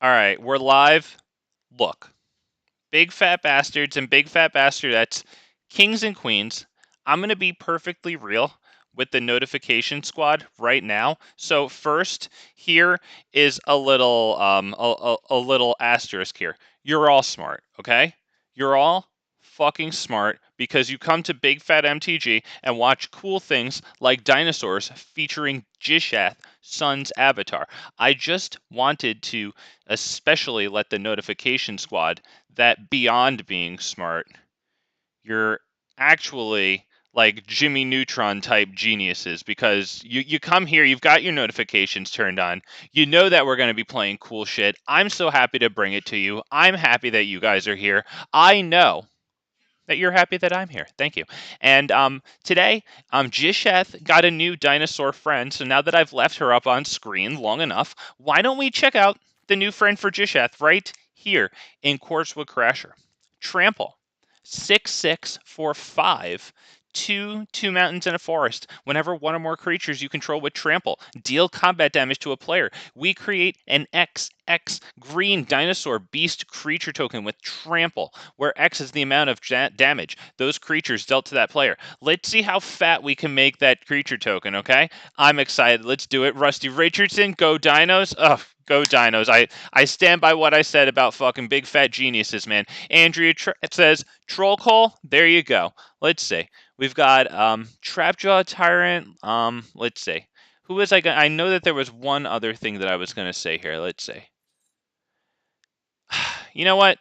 All right, we're live. Look, big fat bastards and big fat basterdettes, kings and queens. I'm going to be perfectly real with the notification squad right now. So first, here is a little a little asterisk here. You're all smart, okay? You're all fucking smart because you come to Big Fat MTG and watch cool things like Dinosaurs featuring Gishath Sun's avatar. I just wanted to especially let the notification squad that beyond being smart, you're actually like Jimmy Neutron type geniuses because you come here, you've got your notifications turned on. You know that we're going to be playing cool shit. I'm so happy to bring it to you. I'm happy that you guys are here. I know that you're happy that I'm here. Thank you. And today, Gishath got a new dinosaur friend. So now that I've left her up on screen long enough, why don't we check out the new friend for Gishath right here in Quartzwood Crasher? Trample. 6/6 for 5. Two mountains and a forest. Whenever one or more creatures you control with trample deal combat damage to a player, we create an XX green dinosaur beast creature token with trample, where X is the amount of damage those creatures dealt to that player. Let's see how fat we can make that creature token, okay? I'm excited. Let's do it. Rusty Richardson, go Dinos. Ugh. Go Dinos. I stand by what I said about fucking big fat geniuses, man. Andrea says, Troll Call, there you go. Let's see. We've got Trapjaw Tyrant. Let's see. Who was I? I know that there was one other thing that I was going to say here. Let's see. You know what?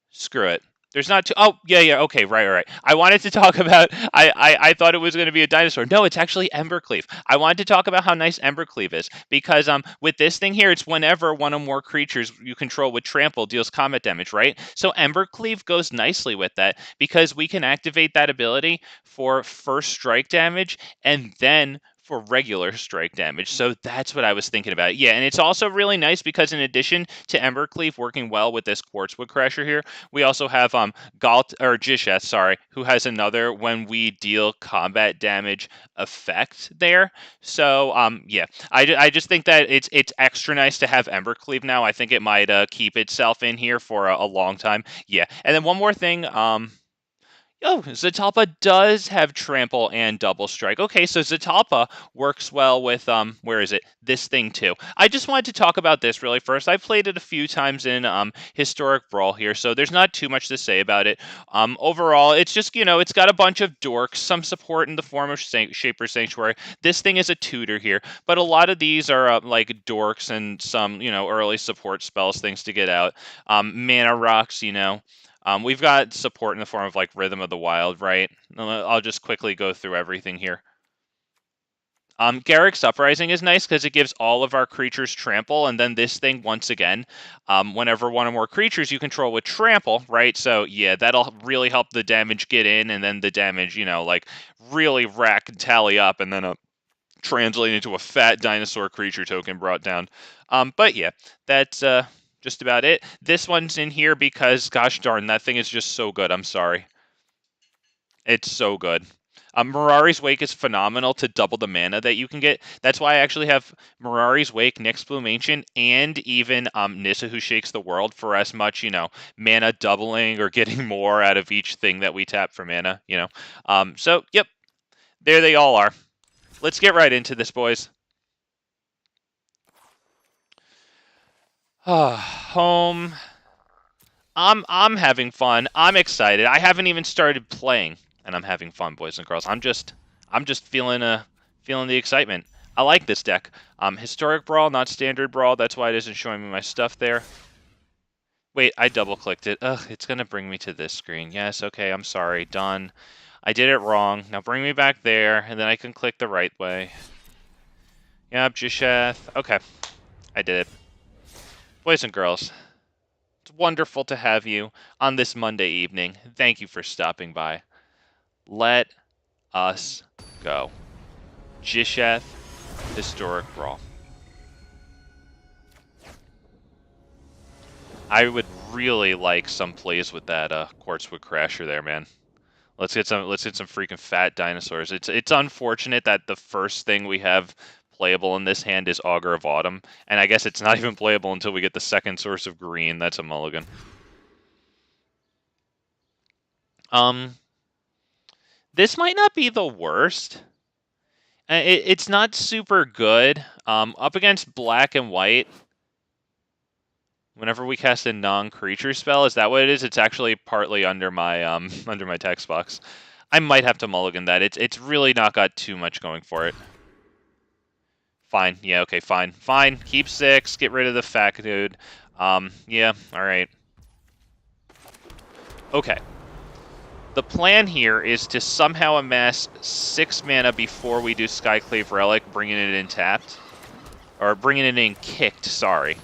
Screw it. There's not too. Oh, yeah. Okay, right. I wanted to talk about. I thought it was going to be a dinosaur. No, it's actually Embercleave. I wanted to talk about how nice Embercleave is because with this thing here, it's whenever one or more creatures you control with trample deals combat damage, right? So Embercleave goes nicely with that because we can activate that ability for first strike damage and then for regular strike damage. So that's what I was thinking about. Yeah, and it's also really nice because in addition to Embercleave working well with this Quartzwood Crasher here, we also have Gishath, sorry, who has another when we deal combat damage effect there. So yeah, I just think that it's extra nice to have Embercleave now. I think it might keep itself in here for a long time. Yeah, and then one more thing. Oh, Zatalpa does have trample and double strike. Okay, so Zatalpa works well with where is it? This thing too. I just wanted to talk about this really first. I've played it a few times in Historic Brawl here, so there's not too much to say about it. Overall, it's just it's got a bunch of dorks, some support in the form of Shaper Sanctuary. This thing is a tutor here, but a lot of these are like dorks and some early support spells, things to get out. Mana rocks, we've got support in the form of like Rhythm of the Wild, right? I'll just quickly go through everything here. Garrick's Uprising is nice because it gives all of our creatures trample, and then this thing, once again, whenever one or more creatures you control with trample, right? So, yeah, that'll really help the damage get in, and then the damage, like, really rack and tally up, and then translate into a fat dinosaur creature token brought down. But, yeah, that's just about it. This one's in here because, gosh darn, that thing is just so good. I'm sorry. It's so good. Mirari's Wake is phenomenal to double the mana that you can get. That's why I actually have Mirari's Wake, Nyx Bloom Ancient, and even Nissa Who Shakes the World for as much, mana doubling or getting more out of each thing that we tap for mana, So, yep, there they all are. Let's get right into this, boys. Home. I'm having fun. I'm excited. I haven't even started playing, and I'm having fun, boys and girls. I'm just feeling the excitement. I like this deck. Historic Brawl, not Standard Brawl. That's why it isn't showing me my stuff there. Wait, I double-clicked it. Ugh, it's gonna bring me to this screen. Yes, okay, I'm sorry. Done. I did it wrong. Now bring me back there, and then I can click the right way. Yep, Gishath. Okay, I did it. Boys and girls, it's wonderful to have you on this Monday evening. Thank you for stopping by. Let us go. Gishath Historic Brawl. I would really like some plays with that Quartzwood Crasher there, man. Let's get some freaking fat dinosaurs. It's unfortunate that the first thing we have playable in this hand is Augur of Autumn, and I guess it's not even playable until we get the second source of green. That's a mulligan. This might not be the worst. It's not super good. Up against black and white, whenever we cast a non-creature spell, is that what it is? It's actually partly under my under my text box. I might have to mulligan that. It's really not got too much going for it. Fine. Yeah, okay, fine. Fine. Keep 6. Get rid of the fat dude. Yeah, alright. Okay. The plan here is to somehow amass 6 mana before we do Skyclave Relic, bringing it in tapped. Or bringing it in kicked, sorry.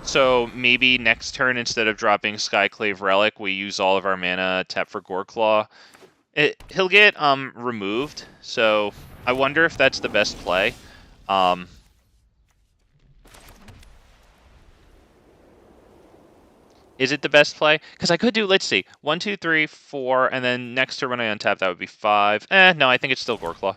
So maybe next turn, instead of dropping Skyclave Relic, we use all of our mana, tap for Goreclaw. He'll get removed, so I wonder if that's the best play. Is it the best play? Because I could do, let's see, 1, 2, 3, 4, and then next turn when I untap, that would be 5. No, I think it's still Goreclaw.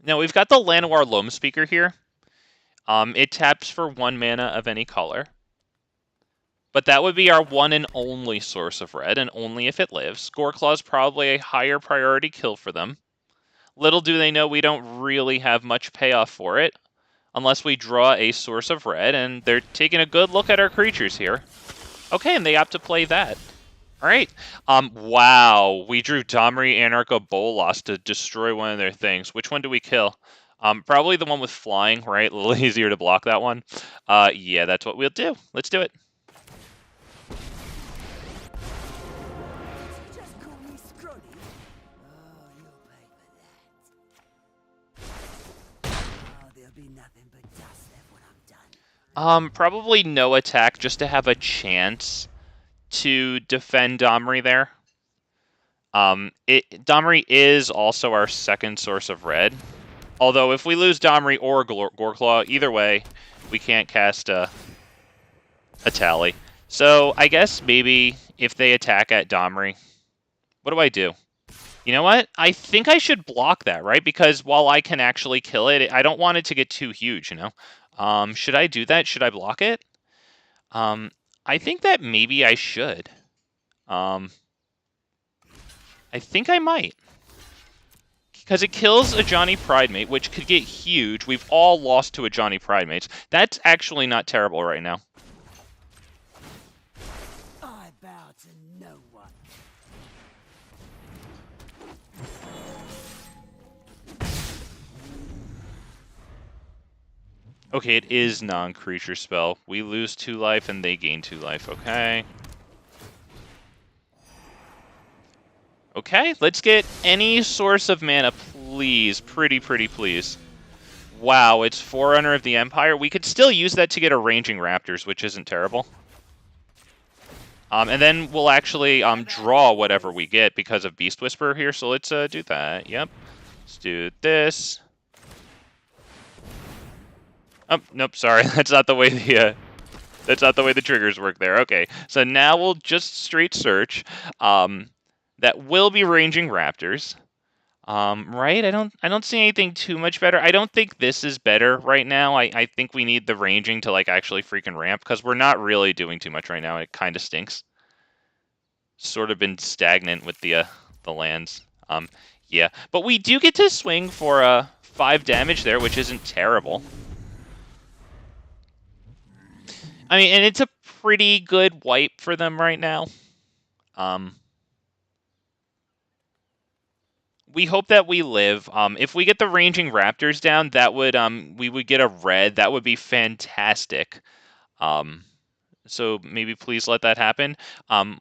Now, we've got the Llanowar Loamspeaker here. It taps for 1 mana of any color. But that would be our one and only source of red, and only if it lives. Goreclaw is probably a higher priority kill for them. Little do they know we don't really have much payoff for it, unless we draw a source of red, and they're taking a good look at our creatures here. Okay, and they opt to play that. Alright. Wow, we drew Domri Anarchobolas to destroy one of their things. Which one do we kill? Probably the one with flying, right? A little easier to block that one. Yeah, that's what we'll do. Let's do it. Probably no attack, just to have a chance to defend Domri there. Domri is also our second source of red. Although if we lose Domri or Goreclaw, either way, we can't cast a tally. So I guess maybe if they attack at Domri, what do I do? You know what? I think I should block that, right? Because while I can actually kill it, I don't want it to get too huge, you know? Should I do that? Should I block it? I think that maybe I should. I think I might. Because it kills a Johnny Pridemate, which could get huge. We've all lost to a Johnny Pridemates. That's actually not terrible right now. I bow to no one. Okay, it is non-creature spell. We lose 2 life and they gain 2 life. Okay. Okay, let's get any source of mana, please. Pretty please. Wow, it's Forerunner of the Empire. We could still use that to get a Raging Raptors, which isn't terrible. And then we'll actually draw whatever we get because of Beast Whisperer here. So let's do that. Yep. Let's do this. Oh, nope, sorry. That's not the way the triggers work there. Okay. So now we'll just straight search. That will be Raging Raptors. Right? I don't see anything too much better. I don't think this is better right now. I think we need the ranging to like actually freaking ramp because we're not really doing too much right now. It kind of stinks. Sort of been stagnant with the lands. Yeah, but we do get to swing for 5 damage there, which isn't terrible. I mean, and it's a pretty good wipe for them right now. We hope that we live. If we get the Raging Raptors down, that would we would get a red. That would be fantastic. So maybe please let that happen.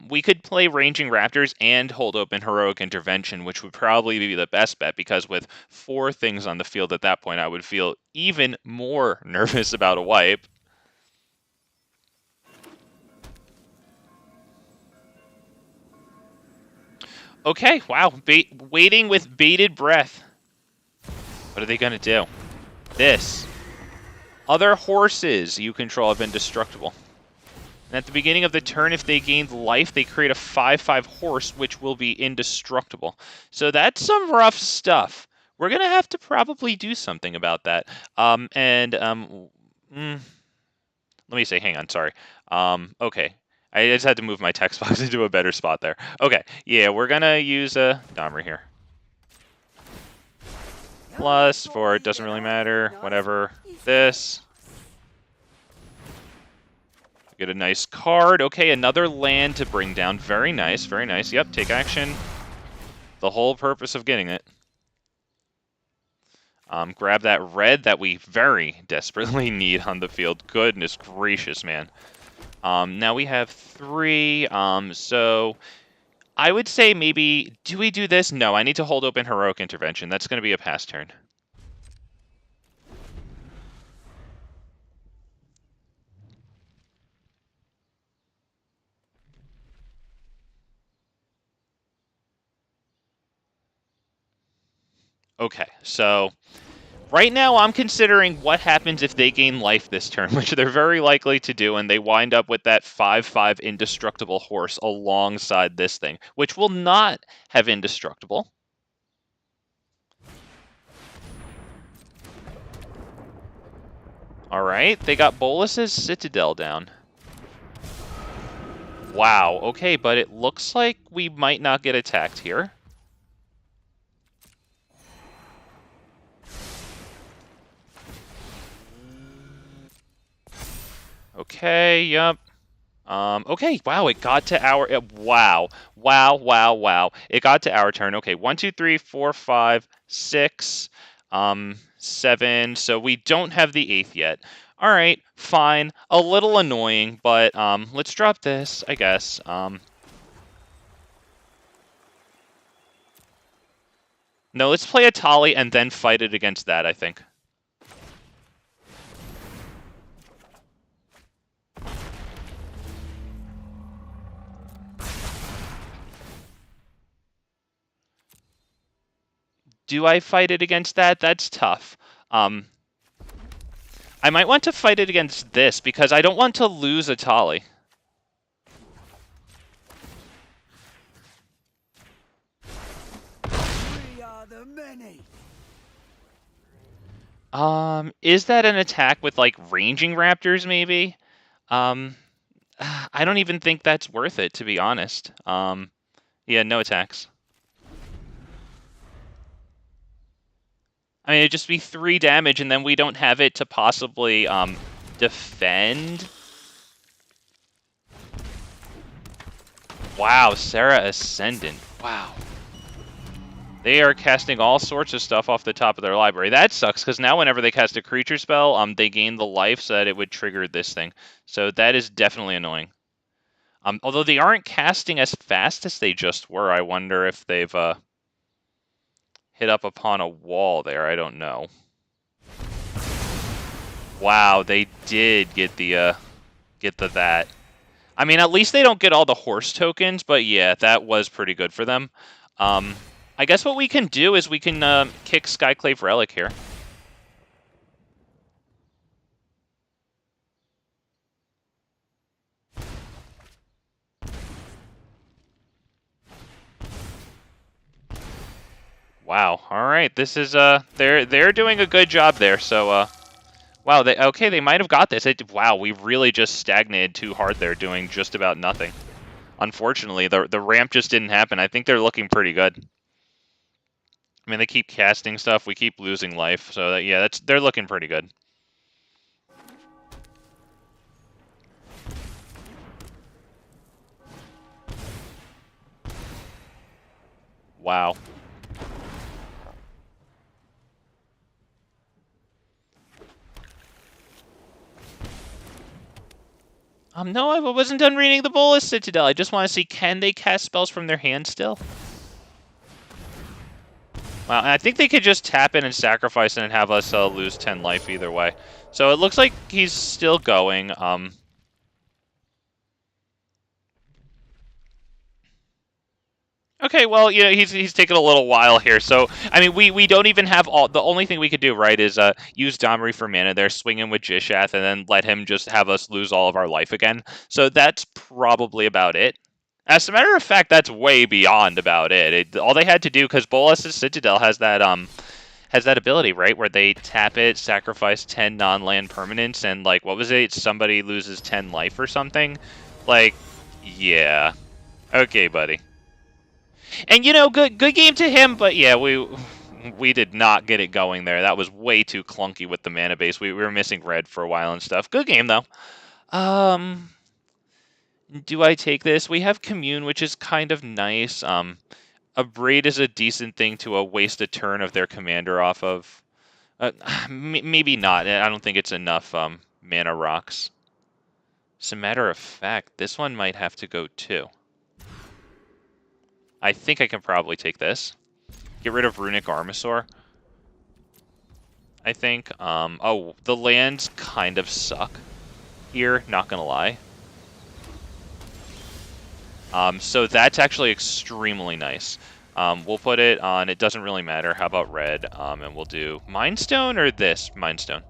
We could play Raging Raptors and hold open Heroic Intervention, which would probably be the best bet, because with 4 things on the field at that point, I would feel even more nervous about a wipe. Okay, wow. Waiting with bated breath. What are they going to do? This. Other horses you control have been destructible. And at the beginning of the turn, if they gain life, they create a 5/5 horse, which will be indestructible. So that's some rough stuff. We're going to have to probably do something about that. Let me say, hang on, sorry. Okay. I just had to move my text box into a better spot there. Okay, yeah, we're going to use a Dahmer here. Plus, for it doesn't really matter, whatever. This. Get a nice card. Okay, another land to bring down. Very nice, very nice. Yep, take action. The whole purpose of getting it. Grab that red that we very desperately need on the field. Goodness gracious, man. Now we have 3, so I would say maybe, do we do this? No, I need to hold open Heroic Intervention. That's going to be a pass turn. Okay, so right now I'm considering what happens if they gain life this turn, which they're very likely to do, and they wind up with that 5/5 indestructible horse alongside this thing, which will not have indestructible. Alright, they got Bolus's Citadel down. Wow, okay, but it looks like we might not get attacked here. Okay, yep. Okay, wow, it got to our... wow. It got to our turn. Okay, 1, 2, 3, 4, 5, 6, 7. So we don't have the 8th yet. All right, fine. A little annoying, but let's drop this, I guess. No, let's play a Tali and then fight it against that, I think. Do I fight it against that? That's tough. I might want to fight it against this, because I don't want to lose a Tali. We are the many. Is that an attack with, like, ranging raptors, maybe? I don't even think that's worth it, to be honest. Yeah, no attacks. I mean, it'd just be 3 damage, and then we don't have it to possibly, defend. Wow, Serra Ascendant. Wow. They are casting all sorts of stuff off the top of their library. That sucks, because now whenever they cast a creature spell, they gain the life so that it would trigger this thing. So that is definitely annoying. Although they aren't casting as fast as they just were, I wonder if they've, hit up upon a wall there. I don't know. Wow, they did get the that. I mean, at least they don't get all the horse tokens, but yeah, that was pretty good for them. I guess what we can do is we can kick Skyclave Relic here. Wow. All right. This is they're doing a good job there. So wow. They might have got this. Wow. We really just stagnated too hard there, doing just about nothing. Unfortunately, the ramp just didn't happen. I think they're looking pretty good. I mean, they keep casting stuff. We keep losing life. So yeah, they're looking pretty good. Wow. No, I wasn't done reading the Bolus Citadel. I just want to see, can they cast spells from their hand still? Well, I think they could just tap in and sacrifice it and have us lose 10 life either way. So it looks like he's still going. Okay, Okay, well, you know, he's taking a little while here. So, I mean, we don't even have all... The only thing we could do, right, is use Domri for mana there, swing in with Gishath, and then let him just have us lose all of our life again. So that's probably about it. As a matter of fact, that's way beyond about it. All they had to do, because Bolas' Citadel has that ability, right, where they tap it, sacrifice 10 non-land permanents, and, like, what was it? Somebody loses 10 life or something? Like, yeah. Okay, buddy. And, you know, good game to him, but yeah, we did not get it going there. That was way too clunky with the mana base. We were missing red for a while and stuff. Good game, though. Do I take this? We have Commune, which is kind of nice. Abrade is a decent thing to waste a turn of their commander off of. Maybe not. I don't think it's enough mana rocks. As a matter of fact, this one might have to go too. I think I can probably take this. Get rid of Runic Armasaur. I think. Oh, the lands kind of suck here, not gonna lie. So that's actually extremely nice. We'll put it on, it doesn't really matter. How about red? And we'll do Mind Stone or this Mind Stone?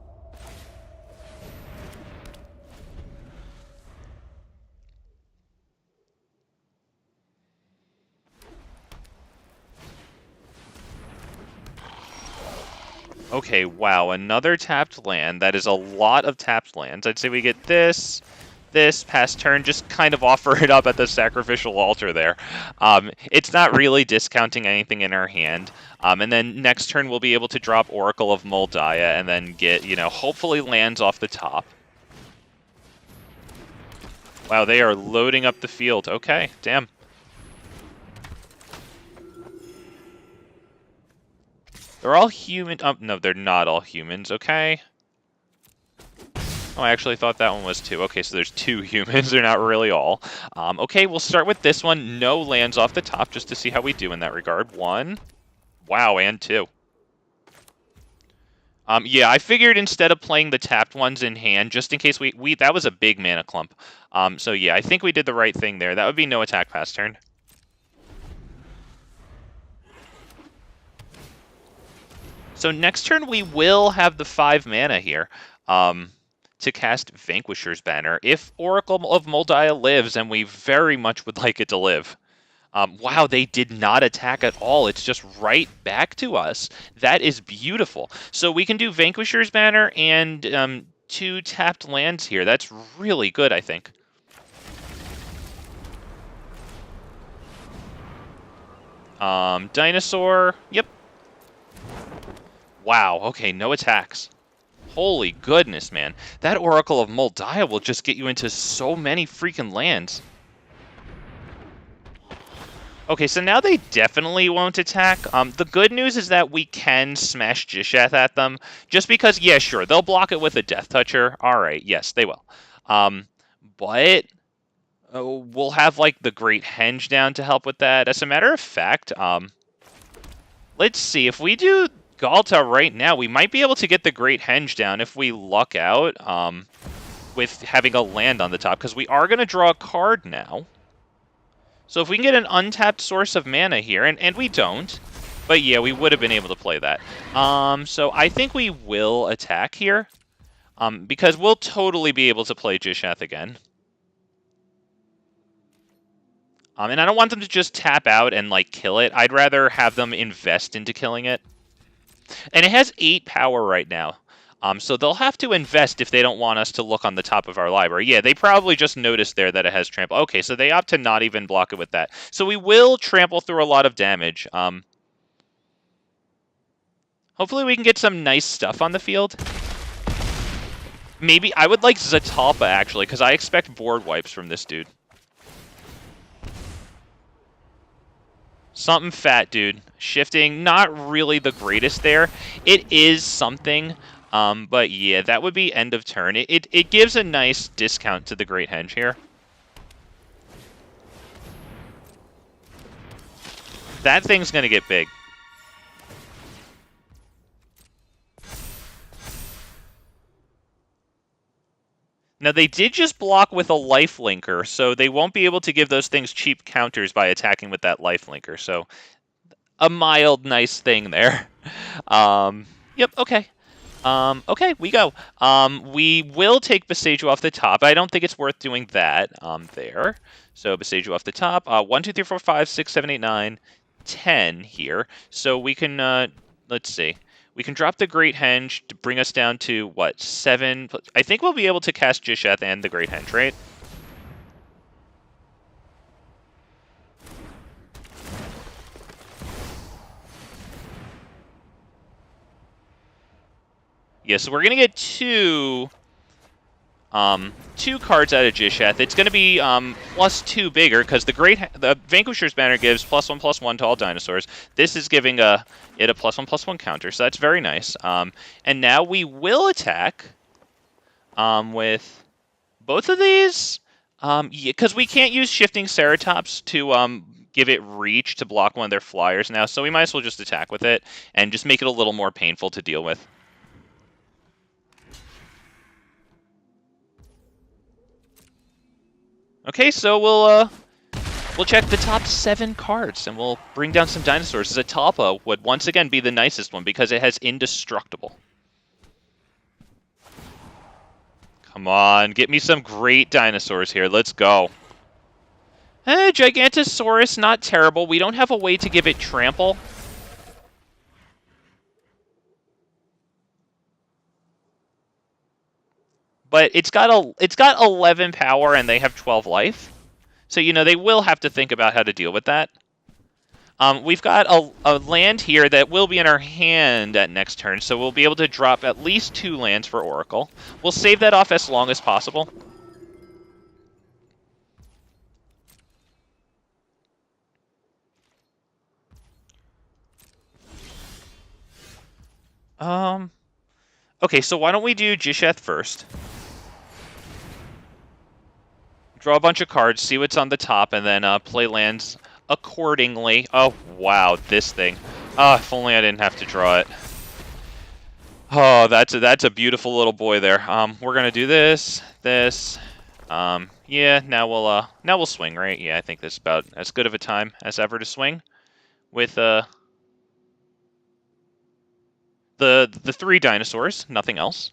Okay, wow, another tapped land. That is a lot of tapped lands. I'd say we get this, pass turn, just kind of offer it up at the sacrificial altar there. It's not really discounting anything in our hand. And then next turn we'll be able to drop Oracle of Moldiah and then get, you know, hopefully lands off the top. Wow, they are loading up the field. Okay, damn. They're all human. Oh, no, they're not all humans. Okay. Oh, I actually thought that one was two. Okay, so there's two humans. They're not really all. Okay, we'll start with this one. No lands off the top, just to see how we do in that regard. One. Wow, and two. Yeah, I figured instead of playing the tapped ones in hand, just in case that was a big mana clump. So yeah, I think we did the right thing there. That would be no attack pass turn. So next turn we will have the 5 mana here to cast Vanquisher's Banner if Oracle of Moldiah lives, and we very much would like it to live. Wow, they did not attack at all. It's just right back to us. That is beautiful. So we can do Vanquisher's Banner and 2 tapped lands here. That's really good, I think. Dinosaur. Yep. Wow, okay, no attacks. Holy goodness, man. That Oracle of Moldiah will just get you into so many freaking lands. Okay, so now they definitely won't attack. The good news is that we can smash Gishath at them. Just because, yeah, sure, they'll block it with a Death Toucher. Alright, yes, they will. But we'll have, like, the Great Henge down to help with that. As a matter of fact, let's see, if we do Galta right now, we might be able to get the Great Henge down if we luck out with having a land on the top, because we are going to draw a card now. So if we can get an untapped source of mana here, and we don't, but yeah, we would have been able to play that. So I think we will attack here, because we'll totally be able to play Gishath again. And I don't want them to just tap out and, like, kill it. I'd rather have them invest into killing it. And it has 8 power right now. So they'll have to invest if they don't want us to look on the top of our library. Yeah, they probably just noticed there that it has trample. Okay, so they opt to not even block it with that. So we will trample through a lot of damage. Hopefully we can get some nice stuff on the field. Maybe I would like Zatalpa, actually, because I expect board wipes from this dude. Something fat, dude. Shifting, not really the greatest there. It is something, but yeah, that would be end of turn. It gives a nice discount to the Great Henge here. That thing's going to get big. Now, Now, they did just block with a life linker, so they won't be able to give those things cheap counters by attacking with that life linker. So, a mild, nice thing there. Yep, okay. Okay, we go. We will take Besaju off the top. I don't think it's worth doing that there. So Besaju off the top. 1, 2, 3, 4, 5, 6, 7, 8, 9, 10 here. So we can, let's see. We can drop the Great Henge to bring us down to, what, 7? I think we'll be able to cast Gishath and the Great Henge, right? Yeah, so we're going to get two cards out of Gishath. It's going to be +2 bigger because the Vanquisher's Banner gives +1/+1 to all dinosaurs. This is giving it a +1/+1 counter, so that's very nice. And now we will attack with both of these. Because we can't use Shifting Ceratops to give it reach to block one of their flyers now, so we might as well just attack with it and just make it a little more painful to deal with. Okay, so we'll check the top 7 cards, and we'll bring down some dinosaurs. Zatapa would once again be the nicest one because it has Indestructible. Come on, get me some great dinosaurs here. Let's go. Gigantosaurus, not terrible. We don't have a way to give it Trample. But it's got 11 power and they have 12 life. So, you know, they will have to think about how to deal with that. We've got a land here that will be in our hand at next turn, so we'll be able to drop at least 2 lands for Oracle. We'll save that off as long as possible. Okay, so why don't we do Gishath first? Draw a bunch of cards, see what's on the top, and then play lands accordingly. Oh, wow, this thing. Oh, if only I didn't have to draw it. Oh, that's a beautiful little boy there. We're gonna do this. Yeah, now we'll swing, right? Yeah, I think this is about as good of a time as ever to swing with the 3 dinosaurs, nothing else.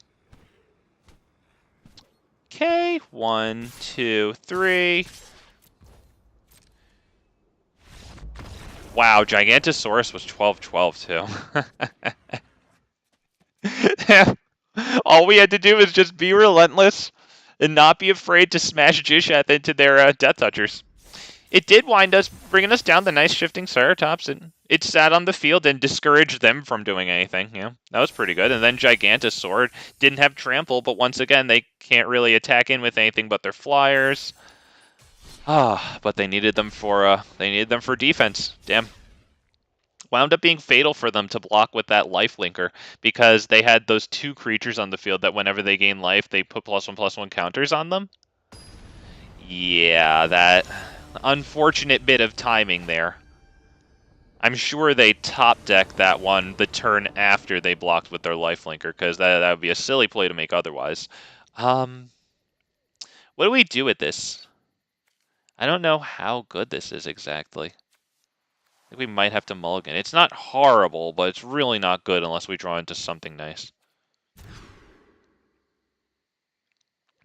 Okay, 1, 2, 3. Wow, Gigantosaurus was 12/12 too. All we had to do was just be relentless and not be afraid to smash Gishath into their Death Touchers. It did wind us bringing us down the nice Shifting Ceratops, and it sat on the field and discouraged them from doing anything. Yeah, that was pretty good. And then Gigantosaur didn't have Trample, but once again, they can't really attack in with anything but their flyers. But they needed them for defense. Damn. Wound up being fatal for them to block with that life linker because they had those 2 creatures on the field that whenever they gain life, they put +1/+1 counters on them. Yeah, that unfortunate bit of timing there. I'm sure they top decked that one the turn after they blocked with their life linker because that would be a silly play to make otherwise. What do we do with this? I don't know how good this is exactly. I think we might have to mulligan. It's not horrible, but it's really not good unless we draw into something nice.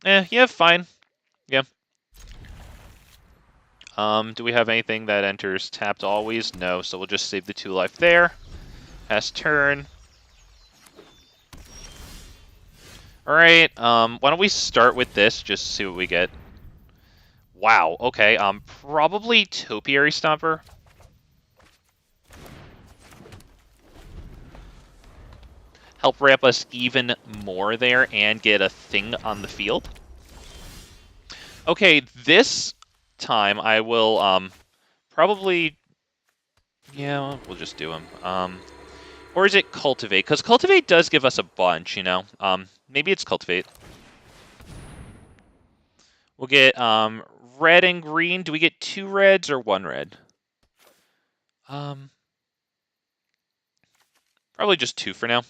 Yeah, fine. Yeah. Do we have anything that enters tapped always? No, so we'll just save the 2 life there. Pass turn. Alright, why don't we start with this, just to see what we get. Wow, okay, probably Topiary Stomper. Help ramp us even more there and get a thing on the field. Okay, this time I will probably, yeah, we'll just do him. Or is it Cultivate? Because Cultivate does give us a bunch, you know. Maybe it's Cultivate. We'll get red and green. Do we get 2 reds or 1 red? Probably just 2 for now.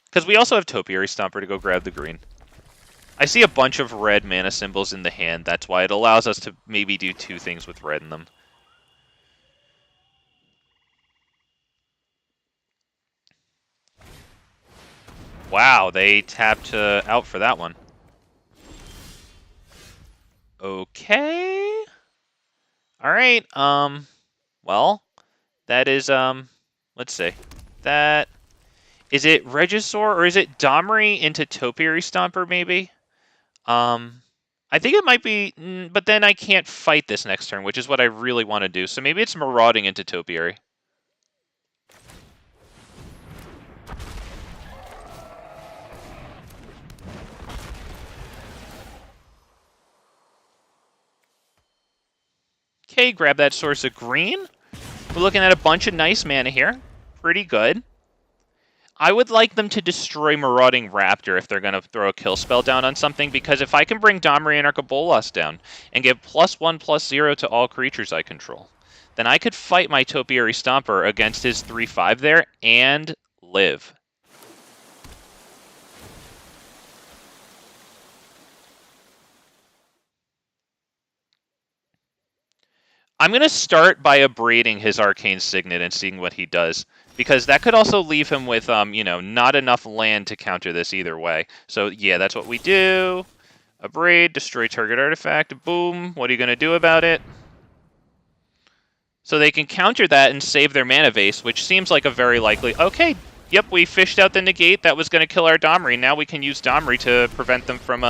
Because we also have Topiary Stomper to go grab the green. I see a bunch of red mana symbols in the hand. That's why it allows us to maybe do 2 things with red in them. Wow, they tapped out for that one. Okay. All right. Well, that is let's see. That is it Regisaur or is it Domri into Topiary Stomper maybe? I think it might be, but then I can't fight this next turn, which is what I really want to do. So maybe it's Marauding into Topiary. Okay, grab that source of green. We're looking at a bunch of nice mana here. Pretty good. I would like them to destroy Marauding Raptor if they're going to throw a kill spell down on something, because if I can bring Domri Anarchobolas down and give +1/+0 to all creatures I control, then I could fight my Topiary Stomper against his 3/5 there and live. I'm going to start by abrading his Arcane Signet and seeing what he does, because that could also leave him with, not enough land to counter this either way. So, yeah, that's what we do. Abrade, destroy target artifact, boom. What are you going to do about it? So they can counter that and save their mana base, which seems like a very likely... Okay, yep, we fished out the negate. That was going to kill our Domri. Now we can use Domri to prevent them from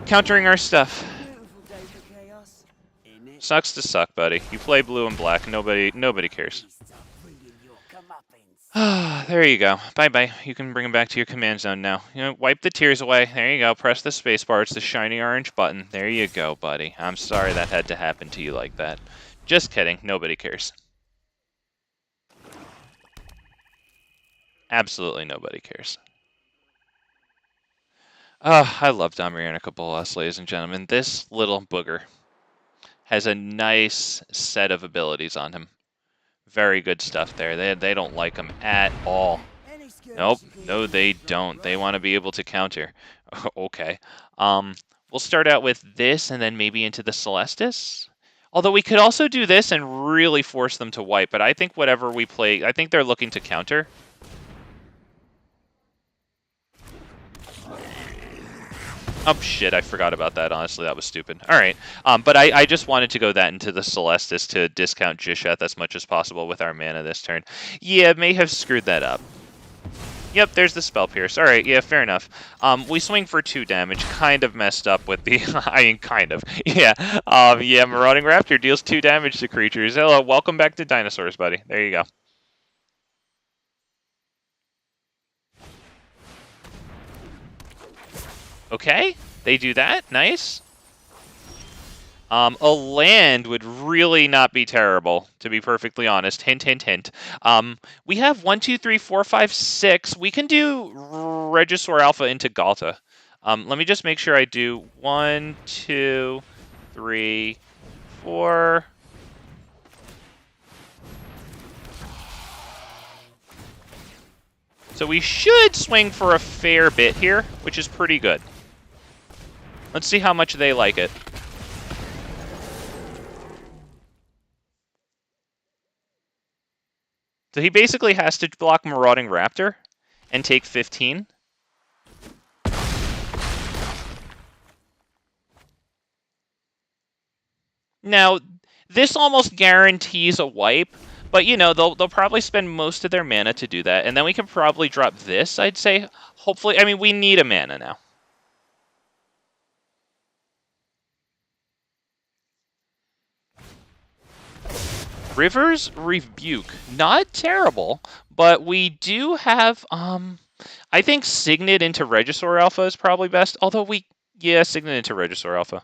countering our stuff. Sucks to suck, buddy. You play blue and black. Nobody cares. There you go. Bye-bye. You can bring him back to your command zone now. Wipe the tears away. There you go. Press the spacebar. It's the shiny orange button. There you go, buddy. I'm sorry that had to happen to you like that. Just kidding. Nobody cares. Absolutely nobody cares. I love Domri Anarchobolas, ladies and gentlemen. This little booger has a nice set of abilities on him. Very good stuff there. They don't like him at all. Nope. No, they don't. They want to be able to counter. Okay. We'll start out with this and then maybe into the Celestis. Although we could also do this and really force them to wipe. But I think whatever we play, I think they're looking to counter. Oh, shit, I forgot about that, honestly. That was stupid. All right. But I just wanted to go that into the Celestis to discount Gishath as much as possible with our mana this turn. Yeah, may have screwed that up. Yep, there's the Spell Pierce. All right, yeah, fair enough. We swing for 2 damage. Kind of messed up with the... I mean, kind of. Yeah. Yeah, Marauding Raptor deals 2 damage to creatures. Hello, welcome back to Dinosaurs, buddy. There you go. Okay, they do that. Nice. A land would really not be terrible, to be perfectly honest. Hint, hint, hint. We have 1, 2, 3, 4, 5, 6. We can do Regisaur Alpha into Galta. Let me just make sure I do 1, 2, 3, 4. So we should swing for a fair bit here, which is pretty good. Let's see how much they like it. So he basically has to block Marauding Raptor and take 15. Now, this almost guarantees a wipe, but they'll probably spend most of their mana to do that, and then we can probably drop this, I'd say. Hopefully, I mean, we need a mana now. River's Rebuke. Not terrible, but we do have, I think Signet into Regisaur Alpha is probably best, although yeah, Signet into Regisaur Alpha.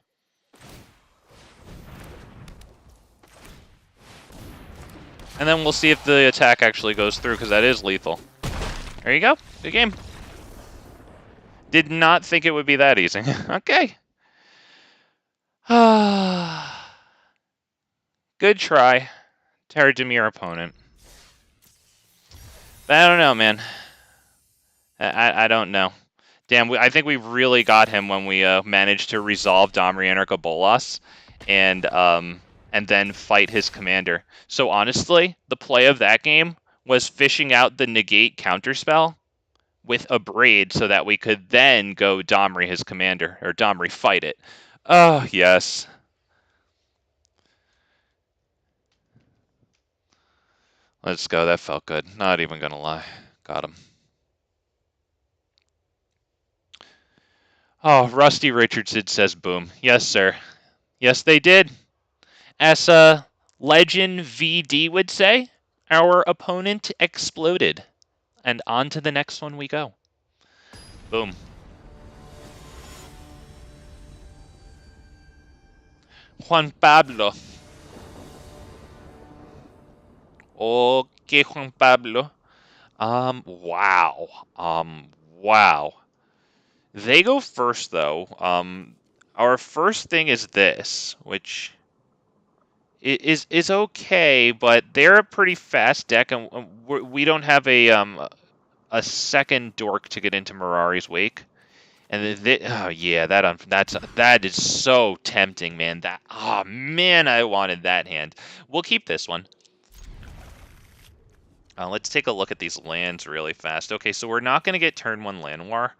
And then we'll see if the attack actually goes through, because that is lethal. There you go. Good game. Did not think it would be that easy. Okay. Good try. Terradym your opponent. But I don't know, man. I don't know. Damn, I think we really got him when we managed to resolve Domri Anarchobolas and then fight his commander. So honestly, the play of that game was fishing out the negate counterspell with Abrade so that we could then go Domri his commander, or Domri fight it. Oh, yes. Let's go. That felt good. Not even gonna lie. Got him. Oh, Rusty Richardson says boom. Yes, sir. Yes, they did. As Legend VD would say, our opponent exploded. And on to the next one we go. Boom. Juan Pablo. Okay, Juan Pablo. Wow. Wow. They go first, though. Our first thing is this, which is okay, but they're a pretty fast deck, and we don't have a second dork to get into Mirari's Wake. And oh yeah, that is so tempting, man. Oh man, I wanted that hand. We'll keep this one. Let's take a look at these lands really fast. Okay, so we're not going to get turn 1 Llanowar.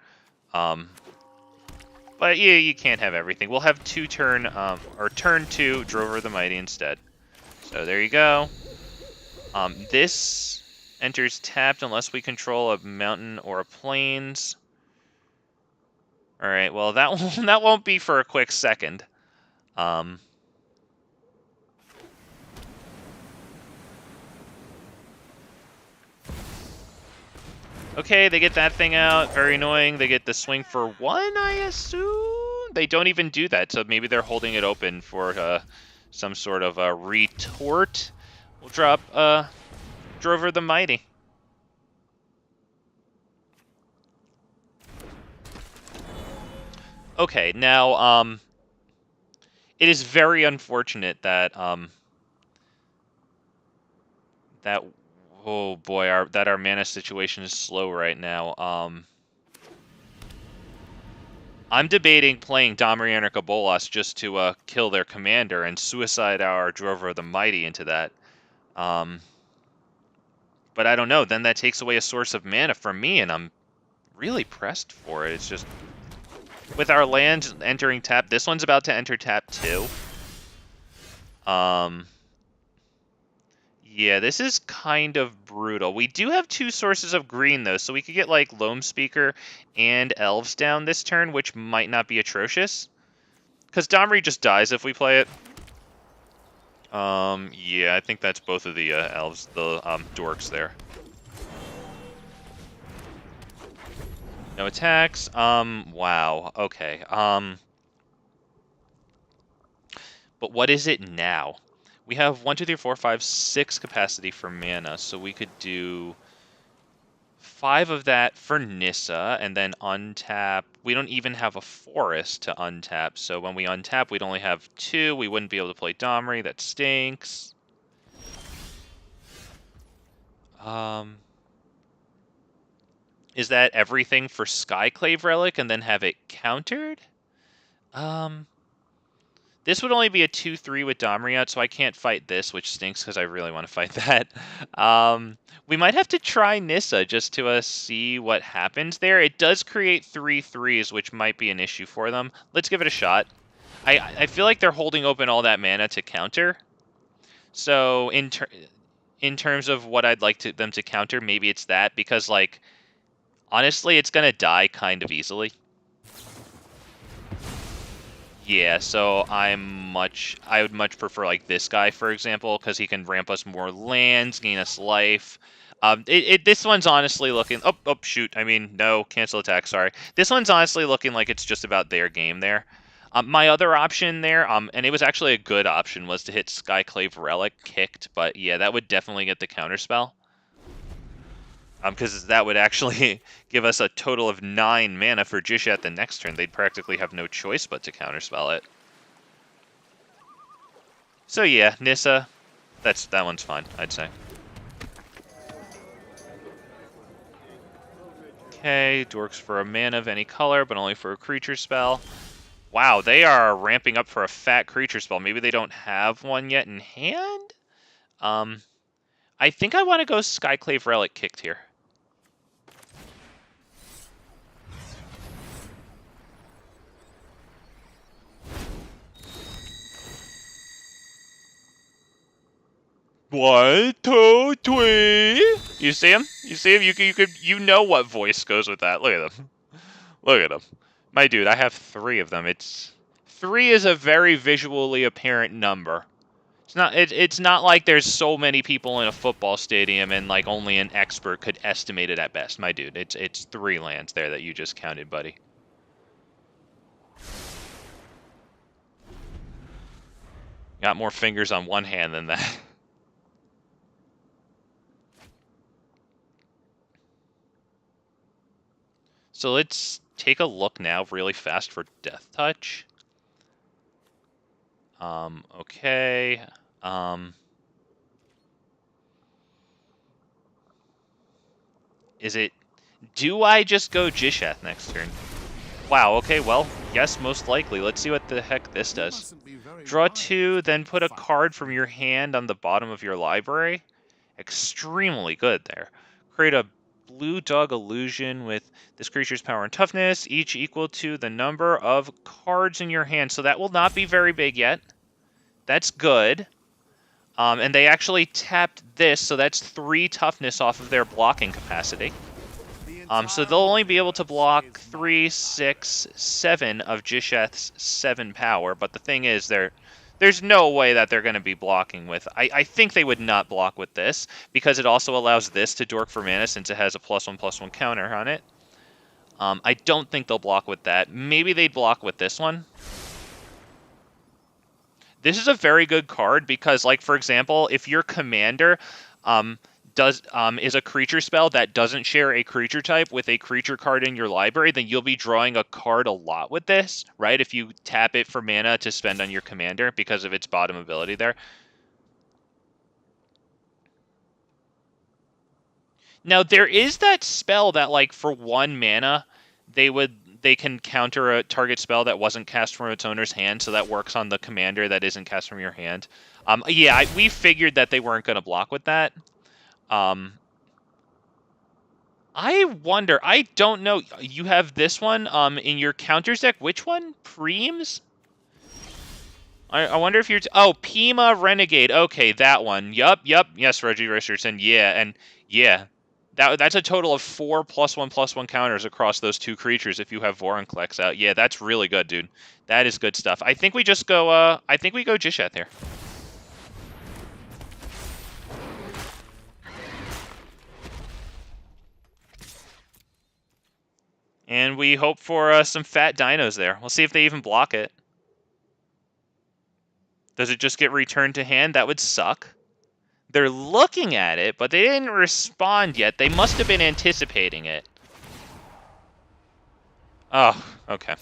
But yeah, you can't have everything. We'll have turn 2 Drover the Mighty instead. So there you go. This enters tapped unless we control a mountain or a plains. All right, well that won't be for a quick second. Okay, they get that thing out. Very annoying. They get the swing for 1, I assume? They don't even do that, so maybe they're holding it open for some sort of a retort. We'll drop Drover the Mighty. Okay, now, it is very unfortunate that, oh boy, our mana situation is slow right now. I'm debating playing Domri Anarchobolas just to kill their commander and suicide our Drover the Mighty into that. But I don't know, then that takes away a source of mana from me, and I'm really pressed for it. It's just, with our land entering tap, this one's about to enter tap too. Yeah, this is kind of brutal. We do have 2 sources of green, though, so we could get, like, Loamspeaker and Elves down this turn, which might not be atrocious. Because Domri just dies if we play it. Yeah, I think that's both of the Elves, the dorks there. No attacks. Wow. Okay. But what is it now? We have 1, 2, 3, 4, 5, 6 capacity for mana, so we could do 5 of that for Nissa, and then untap. We don't even have a forest to untap, so when we untap, we'd only have 2. We wouldn't be able to play Domri. That stinks. Is that everything for Skyclave Relic, and then have it countered? This would only be a 2/3 with Domri out, so I can't fight this, which stinks because I really want to fight that. We might have to try Nissa just to see what happens there. It does create 3/3s, which might be an issue for them. Let's give it a shot. I feel like they're holding open all that mana to counter. So in terms of what I'd like them to counter, maybe it's that, because, like, honestly, it's going to die kind of easily. Yeah, so I would much prefer, like, this guy, for example, because he can ramp us more lands, gain us life. This one's honestly looking... Oh, shoot. I mean, no, cancel attack, sorry. This one's honestly looking like it's just about their game there. My other option there, and it was actually a good option, was to hit Skyclave Relic kicked, but yeah, that would definitely get the counterspell. Because that would actually give us a total of 9 mana for Gishath the next turn. They'd practically have no choice but to counterspell it. So yeah, Nissa, that one's fine, I'd say. Okay, dorks for a mana of any color, but only for a creature spell. Wow, they are ramping up for a fat creature spell. Maybe they don't have one yet in hand? I think I want to go Skyclave Relic kicked here. One, two, three. You see him? You see him? You know what voice goes with that. Look at them. Look at them. My dude, I have 3 of them. Three is a very visually apparent number. It's not like there's so many people in a football stadium and like only an expert could estimate it at best. My dude, it's 3 lands there that you just counted, buddy. Got more fingers on one hand than that. So let's take a look now really fast for Death Touch. Okay. Do I just go Gishath next turn? Wow, okay, well, yes, most likely. Let's see what the heck this does. Draw 2, then put a card from your hand on the bottom of your library. Extremely good there. Create a blue dog illusion with this creature's power and toughness, each equal to the number of cards in your hand. So that will not be very big yet. That's good. And they actually tapped this, so that's 3 toughness off of their blocking capacity. So they'll only be able to block 3, 6, 7 of Gishath's 7 power, but the thing is, there's no way that they're going to be blocking with... I think they would not block with this, because it also allows this to dork for mana, since it has a +1/+1 counter on it. I don't think they'll block with that. Maybe they'd block with this one. This is a very good card, because, like, for example, if your commander... is a creature spell that doesn't share a creature type with a creature card in your library, then you'll be drawing a card a lot with this, right? If you tap it for mana to spend on your commander because of its bottom ability there. Now, there is that spell that, like, for 1 mana, they can counter a target spell that wasn't cast from its owner's hand, so that works on the commander that isn't cast from your hand. Yeah, we figured that they weren't going to block with that. I wonder. I don't know. You have this one in your counters deck. Which one? Preems? I wonder if you're... Oh, Pima Renegade. Okay, that one. Yup. Yes, Reggie Richardson. Yeah. That's a total of 4 +1/+1 counters across those 2 creatures if you have Vorinclex out. Yeah, that's really good, dude. That is good stuff. I think we just go... I think we go Gishath here. And we hope for some fat dinos there. We'll see if they even block it. Does it just get returned to hand? That would suck. They're looking at it, but they didn't respond yet. They must have been anticipating it. Oh, okay.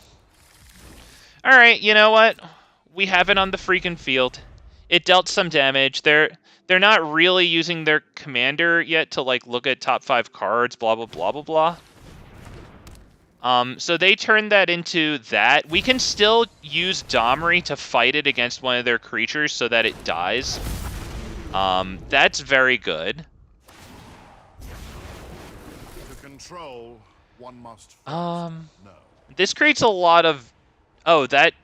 Alright, you know what? We have it on the freaking field. It dealt some damage. They're not really using their commander yet to, like, look at top 5 cards, blah, blah, blah, blah, blah. So they turned that into that. We can still use Domri to fight it against one of their creatures so that it dies. That's very good. To control, one must No. This creates a lot of... Oh, that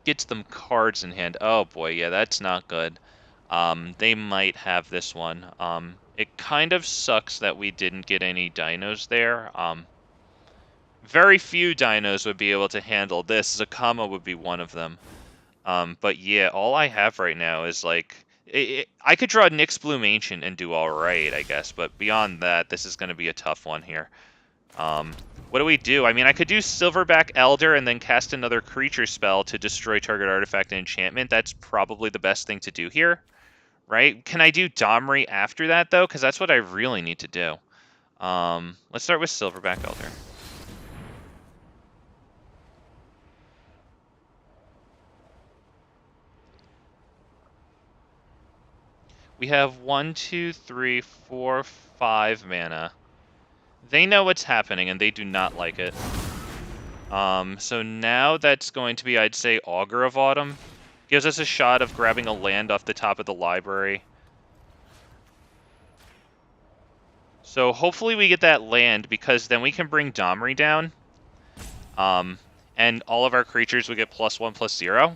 gets them cards in hand. Oh boy, yeah, that's not good. They might have this one. It kind of sucks that we didn't get any dinos there. Very few dinos would be able to handle this. Zakama would be one of them. But yeah, all I have right now is like... I could draw Nyx Bloom Ancient and do alright, I guess. But beyond that, this is going to be a tough one here. What do we do? I mean, I could do Silverback Elder and then cast another creature spell to destroy target artifact and enchantment. That's probably the best thing to do here, right? Can I do Domri after that, though? Because that's what I really need to do. Let's start with Silverback Elder. We have 1, 2, 3, 4, 5 mana. They know what's happening, and they do not like it. So now that's going to be, I'd say, Augur of Autumn. Gives us a shot of grabbing a land off the top of the library. So hopefully we get that land, because then we can bring Domri down. And all of our creatures would get +1/+0.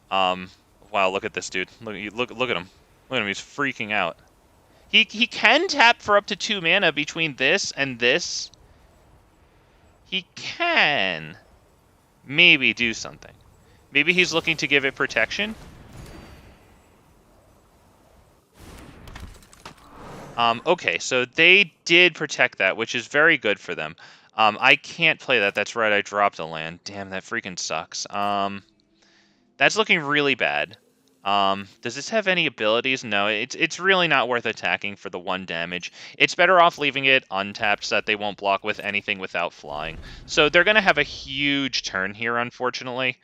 Wow, look at this dude. Look at him. Look at him. He's freaking out. He can tap for up to 2 mana between this and this. He can maybe do something. Maybe he's looking to give it protection. Okay, so they did protect that, which is very good for them. I can't play that. That's right, I dropped a land. Damn, that freaking sucks. That's looking really bad. Does this have any abilities? No, it's really not worth attacking for the 1 damage. It's better off leaving it untapped so that they won't block with anything without flying. So they're going to have a huge turn here, unfortunately.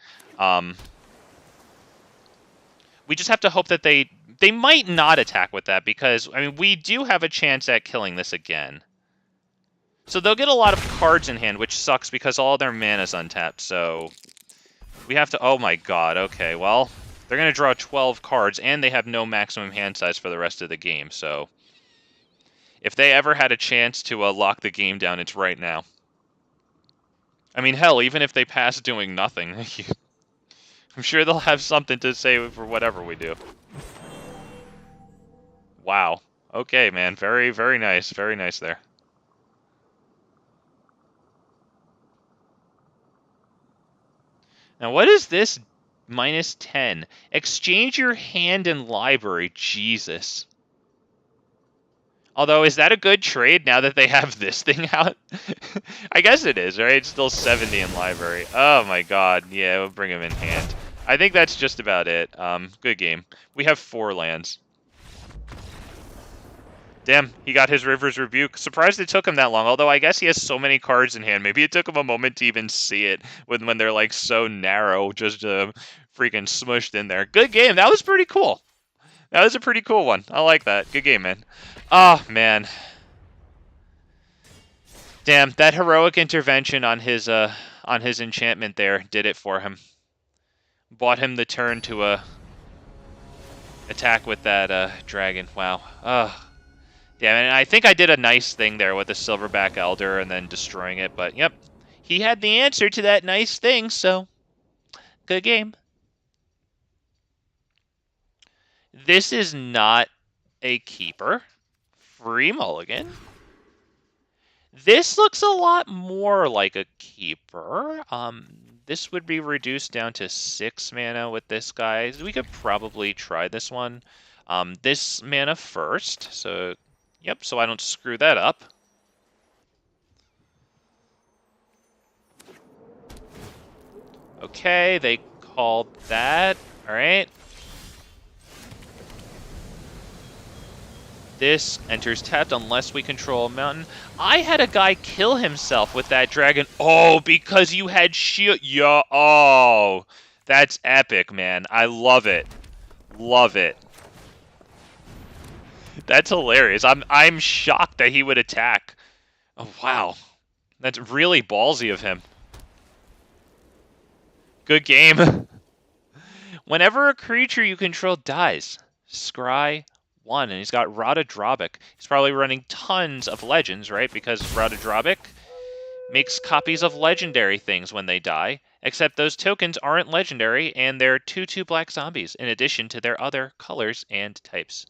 We just have to hope that they might not attack with that, because, I mean, we do have a chance at killing this again. So they'll get a lot of cards in hand, which sucks because all their mana's untapped, so we have to... Oh my god, okay, well, they're going to draw 12 cards, and they have no maximum hand size for the rest of the game, so if they ever had a chance to lock the game down, it's right now. I mean, hell, even if they pass doing nothing, I'm sure they'll have something to say for whatever we do. Wow. Okay, man. Very, very nice. Very nice there. Now, what is this -10? Exchange your hand and library. Jesus. Although, is that a good trade now that they have this thing out? I guess it is, right? It's still 70 in library. Oh my god. Yeah, we'll bring him in hand. I think that's just about it. Good game. We have 4 lands. Damn, he got his River's Rebuke. Surprised it took him that long, although I guess he has so many cards in hand. Maybe it took him a moment to even see it when they're, like, so narrow, just freaking smushed in there. Good game. That was pretty cool. That was a pretty cool one. I like that. Good game, man. Oh, man. Damn, that heroic intervention on his enchantment there did it for him. Bought him the turn to attack with that dragon. Wow. Ugh. Yeah, and I think I did a nice thing there with the Silverback Elder and then destroying it, but yep. He had the answer to that nice thing, so good game. This is not a keeper. Free mulligan. This looks a lot more like a keeper. This would be reduced down to 6 mana with this guy. We could probably try this one. This mana first, so... Yep, so I don't screw that up. Okay, they called that. Alright. This enters tapped unless we control a mountain. I had a guy kill himself with that dragon. Oh, because you had shield. Yeah, oh. That's epic, man. I love it. Love it. That's hilarious. I'm shocked that he would attack. Oh, wow. That's really ballsy of him. Good game. Whenever a creature you control dies, scry 1. And he's got Rada Drobic. He's probably running tons of legends, right? Because Rada Drobic makes copies of legendary things when they die. Except those tokens aren't legendary, and they're 2/2 black zombies, in addition to their other colors and types.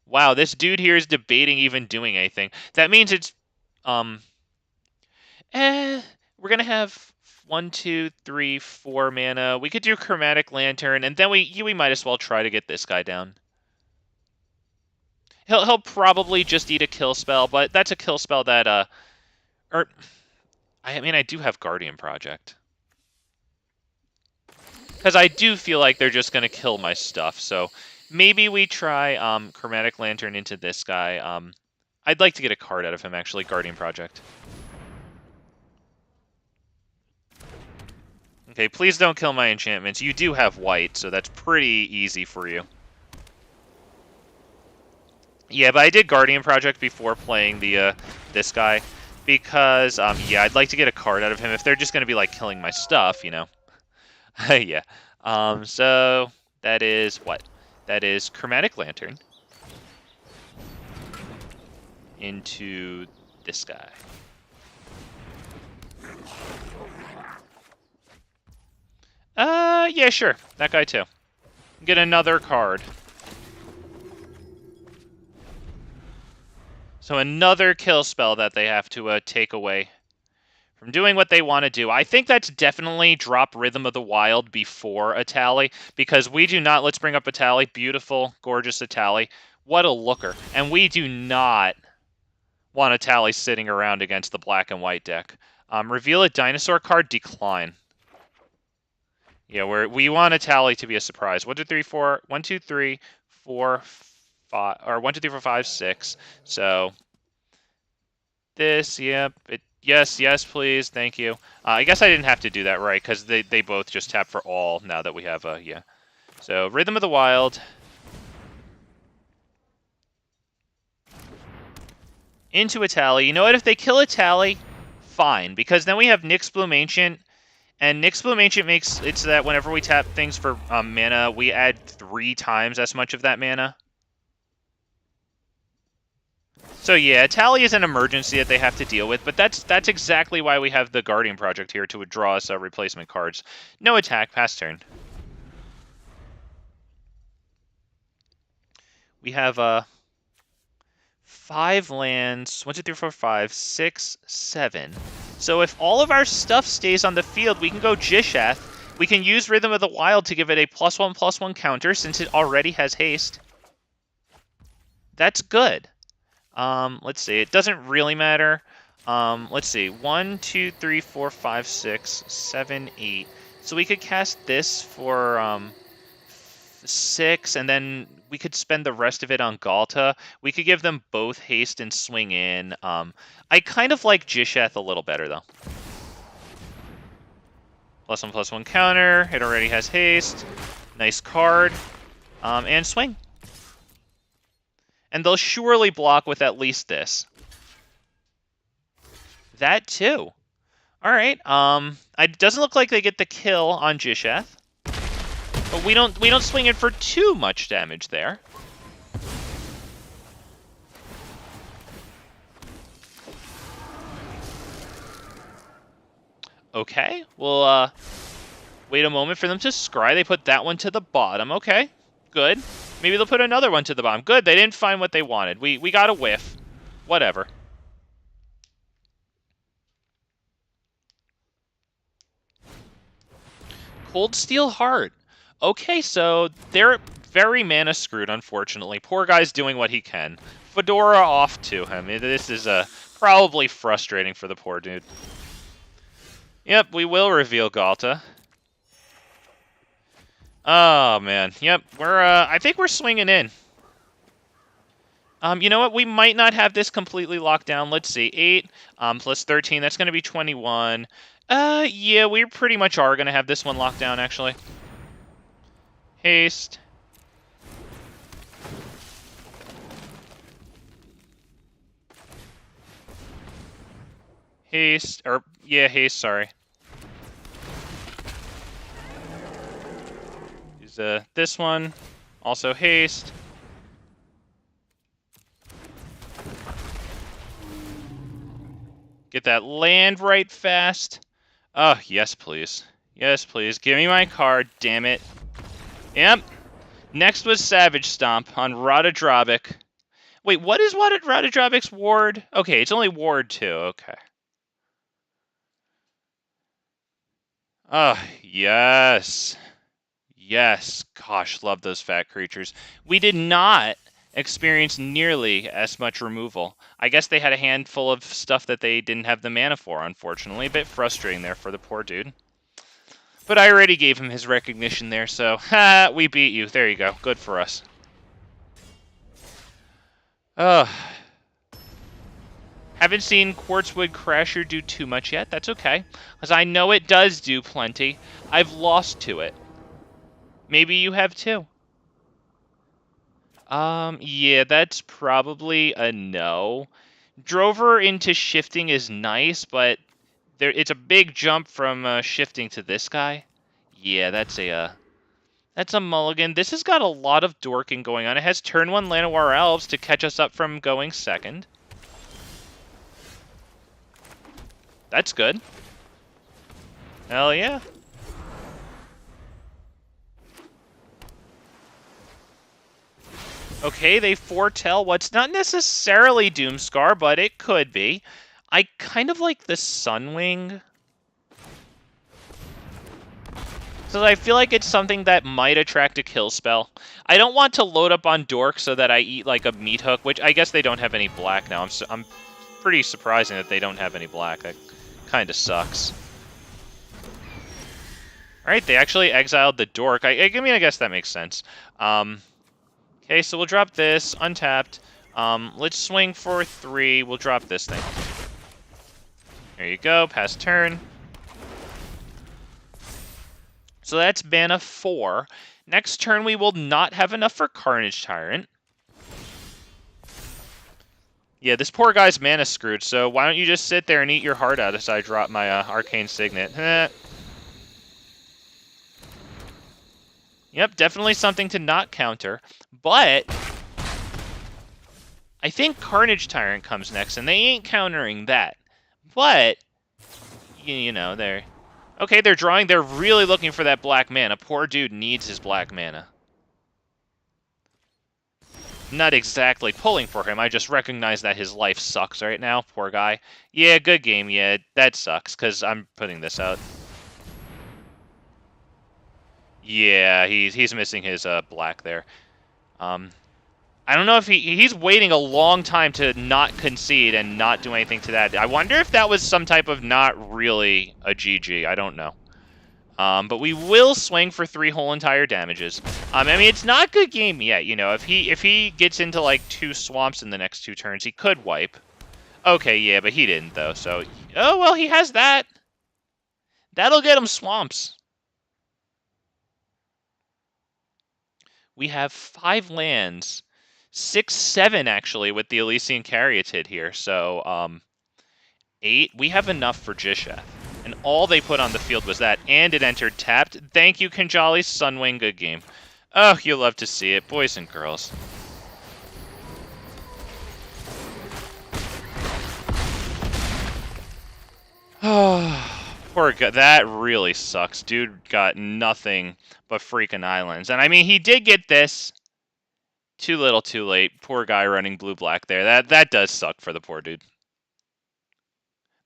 Wow, this dude here is debating even doing anything. That means it's, we're gonna have 1, 2, 3, 4 mana. We could do Chromatic Lantern, and then we might as well try to get this guy down. He'll probably just eat a kill spell, but that's a kill spell that, I mean, I do have Guardian Project. Because I do feel like they're just gonna kill my stuff, so... Maybe we try Chromatic Lantern into this guy. I'd like to get a card out of him, actually. Guardian Project. Okay, please don't kill my enchantments. You do have white, so that's pretty easy for you. Yeah, but I did Guardian Project before playing the this guy because yeah, I'd like to get a card out of him if they're just gonna be like killing my stuff, you know. Yeah. So that is what? That is Chromatic Lantern into this guy. Yeah, sure. That guy too. Get another card. So another kill spell that they have to take away from doing what they want to do. I think that's definitely drop Rhythm of the Wild before a tally, because we do not, let's bring up a tally, beautiful, gorgeous Atali. What a looker. And we do not want a tally sitting around against the black and white deck. Reveal a dinosaur card, decline. Yeah, we want a tally to be a surprise. 1, 2, 3, 4, 1, 2, 3, 4, 5, or 1, 2, 3, 4, 5, 6. So this, yep, yes, please, thank you. I guess I didn't have to do that right, because they both just tap for all now that we have, yeah. So, Rhythm of the Wild. Into a tally. You know what, if they kill a tally, fine, because then we have Nyx Bloom Ancient, and Nyx Bloom Ancient makes it so that whenever we tap things for mana, we add 3 times as much of that mana. So yeah, tally is an emergency that they have to deal with, but that's exactly why we have the Guardian Project here, to draw us replacement cards. No attack, pass turn. We have 5 lands, 1, 2, 3, 4, 5, 6, 7. So if all of our stuff stays on the field, we can go Gishath. We can use Rhythm of the Wild to give it a +1/+1 counter, since it already has haste. That's good. Let's see. It doesn't really matter. Let's see. 1, 2, 3, 4, 5, 6, 7, 8. So we could cast this for 6, and then we could spend the rest of it on Galta. We could give them both haste and swing in. I kind of like Gishath a little better, though. +1/+1 counter. It already has haste. Nice card. And swing. And they'll surely block with at least this. That too. Alright, it doesn't look like they get the kill on Gishath. But we don't swing in for too much damage there. Okay, we'll wait a moment for them to scry. They put that one to the bottom. Okay, good. Maybe they'll put another one to the bottom. Good, they didn't find what they wanted. We got a whiff. Whatever. Coldsteel Heart. Okay, so they're very mana screwed, unfortunately. Poor guy's doing what he can. Fedora off to him. This is probably frustrating for the poor dude. Yep, we will reveal Galta. Oh, man. Yep, I think we're swinging in. You know what? We might not have this completely locked down. Let's see. 8 plus 13. That's going to be 21. Yeah, we pretty much are going to have this one locked down, actually. Haste. Haste. Or, yeah, haste, sorry. Use this one. Also haste. Get that land right fast. Oh, yes, please. Yes, please. Give me my card, damn it. Yep. Next was Savage Stomp on Radadrobic. Wait, what is Radadrobic's ward? Okay, it's only ward 2. Okay. Oh, yes. Yes. Gosh, love those fat creatures. We did not experience nearly as much removal. I guess they had a handful of stuff that they didn't have the mana for, unfortunately. A bit frustrating there for the poor dude. But I already gave him his recognition there, so ha, we beat you. There you go. Good for us. Haven't seen Quartzwood Crasher do too much yet. That's okay, because I know it does do plenty. I've lost to it. Maybe you have too. Yeah, that's probably a no. Drover into shifting is nice, but it's a big jump from shifting to this guy. Yeah, that's a mulligan. This has got a lot of dorking going on. It has turn 1 Llanowar Elves to catch us up from going second. That's good. Hell yeah. Okay, they foretell what's not necessarily Doomscar, but it could be. I kind of like the Sunwing. So I feel like it's something that might attract a kill spell. I don't want to load up on Dork so that I eat like a meat hook, which I guess they don't have any black now. I'm pretty surprising that they don't have any black. That kind of sucks. Alright, they actually exiled the Dork. I mean, I guess that makes sense. Okay, so we'll drop this, untapped. Let's swing for 3. We'll drop this thing. There you go, pass turn. So that's mana 4. Next turn, we will not have enough for Carnage Tyrant. Yeah, this poor guy's mana screwed, so why don't you just sit there and eat your heart out as I drop my Arcane Signet. Yep, definitely something to not counter. But I think Carnage Tyrant comes next, and they ain't countering that. But, you know, they're... Okay, they're drawing. They're really looking for that black mana. Poor dude needs his black mana. Not exactly pulling for him. I just recognize that his life sucks right now. Poor guy. Yeah, good game. Yeah, that sucks, because I'm putting this out. Yeah, he's missing his black there. I don't know if he's waiting a long time to not concede and not do anything to that. I wonder if that was some type of not really a GG. I don't know. But we will swing for 3 whole entire damages. I mean, it's not a good game yet. You know, if he gets into like 2 swamps in the next 2 turns, he could wipe. Okay, yeah, but he didn't though. So, oh well, he has that. That'll get him swamps. We have 5 lands. 6, 7 actually with the Ilysian Caryatid here. So 8. We have enough for Gishath. And all they put on the field was that, and it entered tapped. Thank you, Kanjali. Sunwing, good game. Oh, you love to see it, boys and girls. Poor guy. That really sucks. Dude got nothing but freaking islands. And I mean, he did get this. Too little, too late. Poor guy running blue-black there. That does suck for the poor dude.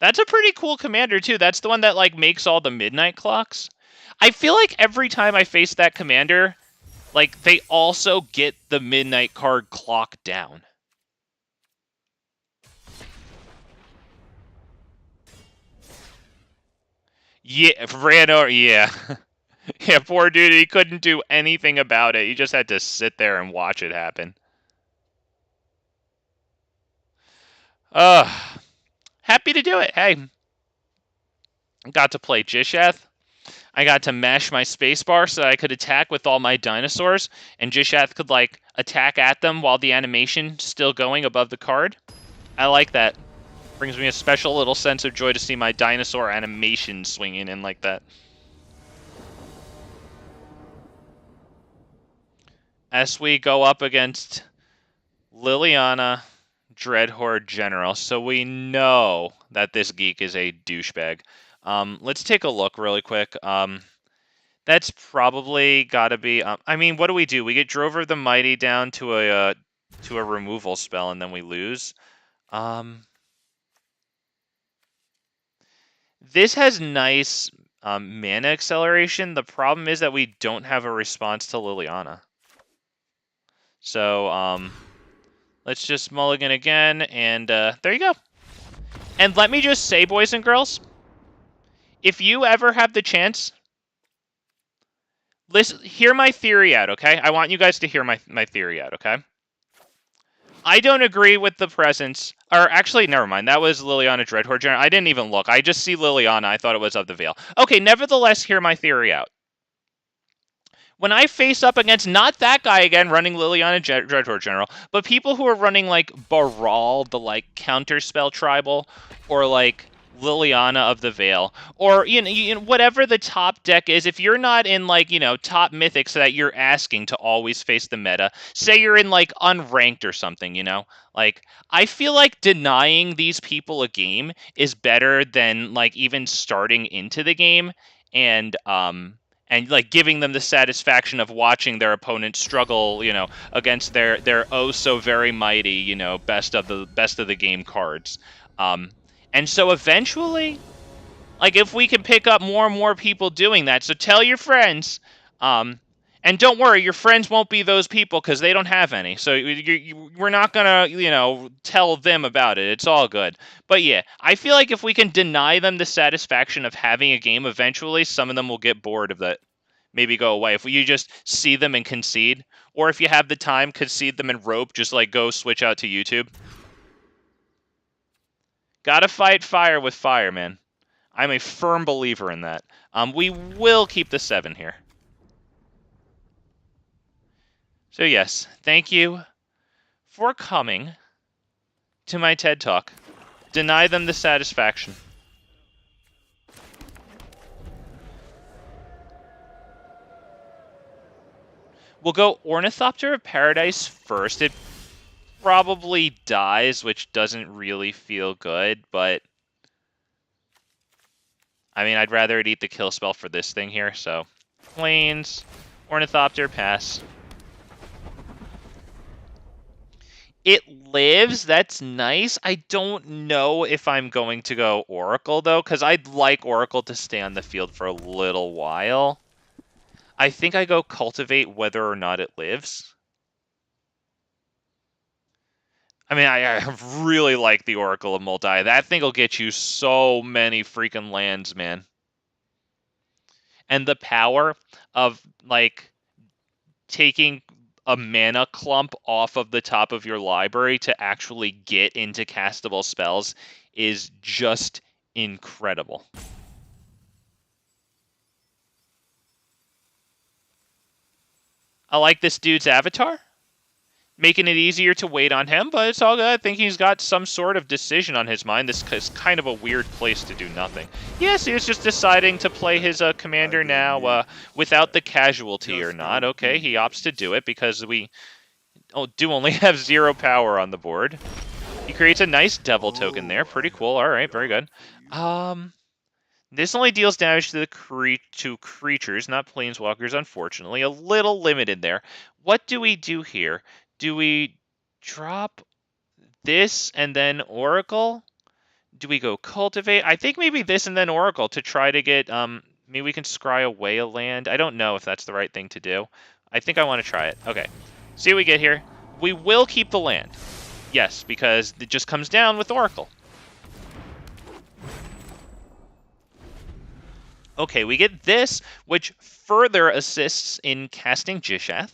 That's a pretty cool commander, too. That's the one that, like, makes all the midnight clocks. I feel like every time I face that commander, like, they also get the midnight card clock down. Yeah, ran over, yeah. Yeah, poor dude, he couldn't do anything about it. He just had to sit there and watch it happen. Happy to do it. Hey, got to play Gishath. I got to mash my spacebar so that I could attack with all my dinosaurs, and Gishath could, like, attack at them while the animation's still going above the card. I like that. Brings me a special little sense of joy to see my dinosaur animation swinging in like that. As we go up against Liliana Dreadhorde General, so we know that this geek is a douchebag. Let's take a look really quick. That's probably got to be... I mean, what do? We get Drover the Mighty down to a removal spell, and then we lose. This has nice mana acceleration. The problem is that we don't have a response to Liliana. So, let's just mulligan again, and there you go. And let me just say, boys and girls, if you ever have the chance, listen, hear my theory out, okay? I want you guys to hear my theory out, okay? I don't agree with the presence, or actually, never mind. That was Liliana Dreadhorde General. I didn't even look. I just see Liliana. I thought it was of the Veil. Okay, nevertheless, hear my theory out. when I face up against not that guy again running Liliana Dreadhorde General, but people who are running like Baral, the like counterspell tribal, or like Liliana of the Veil, or whatever the top deck is, if you're not in like top mythics that you're asking to always face the meta, say you're in like unranked or something, like I feel like denying these people a game is better than like even starting into the game and like giving them the satisfaction of watching their opponent struggle, against their oh so very mighty, best of the game cards. And so eventually, like if we can pick up more and more people doing that, so tell your friends, and don't worry, your friends won't be those people because they don't have any. So we're not gonna, tell them about it. It's all good. But yeah, I feel like if we can deny them the satisfaction of having a game, eventually some of them will get bored of that. Maybe go away. If you just see them and concede, or if you have the time, concede them and rope, just like go switch out to YouTube. Gotta fight fire with fire, man. I'm a firm believer in that. We will keep the 7 here. So yes, thank you for coming to my TED Talk. Deny them the satisfaction. We'll go Ornithopter of Paradise first. It probably dies, which doesn't really feel good, but I mean, I'd rather it eat the kill spell for this thing here, so Plains, Ornithopter, pass. It lives, that's nice. I don't know if I'm going to go Oracle, though, because I'd like Oracle to stay on the field for a little while. I think I go Cultivate whether or not it lives. I mean, I really like the Oracle of Multi. That thing will get you so many freaking lands, man. And the power of, like, taking a mana clump off of the top of your library to actually get into castable spells is just incredible. I like this dude's avatar, making it easier to wait on him, but it's all good. I think he's got some sort of decision on his mind. This is kind of a weird place to do nothing. Yes, he was just deciding to play his commander now without the casualty or not. Okay, he opts to do it because we do only have 0 power on the board. He creates a nice devil token there. Pretty cool. All right, very good. This only deals damage to creatures, not planeswalkers, unfortunately. A little limited there. What do we do here? Do we drop this and then Oracle? Do we go Cultivate? I think maybe this and then Oracle to try to get, maybe we can scry away a land. I don't know if that's the right thing to do. I think I want to try it. Okay. See what we get here. We will keep the land. Yes, because it just comes down with Oracle. Okay, we get this, which further assists in casting Gishath.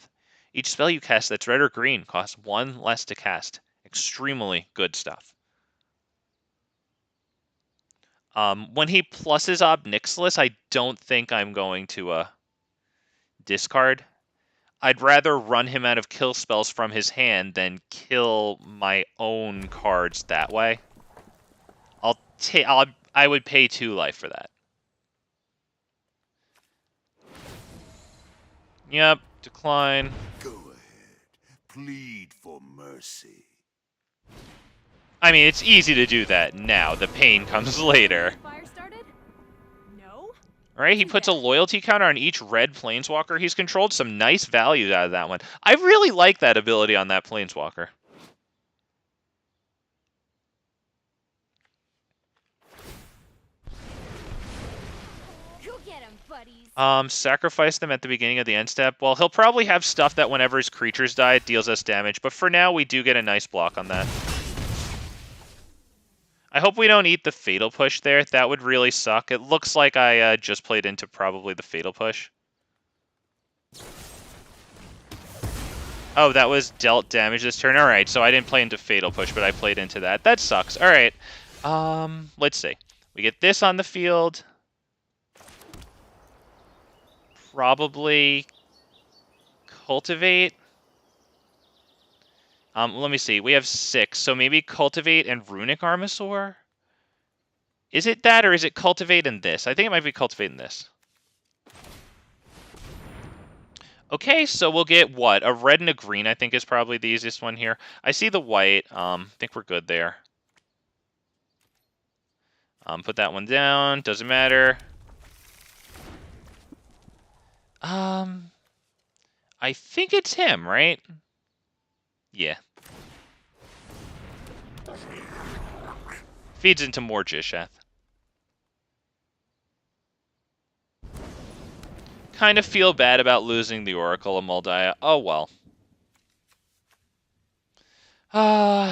Each spell you cast that's red or green costs 1 less to cast. Extremely good stuff. When he pluses Ob Nixilis, I don't think I'm going to discard. I'd rather run him out of kill spells from his hand than kill my own cards that way. I would pay 2 life for that. Yep, decline. Go ahead. Plead for mercy. I mean, it's easy to do that now. The pain comes later. Fire started? No? Alright, he puts a loyalty counter on each red planeswalker he's controlled. Some nice values out of that one. I really like that ability on that planeswalker. Sacrifice them at the beginning of the end step. Well, he'll probably have stuff that whenever his creatures die, it deals us damage. But for now, we do get a nice block on that. I hope we don't eat the Fatal Push there. That would really suck. It looks like I just played into probably the Fatal Push. Oh, that was dealt damage this turn. Alright, so I didn't play into Fatal Push, but I played into that. That sucks. Alright. Let's see. We get this on the field. Probably Cultivate. Let me see. We have 6, so maybe Cultivate and Runic Armasaur? Is it that, or is it Cultivate and this? I think it might be Cultivate and this. Okay, so we'll get what? A red and a green, I think, is probably the easiest one here. I see the white. I think we're good there. Put that one down. Doesn't matter. I think it's him, right? Yeah. Feeds into more Gishath. Kind of feel bad about losing the Oracle of Moldiah. Oh well.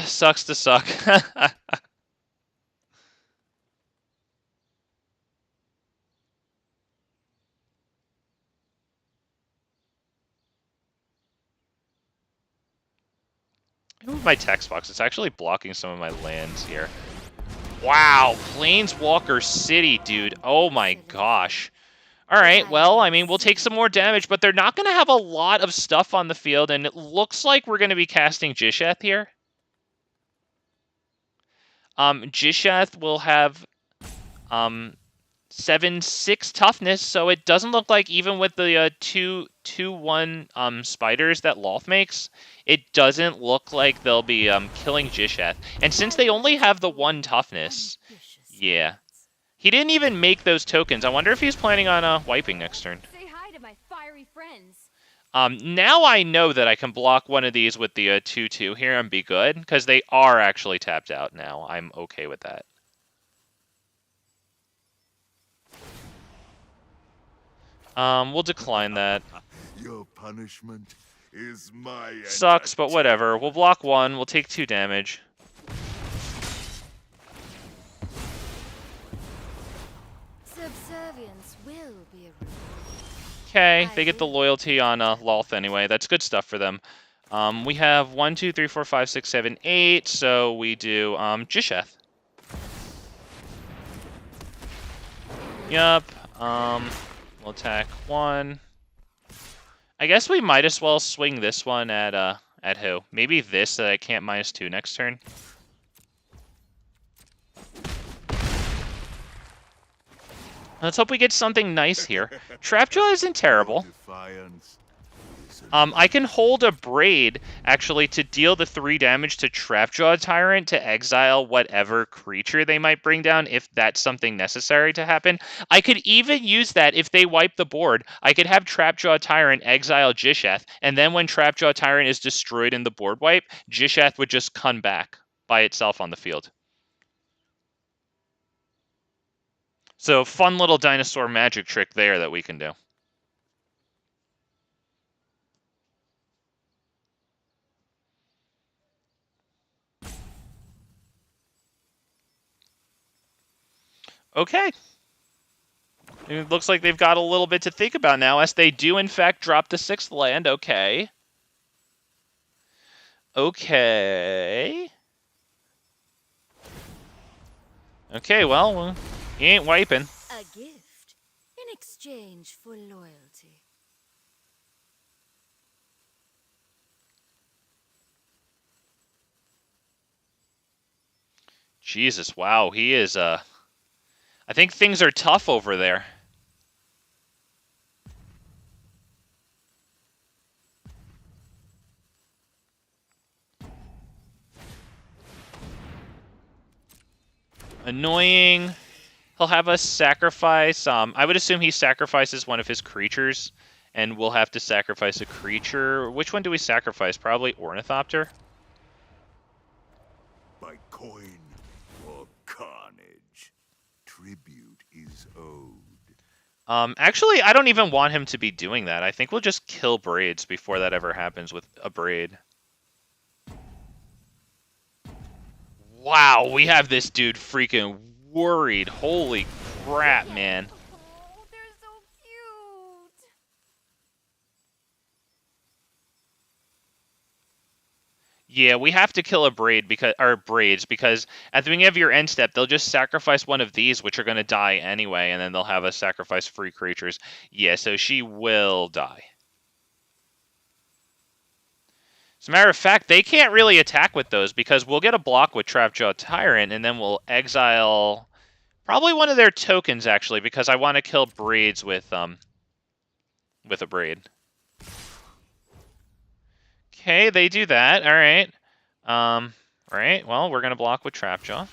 Sucks to suck. Move my text box. It's actually blocking some of my lands here. Wow, Planeswalker City, dude. Oh my gosh. Alright, well, I mean, we'll take some more damage, but they're not going to have a lot of stuff on the field, and it looks like we're going to be casting Gishath here. Gishath will have 7/6 toughness, so it doesn't look like even with the 2/1 spiders that Loth makes, it doesn't look like they'll be killing Gishath. And since they only have the 1 toughness, yeah. He didn't even make those tokens. I wonder if he's planning on wiping next turn. Say hi to my fiery friends. Now I know that I can block one of these with the 2/2 here and be good, because they are actually tapped out now. I'm okay with that. We'll decline that. Your punishment is my Sucks, but whatever. We'll block 1. We'll take 2 damage. Subservience will be a reward. Okay, they get the loyalty on Loth anyway. That's good stuff for them. We have 1, 2, 3, 4, 5, 6, 7, 8. So we do Gishath. Yup. We'll attack 1. I guess we might as well swing this one at who? Maybe this so that I can't -2 next turn. Let's hope we get something nice here. Trapjaw isn't terrible. I can hold Abrade, actually, to deal the 3 damage to Trapjaw Tyrant to exile whatever creature they might bring down, if that's something necessary to happen. I could even use that if they wipe the board. I could have Trapjaw Tyrant exile Gishath, and then when Trapjaw Tyrant is destroyed in the board wipe, Gishath would just come back by itself on the field. So, fun little dinosaur magic trick there that we can do. Okay. It looks like they've got a little bit to think about now, as they do, in fact, drop the 6th land. Okay. Okay. Okay, well, he ain't wiping. A gift in exchange for loyalty. Jesus, wow, he is, I think things are tough over there. Annoying. He'll have us sacrifice. I would assume he sacrifices one of his creatures, and we'll have to sacrifice a creature. Which one do we sacrifice? Probably Ornithopter. By coin or carnage, tribute is owed. Actually, I don't even want him to be doing that. I think we'll just kill Braids before that ever happens with Abrade. Wow, we have this dude freaking worried. Holy crap, man. Oh, they're so cute. Yeah, we have to kill Braids because at the beginning of your end step, they'll just sacrifice one of these, which are going to die anyway, and then they'll have us sacrifice free creatures. Yeah, so she will die. As a matter of fact, they can't really attack with those because we'll get a block with Trapjaw Tyrant, and then we'll exile probably one of their tokens, actually, because I want to kill Braids with Abrade. Okay, they do that. All right. Right. Well, we're gonna block with Trapjaw.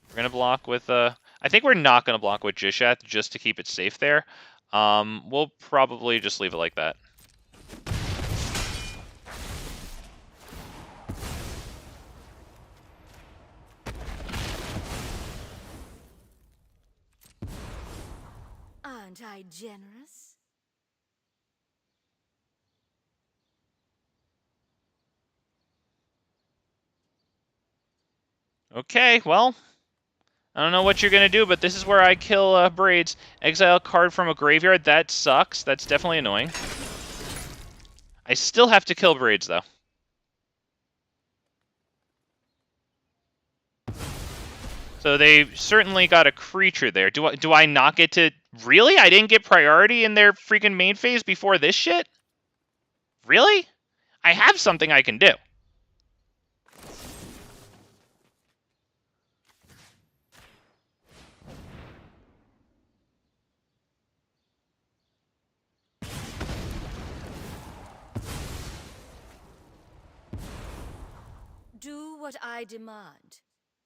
We're gonna block with I think we're not gonna block with Gishath just to keep it safe there. We'll probably just leave it like that. Aren't I generous? Okay, well, I don't know what you're gonna do, but this is where I kill Braids. Exile a card from a graveyard. That sucks. That's definitely annoying. I still have to kill Braids, though. So they certainly got a creature there. Do I not get to... Really? I didn't get priority in their freaking main phase before this shit? Really? I have something I can do. Do what I demand.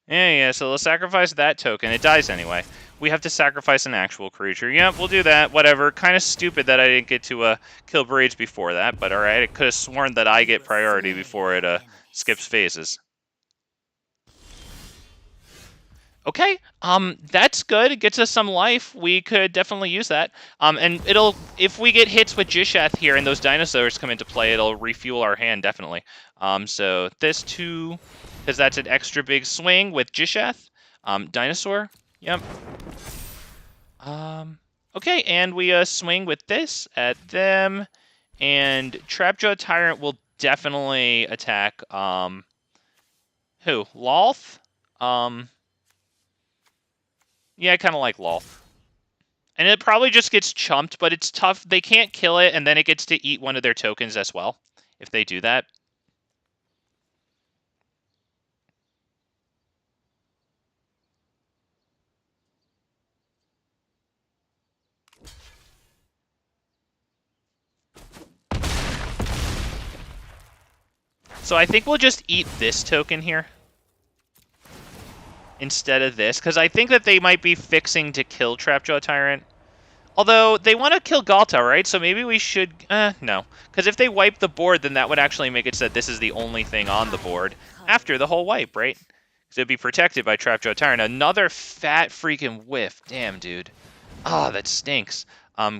Yeah, so let's sacrifice that token. It dies anyway. We have to sacrifice an actual creature. Yep, we'll do that. Whatever. Kind of stupid that I didn't get to kill Braids before that, but alright. I could have sworn that I get priority before it skips phases. Okay, that's good. It gets us some life. We could definitely use that. And if we get hits with Gishath here and those dinosaurs come into play, it'll refuel our hand, definitely. So this too, because that's an extra big swing with Gishath. Dinosaur, yep. Okay, and we swing with this at them, and Trapjaw Tyrant will definitely attack, who? Lolth? Yeah, I kind of like Lolth. And it probably just gets chumped, but it's tough. They can't kill it, and then it gets to eat one of their tokens as well, if they do that. So I think we'll just eat this token here instead of this, because I think that they might be fixing to kill Trapjaw Tyrant. Although, they want to kill Galta, right? So maybe we should... no. Because if they wipe the board, then that would actually make it so that this is the only thing on the board after the whole wipe, right? Because it would be protected by Trapjaw Tyrant. Another fat freaking whiff. Damn, dude. Oh, that stinks.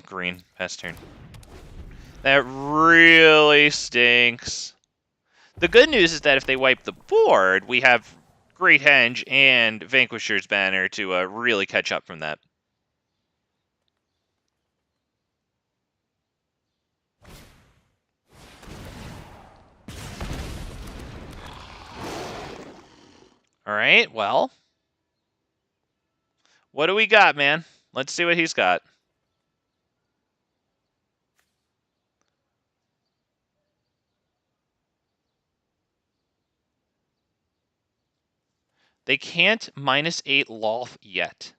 Green. Pass turn. That really stinks. The good news is that if they wipe the board, we have Great Henge and Vanquisher's Banner to really catch up from that. All right, well. What do we got, man? Let's see what he's got. They can't -8 Lolth yet.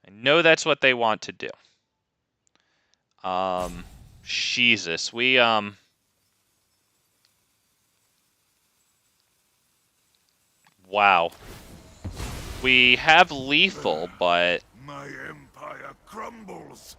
I know that's what they want to do. Jesus, we, wow. We have lethal, but... My empire crumbles.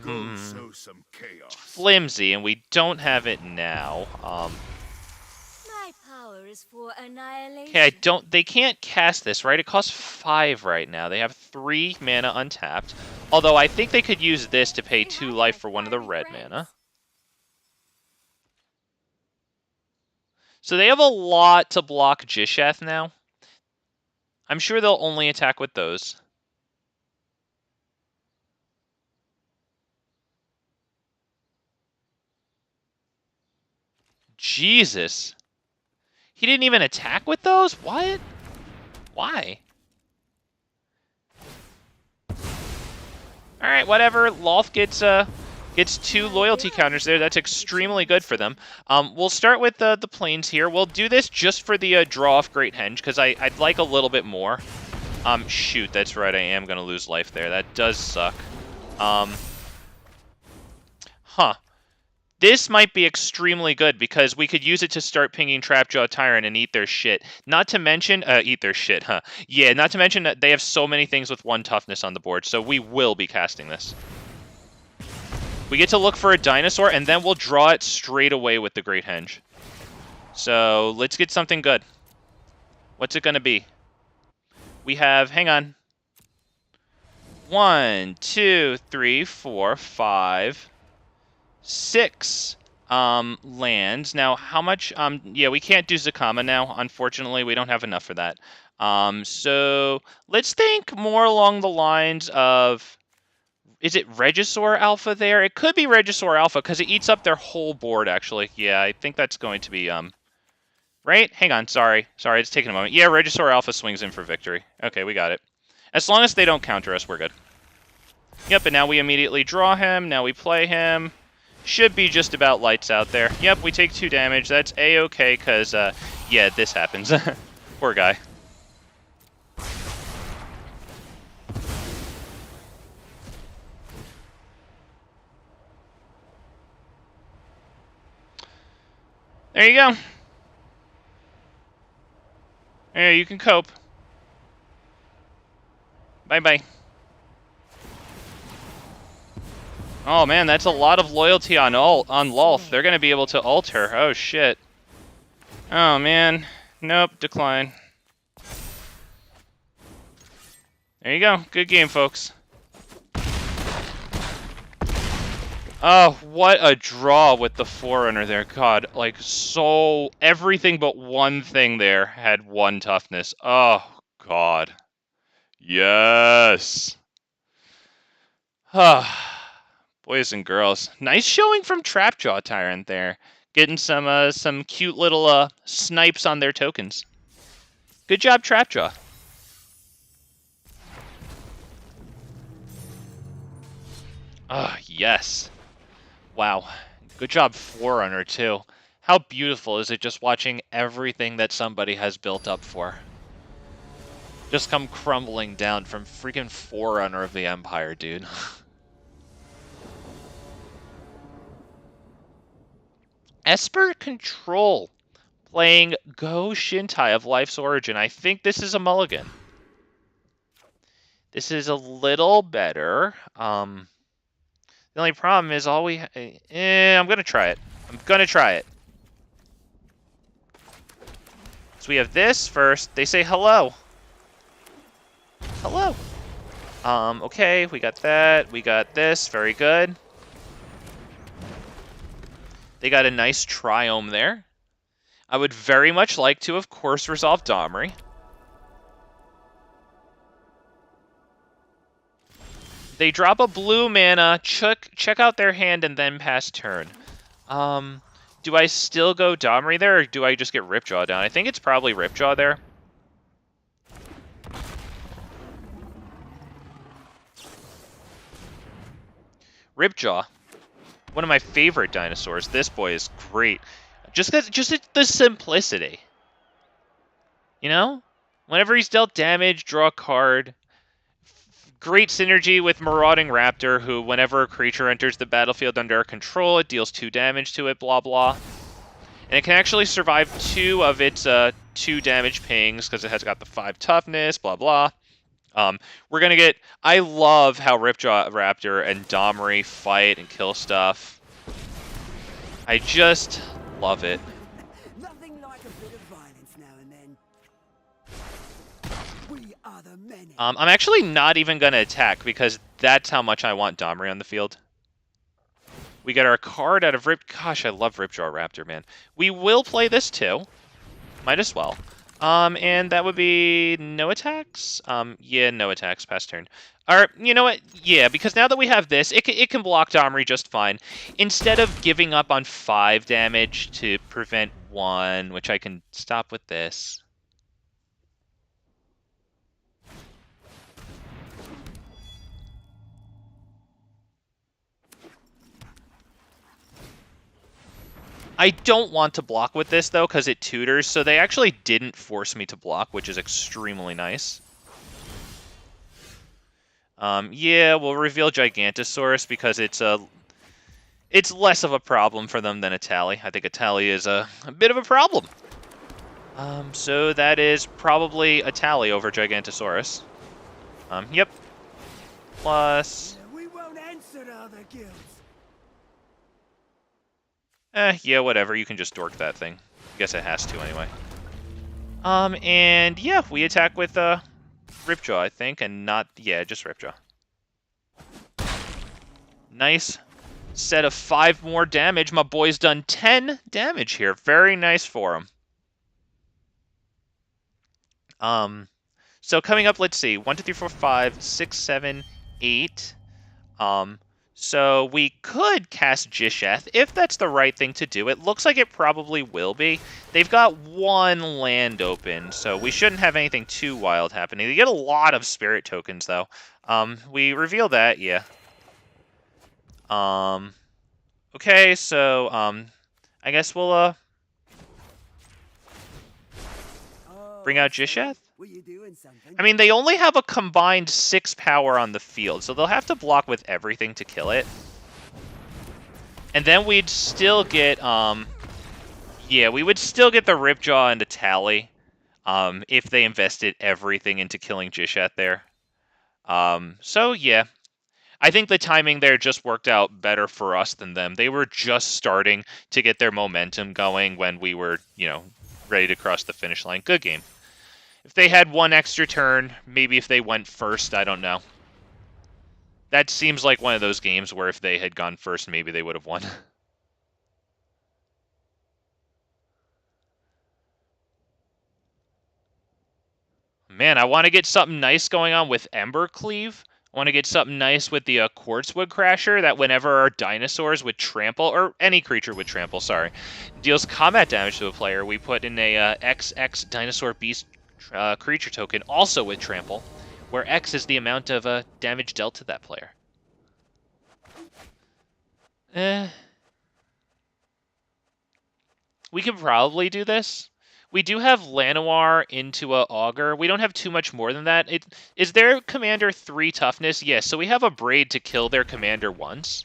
Go sow some chaos. Flimsy, and we don't have it now. My power is for annihilation. Okay, they can't cast this, right? It costs 5 right now. They have 3 mana untapped. Although I think they could use this to pay 2 life for one of the red mana. So they have a lot to block Gishath now. I'm sure they'll only attack with those. Jesus. He didn't even attack with those? What? Why? Alright, whatever. Lolth gets 2 loyalty counters there. That's extremely good for them. We'll start with the planes here. We'll do this just for the draw off Great Henge, because I'd like a little bit more. Shoot, that's right. I am going to lose life there. That does suck. This might be extremely good because we could use it to start pinging Trapjaw Tyrant and eat their shit. Not to mention, eat their shit, huh? Yeah, not to mention that they have so many things with 1 toughness on the board, so we will be casting this. We get to look for a dinosaur, and then we'll draw it straight away with the Great Henge. So, let's get something good. What's it going to be? We have, hang on. 1, 2, 3, 4, 5... 6 lands. Now, how much? Yeah, we can't do Zakama now. Unfortunately, we don't have enough for that. So let's think more along the lines of, is it Regisaur Alpha there? It could be Regisaur Alpha because it eats up their whole board, actually. Yeah, I think that's going to be, right? Hang on, sorry, it's taking a moment. Yeah, Regisaur Alpha swings in for victory. Okay, we got it. As long as they don't counter us, we're good. Yep, and now we immediately draw him. Now we play him. Should be just about lights out there. Yep, we take 2 damage. That's A-okay, because, yeah, this happens. Poor guy. There you go. There, you can cope. Bye-bye. Oh man, that's a lot of loyalty on Lolth. They're gonna be able to ult her. Oh shit. Oh man. Nope, decline. There you go. Good game, folks. Oh, what a draw with the Forerunner there. God, like, so... everything but one thing there had 1 toughness. Oh, God. Yes! Boys and girls. Nice showing from Trapjaw Tyrant there. Getting some cute little snipes on their tokens. Good job, Trapjaw. Ah, yes. Wow. Good job, Forerunner, too. How beautiful is it just watching everything that somebody has built up for just come crumbling down from freaking Forerunner of the Empire, dude. Esper Control playing Go Shintai of Life's Origin. I think this is a mulligan. This is a little better. The only problem is I'm going to try it. So we have this first. They say hello. Hello. Okay, we got that. We got this. Very good. They got a nice Triome there. I would very much like to, of course, resolve Domri. They drop a blue mana, check out their hand, and then pass turn. Do I still go Domri there, or do I just get Ripjaw down? I think it's probably Ripjaw there. Ripjaw. One of my favorite dinosaurs. This boy is great. Just the simplicity. You know? Whenever he's dealt damage, draw a card. Great synergy with Marauding Raptor, who, whenever a creature enters the battlefield under our control, it deals 2 damage to it, blah, blah. And it can actually survive 2 of its 2 damage pings, because it has got the 5 toughness, blah, blah. We're gonna get... I love how Ripjaw Raptor and Domri fight and kill stuff. I just love it. Nothing like a bit of violence now and then. We are the many. I'm actually not even gonna attack because that's how much I want Domri on the field. We get our card out of Gosh, I love Ripjaw Raptor, man. We will play this too. Might as well. And that would be no attacks? Yeah, no attacks, past turn. Or, you know what? Yeah, because now that we have this, it can block Domri just fine. Instead of giving up on 5 damage to prevent 1, which I can stop with this. I don't want to block with this, though, because it tutors, so they actually didn't force me to block, which is extremely nice. Yeah, we'll reveal Gigantosaurus because it's less of a problem for them than a Tally. I think a Tally is a bit of a problem. So that is probably a Tally over Gigantosaurus. Yep. Plus... We won't answer to other guilds. Yeah, whatever. You can just dork that thing. Guess it has to anyway. And yeah, we attack with, Ripjaw, I think, and not... Yeah, just Ripjaw. Nice set of 5 more damage. My boy's done 10 damage here. Very nice for him. So coming up, let's see. 1, 2, 3, 4, 5, 6, 7, 8. So we could cast Gishath, if that's the right thing to do. It looks like it probably will be. They've got 1 land open, so we shouldn't have anything too wild happening. They get a lot of spirit tokens, though. We reveal that, yeah. Okay, so, I guess we'll, bring out Gishath? Were you doing something? I mean, they only have a combined 6 power on the field, so they'll have to block with everything to kill it. And then we'd still get, yeah, we would still get the Ripjaw and the Tally, if they invested everything into killing Gishath there. So, yeah. I think the timing there just worked out better for us than them. They were just starting to get their momentum going when we were, you know, ready to cross the finish line. Good game. If they had 1 extra turn, maybe if they went first, I don't know. That seems like one of those games where if they had gone first, maybe they would have won. Man, I want to get something nice going on with Embercleave. I want to get something nice with the Quartzwood Crasher, that whenever our dinosaurs would trample, or any creature would trample, sorry, deals combat damage to a player, we put in a XX Dinosaur Beast creature token, also with trample, where X is the amount of damage dealt to that player. We could probably do this. We do have Llanowar into a Augur. We don't have too much more than that. Is their commander 3 toughness? Yes, so we have Abrade to kill their commander once,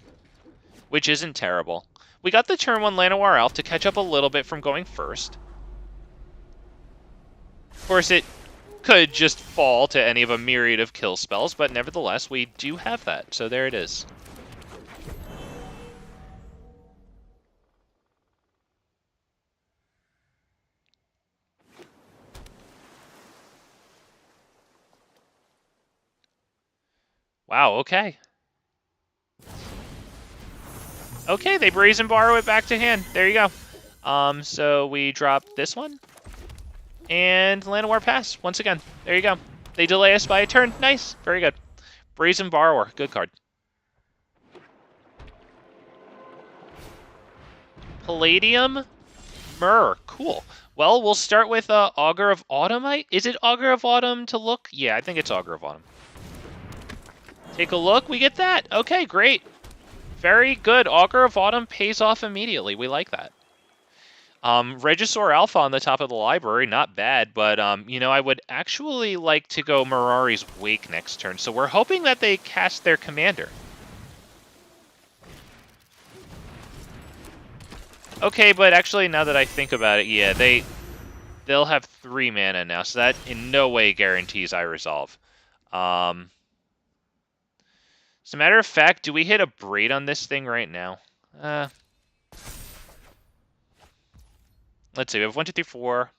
which isn't terrible. We got the turn 1 Llanowar Elf to catch up a little bit from going first. Of course, it could just fall to any of a myriad of kill spells, but nevertheless, we do have that, so there it is. Wow, okay. Okay, they Brazen Borrow it back to hand. There you go. So we drop this one. And Llanowar pass, once again. There you go. They delay us by a turn. Nice. Very good. Brazen Borrower. Good card. Palladium Myrrh. Cool. Well, we'll start with Augur of Autumn. Is it Augur of Autumn to look? Yeah, I think it's Augur of Autumn. Take a look. We get that. Okay, great. Very good. Augur of Autumn pays off immediately. We like that. Regisaur Alpha on the top of the library, not bad, but, you know, I would actually like to go Mirari's Wake next turn, so we're hoping that they cast their commander. Okay, but actually, now that I think about it, yeah, they'll have 3 mana now, so that in no way guarantees I resolve. As a matter of fact, do we hit a Braid on this thing right now? Let's see, we have 1, 2, 3, 4.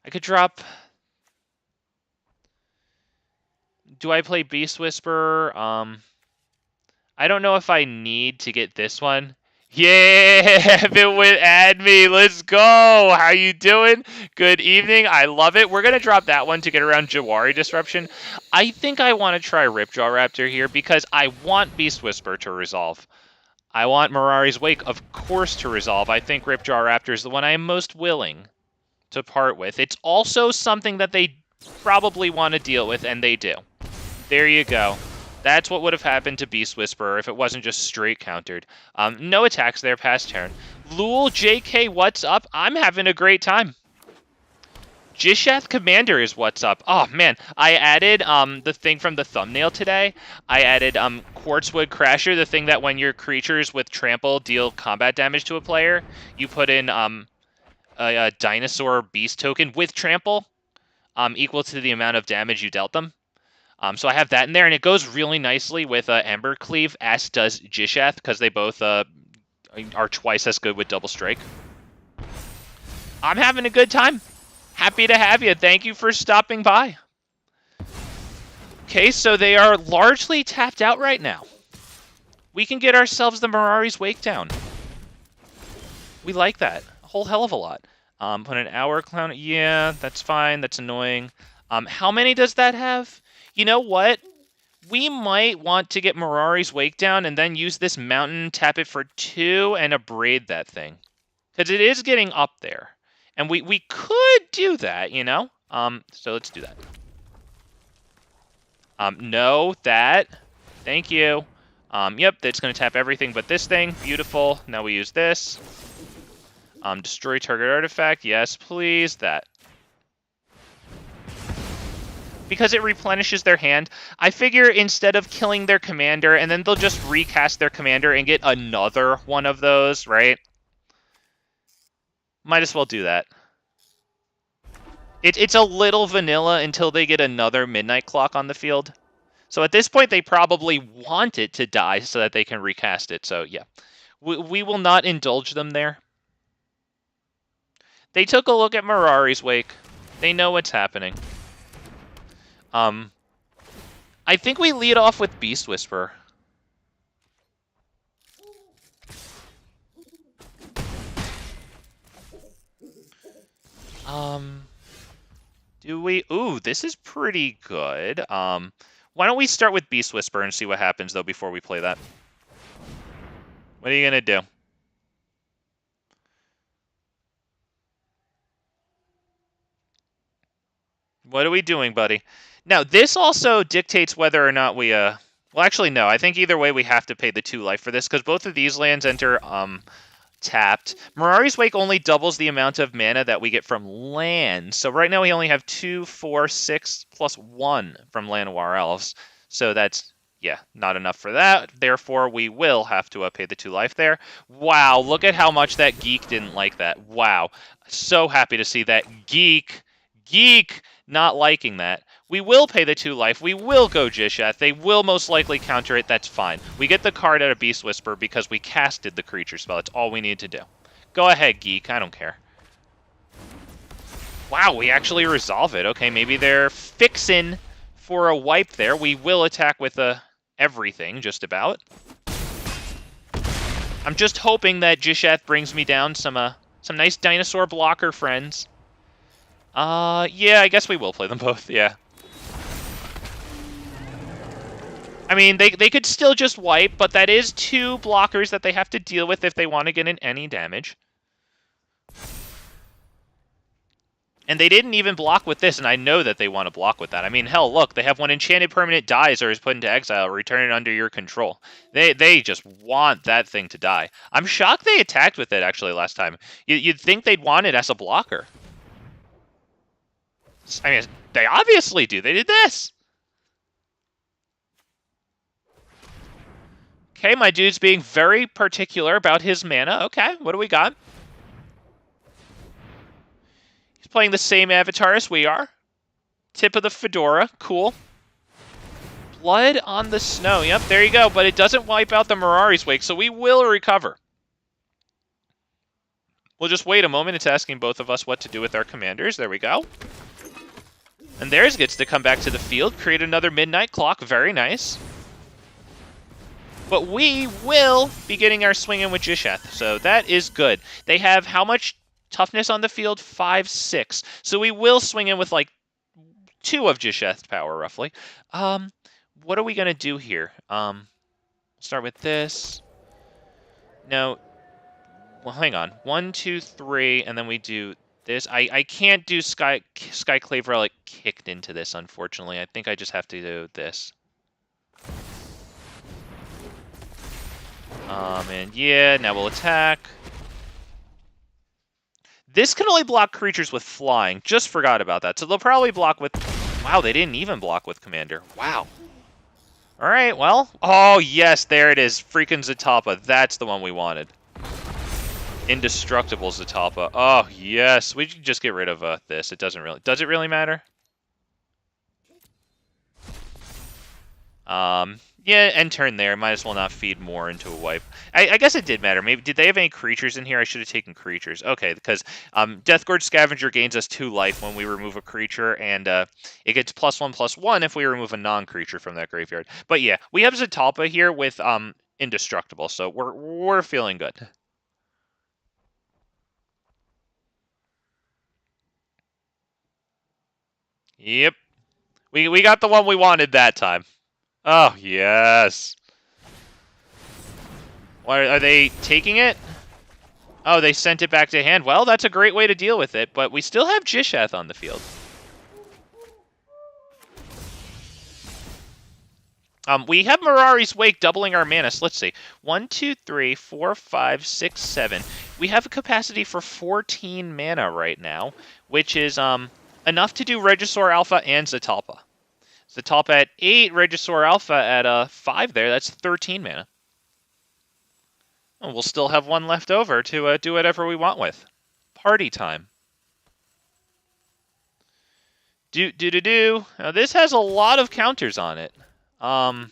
I could drop... Do I play Beast Whisperer? I don't know if I need to get this one. Yeah, if it would add me, let's go. How you doing? Good evening. I love it. We're going to drop that one to get around Jawari Disruption. I think I want to try Ripjaw Raptor here because I want Beast Whisperer to resolve. I want Mirari's Wake, of course, to resolve. I think Ripjaw Raptor is the one I am most willing to part with. It's also something that they probably want to deal with, and they do. There you go. That's what would have happened to Beast Whisperer if it wasn't just straight countered. No attacks there past turn. Lul JK, what's up? I'm having a great time. Gishath Commander is what's up. Oh man, I added the thing from the thumbnail today. I added Quartzwood Crasher, the thing that when your creatures with trample deal combat damage to a player, you put in a dinosaur beast token with trample, equal to the amount of damage you dealt them. So I have that in there, and it goes really nicely with Embercleave, as does Gishath, because they both are twice as good with double strike. I'm having a good time. Happy to have you. Thank you for stopping by. Okay, so they are largely tapped out right now. We can get ourselves the Mirari's Wake down. We like that a whole hell of a lot. Put an hour clown. Yeah, that's fine. That's annoying. How many does that have? You know what? We might want to get Mirari's Wake down and then use this mountain, tap it for 2, and Abrade that thing. Because it is getting up there. And we could do that, you know? So let's do that. No, that. Thank you. Yep, that's going to tap everything but this thing. Beautiful. Now we use this. Destroy target artifact. Yes, please. That. Because it replenishes their hand, I figure instead of killing their commander, and then they'll just recast their commander and get another one of those, right? Might as well do that. It's a little vanilla until they get another Midnight Clock on the field. So at this point, they probably want it to die so that they can recast it. So yeah, we will not indulge them there. They took a look at Mirari's Wake. They know what's happening. I think we lead off with Beast Whisperer. Do we? Ooh, this is pretty good. Why don't we start with Beast Whisperer and see what happens, though, before we play that? What are you going to do? What are we doing, buddy? Now, this also dictates whether or not we, well, actually, no. I think either way we have to pay the 2 life for this, because both of these lands enter, tapped. Mirari's Wake only doubles the amount of mana that we get from land. So right now we only have 2, 4, 6, plus 1 from Llanowar Elves. So that's, yeah, not enough for that. Therefore, we will have to pay the 2 life there. Wow, look at how much that Geek didn't like that. Wow. So happy to see that. Geek not liking that. We will pay the 2 life. We will go Gishath. They will most likely counter it. That's fine. We get the card out of Beast Whisper because we casted the creature spell. That's all we need to do. Go ahead, Geek. I don't care. Wow, we actually resolve it. Okay, maybe they're fixing for a wipe there. We will attack with everything, just about. I'm just hoping that Gishath brings me down some nice dinosaur blocker friends. Yeah, I guess we will play them both, yeah. I mean, they could still just wipe, but that is 2 blockers that they have to deal with if they want to get in any damage. And they didn't even block with this, and I know that they want to block with that. I mean, hell, look, they have when enchanted permanent dies or is put into exile, return it under your control. They just want that thing to die. I'm shocked they attacked with it, actually, last time. You'd think they'd want it as a blocker. I mean, they obviously do. They did this. Okay, my dude's being very particular about his mana. Okay, what do we got? He's playing the same avatar as we are. Tip of the fedora. Cool. Blood on the snow. Yep, there you go. But it doesn't wipe out the Mirari's Wake, so we will recover. We'll just wait a moment. It's asking both of us what to do with our commanders. There we go. And theirs gets to come back to the field, create another Midnight Clock. Very nice. But we will be getting our swing in with Gishath, so that is good. They have how much toughness on the field? 5, 6. So we will swing in with, like, 2 of Gishath's power, roughly. What are we going to do here? Start with this. No. Well, hang on. 1, 2, 3, and then we do this. I can't do Skyclave Relic kicked into this, unfortunately. I think I just have to do this. And yeah, now we'll attack. This can only block creatures with flying. Just forgot about that. So they'll probably block with... Wow, they didn't even block with Commander. Wow. All right, well. Oh, yes, there it is. Freaking Zatapa. That's the one we wanted. Indestructible Zatapa. Oh, yes. We should just get rid of this. It doesn't really... Does it really matter? Yeah, end turn there. Might as well not feed more into a wipe. I guess it did matter. Maybe did they have any creatures in here? I should have taken creatures. Okay, because Deathgorge Scavenger gains us 2 life when we remove a creature, and it gets +1/+1 if we remove a non-creature from that graveyard. But yeah, we have Zatapa here with Indestructible, so we're feeling good. Yep, we got the one we wanted that time. Oh, yes. Are they taking it? Oh, they sent it back to hand. Well, that's a great way to deal with it, but we still have Gishath on the field. We have Mirari's Wake doubling our mana. So let's see. 1, 2, 3, 4, 5, 6, 7. We have a capacity for 14 mana right now, which is enough to do Regisaur Alpha and Zatapa. Zatapa at 8, Regisaur Alpha at 5 there. That's 13 mana. And we'll still have 1 left over to do whatever we want with. Party time. Do. Now, this has a lot of counters on it. But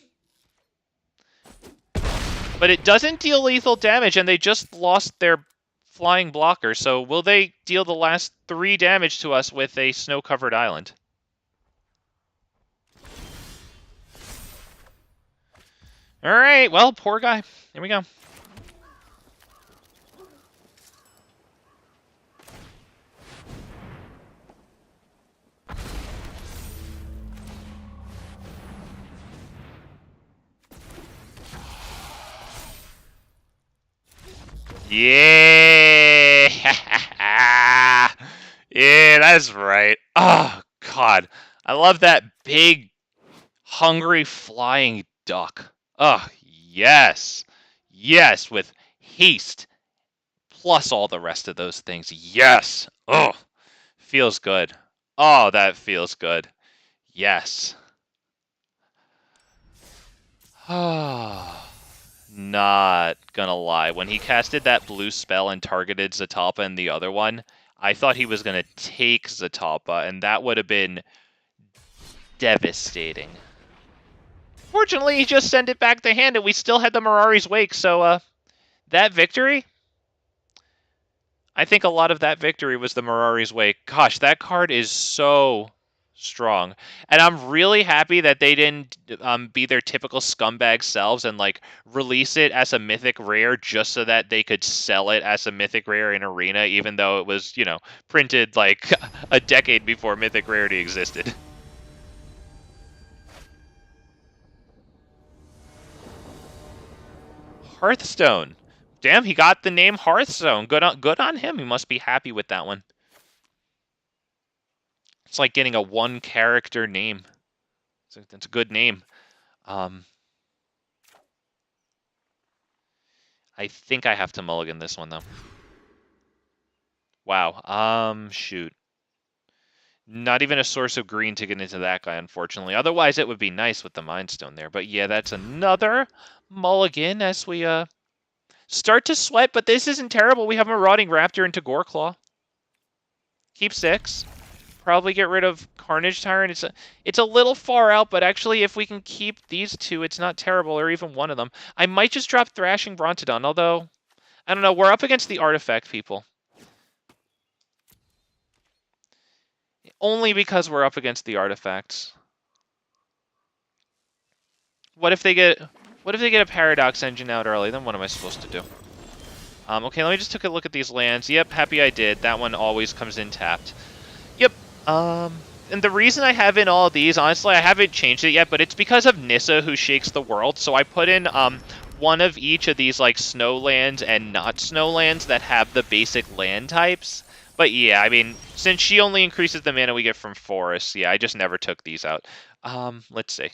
it doesn't deal lethal damage, and they just lost their flying blocker. So will they deal the last 3 damage to us with a snow-covered island? All right, well, poor guy. Here we go. Yeah! Yeah, that's right. Oh, God. I love that big, hungry, flying duck. Oh, yes. Yes, with haste. Plus all the rest of those things. Yes. Oh, feels good. Oh, that feels good. Yes. Ah. Not gonna lie. When he casted that blue spell and targeted Zatapa and the other one, I thought he was gonna take Zatapa, and that would have been devastating. Fortunately, he just sent it back to hand, and we still had the Mirari's Wake, so, that victory? I think a lot of that victory was the Mirari's Wake. Gosh, that card is so strong. And I'm really happy that they didn't be their typical scumbag selves and like release it as a mythic rare just so that they could sell it as a mythic rare in Arena, even though it was, you know, printed like a decade before mythic rarity existed. Hearthstone. Damn, he got the name Hearthstone. Good on him. He must be happy with that one. It's like getting a 1-character name. It's a good name. I think I have to mulligan this one, though. Wow. Shoot. Not even a source of green to get into that guy, unfortunately. Otherwise, it would be nice with the Mind Stone there. But yeah, that's another mulligan as we start to sweat. But this isn't terrible. We have Marauding Raptor into Goreclaw. Keep 6. Probably get rid of Carnage Tyrant. It's a little far out, but actually if we can keep these 2, it's not terrible, or even one of them. I might just drop Thrashing Brontodon, although, I don't know, we're up against the artifact people. Only because we're up against the artifacts. What if they get a Paradox Engine out early? Then what am I supposed to do? Okay, let me just take a look at these lands. Yep, happy I did. That one always comes in tapped. Yep. And the reason I have in all of these, honestly, I haven't changed it yet, but it's because of Nissa who shakes the world. So I put in one of each of these like snowlands and not snowlands that have the basic land types. But yeah, I mean, since she only increases the mana we get from forests, yeah, I just never took these out. Let's see.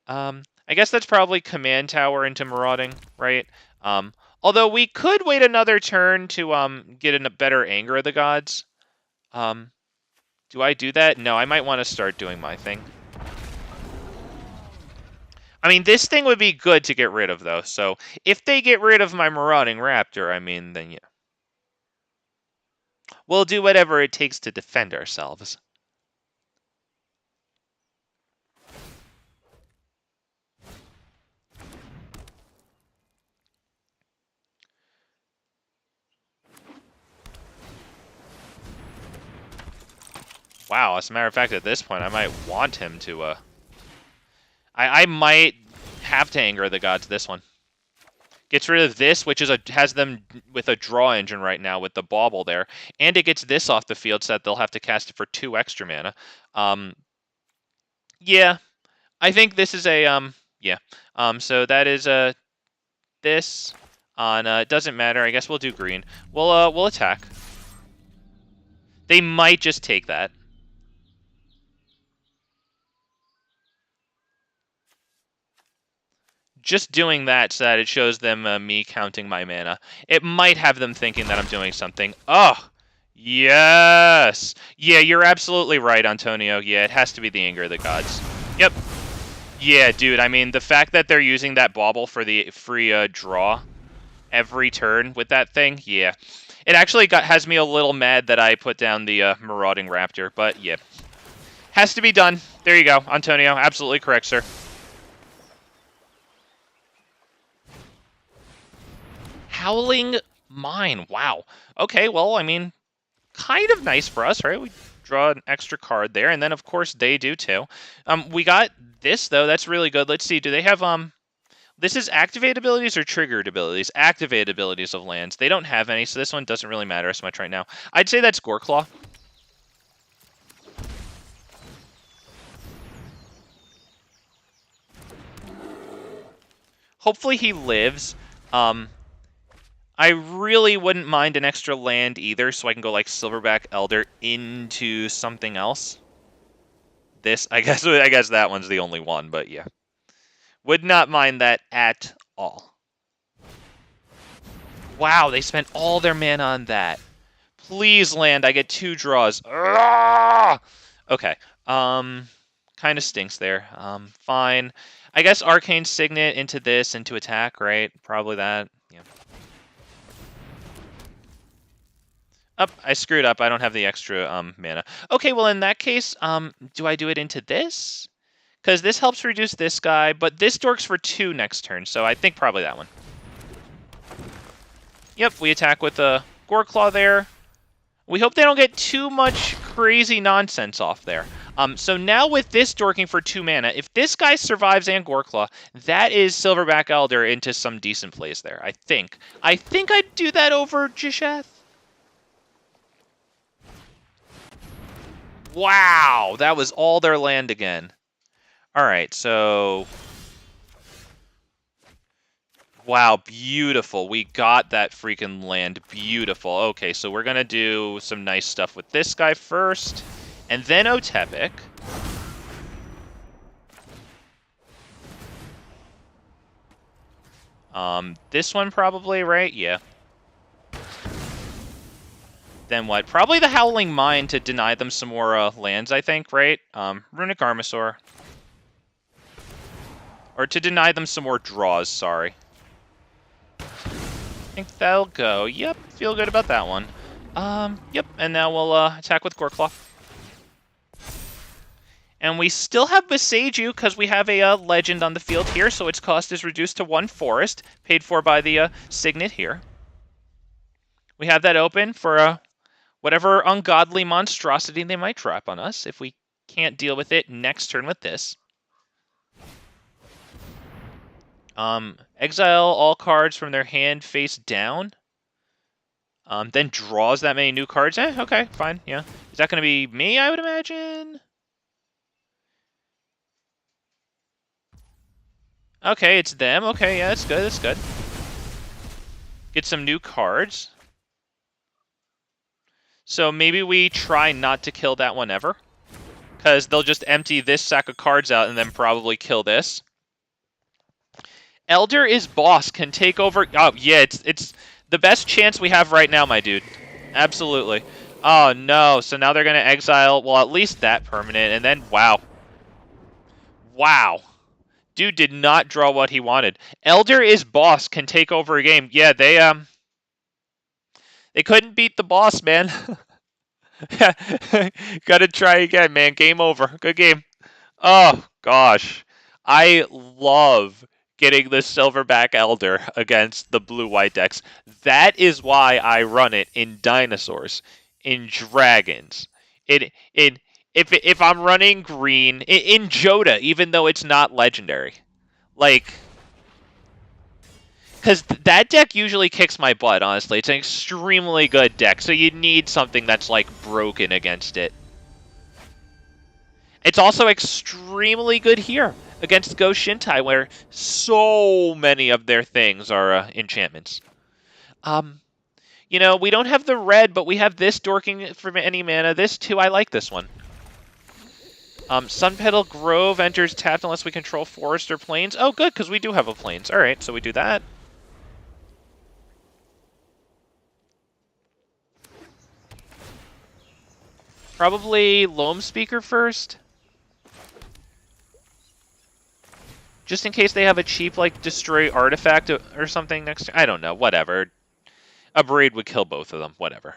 I guess that's probably Command Tower into Marauding, right? Although we could wait another turn to get in a better Anger of the Gods. Do I do that? No, I might want to start doing my thing. I mean, this thing would be good to get rid of, though. So if they get rid of my Marauding Raptor, I mean, then yeah. We'll do whatever it takes to defend ourselves. Wow, as a matter of fact, at this point, I might want him to, I might have to Anger the Gods this one. Gets rid of this, which is has them with a draw engine right now with the bauble there. And it gets this off the field so that they'll have to cast it for 2 extra mana. Yeah, I think this is a, yeah. So that is, this on, it doesn't matter. I guess we'll do green. We'll attack. They might just take that. Just doing that so that it shows them me counting my mana. It might have them thinking that I'm doing something. Oh, yes. Yeah, you're absolutely right, Antonio. Yeah, it has to be the Anger of the Gods. Yep. Yeah, dude, I mean, the fact that they're using that bauble for the free draw every turn with that thing, yeah. It actually has me a little mad that I put down the Marauding Raptor, but yeah. Has to be done. There you go, Antonio. Absolutely correct, sir. Howling Mine. Wow. Okay, well, I mean, kind of nice for us, right? We draw an extra card there, and then, of course, they do, too. We got this, though. That's really good. Let's see. Do they have, this is activate abilities or triggered abilities? Activate abilities of lands. They don't have any, so this one doesn't really matter as much right now. I'd say that's Goreclaw. Hopefully he lives. I really wouldn't mind an extra land either, so I can go like Silverback Elder into something else. This, I guess that one's the only one, but yeah. Would not mind that at all. Wow, they spent all their mana on that. Please land, I get 2 draws. Arrgh! Okay, kind of stinks there. Fine. I guess Arcane Signet into this, into attack, right? Probably that, yeah. Oh, I screwed up. I don't have the extra mana. Okay, well, in that case, do I do it into this? Because this helps reduce this guy, but this dorks for 2 next turn, so I think probably that one. Yep, we attack with a Goreclaw there. We hope they don't get too much crazy nonsense off there. So now with this dorking for 2 mana, if this guy survives and Goreclaw, that is Silverback Elder into some decent plays there, I think. I think I'd do that over Gishath. Wow, that was all their land again. All right, so... Wow, beautiful. We got that freaking land. Beautiful. Okay, so we're going to do some nice stuff with this guy first, and then Otepec. This one probably, right? Yeah. Then what? Probably the Howling Mine to deny them some more lands, I think, right? Runic Armasaur. Or to deny them some more draws, sorry. I think that'll go. Yep, feel good about that one. Yep, and now we'll attack with Goreclaw. And we still have Besage because we have a legend on the field here, so its cost is reduced to 1 forest, paid for by the Signet here. We have that open for whatever ungodly monstrosity they might drop on us if we can't deal with it next turn with this. Exile all cards from their hand face down. Then draws that many new cards. Okay, fine, yeah. Is that going to be me, I would imagine? Okay, it's them. Okay, yeah, that's good, that's good. Get some new cards. So maybe we try not to kill that one ever. Because they'll just empty this sack of cards out and then probably kill this. Elder is boss, can take over. Oh, yeah, it's the best chance we have right now, my dude. Absolutely. Oh, no. So now they're going to exile, well, at least that permanent. And then, wow. Wow. Dude did not draw what he wanted. Elder is boss, can take over a game. Yeah, they couldn't beat the boss, man. Gotta try again, man. Game over. Good game. Oh, gosh. I love getting the Silverback Elder against the blue-white decks. That is why I run it in Dinosaurs, in Dragons, if I'm running green, in Joda, even though it's not legendary. Like, because that deck usually kicks my butt, honestly. It's an extremely good deck, so you need something that's, like, broken against it. It's also extremely good here against Go Shintai, where so many of their things are enchantments. You know, we don't have the red, but we have this Dorking for any mana. This, too, I like this one. Sunpetal Grove enters tapped unless we control forest or plains. Oh, good, because we do have a plains. All right, so we do that. Probably Loamspeaker first. Just in case they have a cheap, like, destroy artifact or something next to... I don't know, whatever. Abrade would kill both of them, whatever.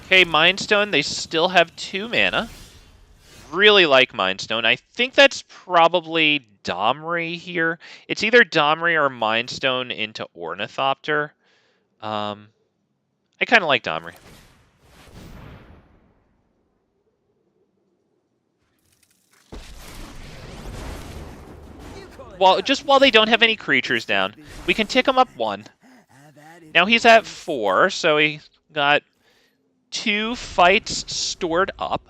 Okay, Mind Stone, they still have 2 mana. Really like Mind Stone. I think that's probably Domri here. It's either Domri or Mind Stone into Ornithopter. I kind of like Domri. Well, just while they don't have any creatures down, we can tick him up 1. Now he's at 4, so he got 2 fights stored up.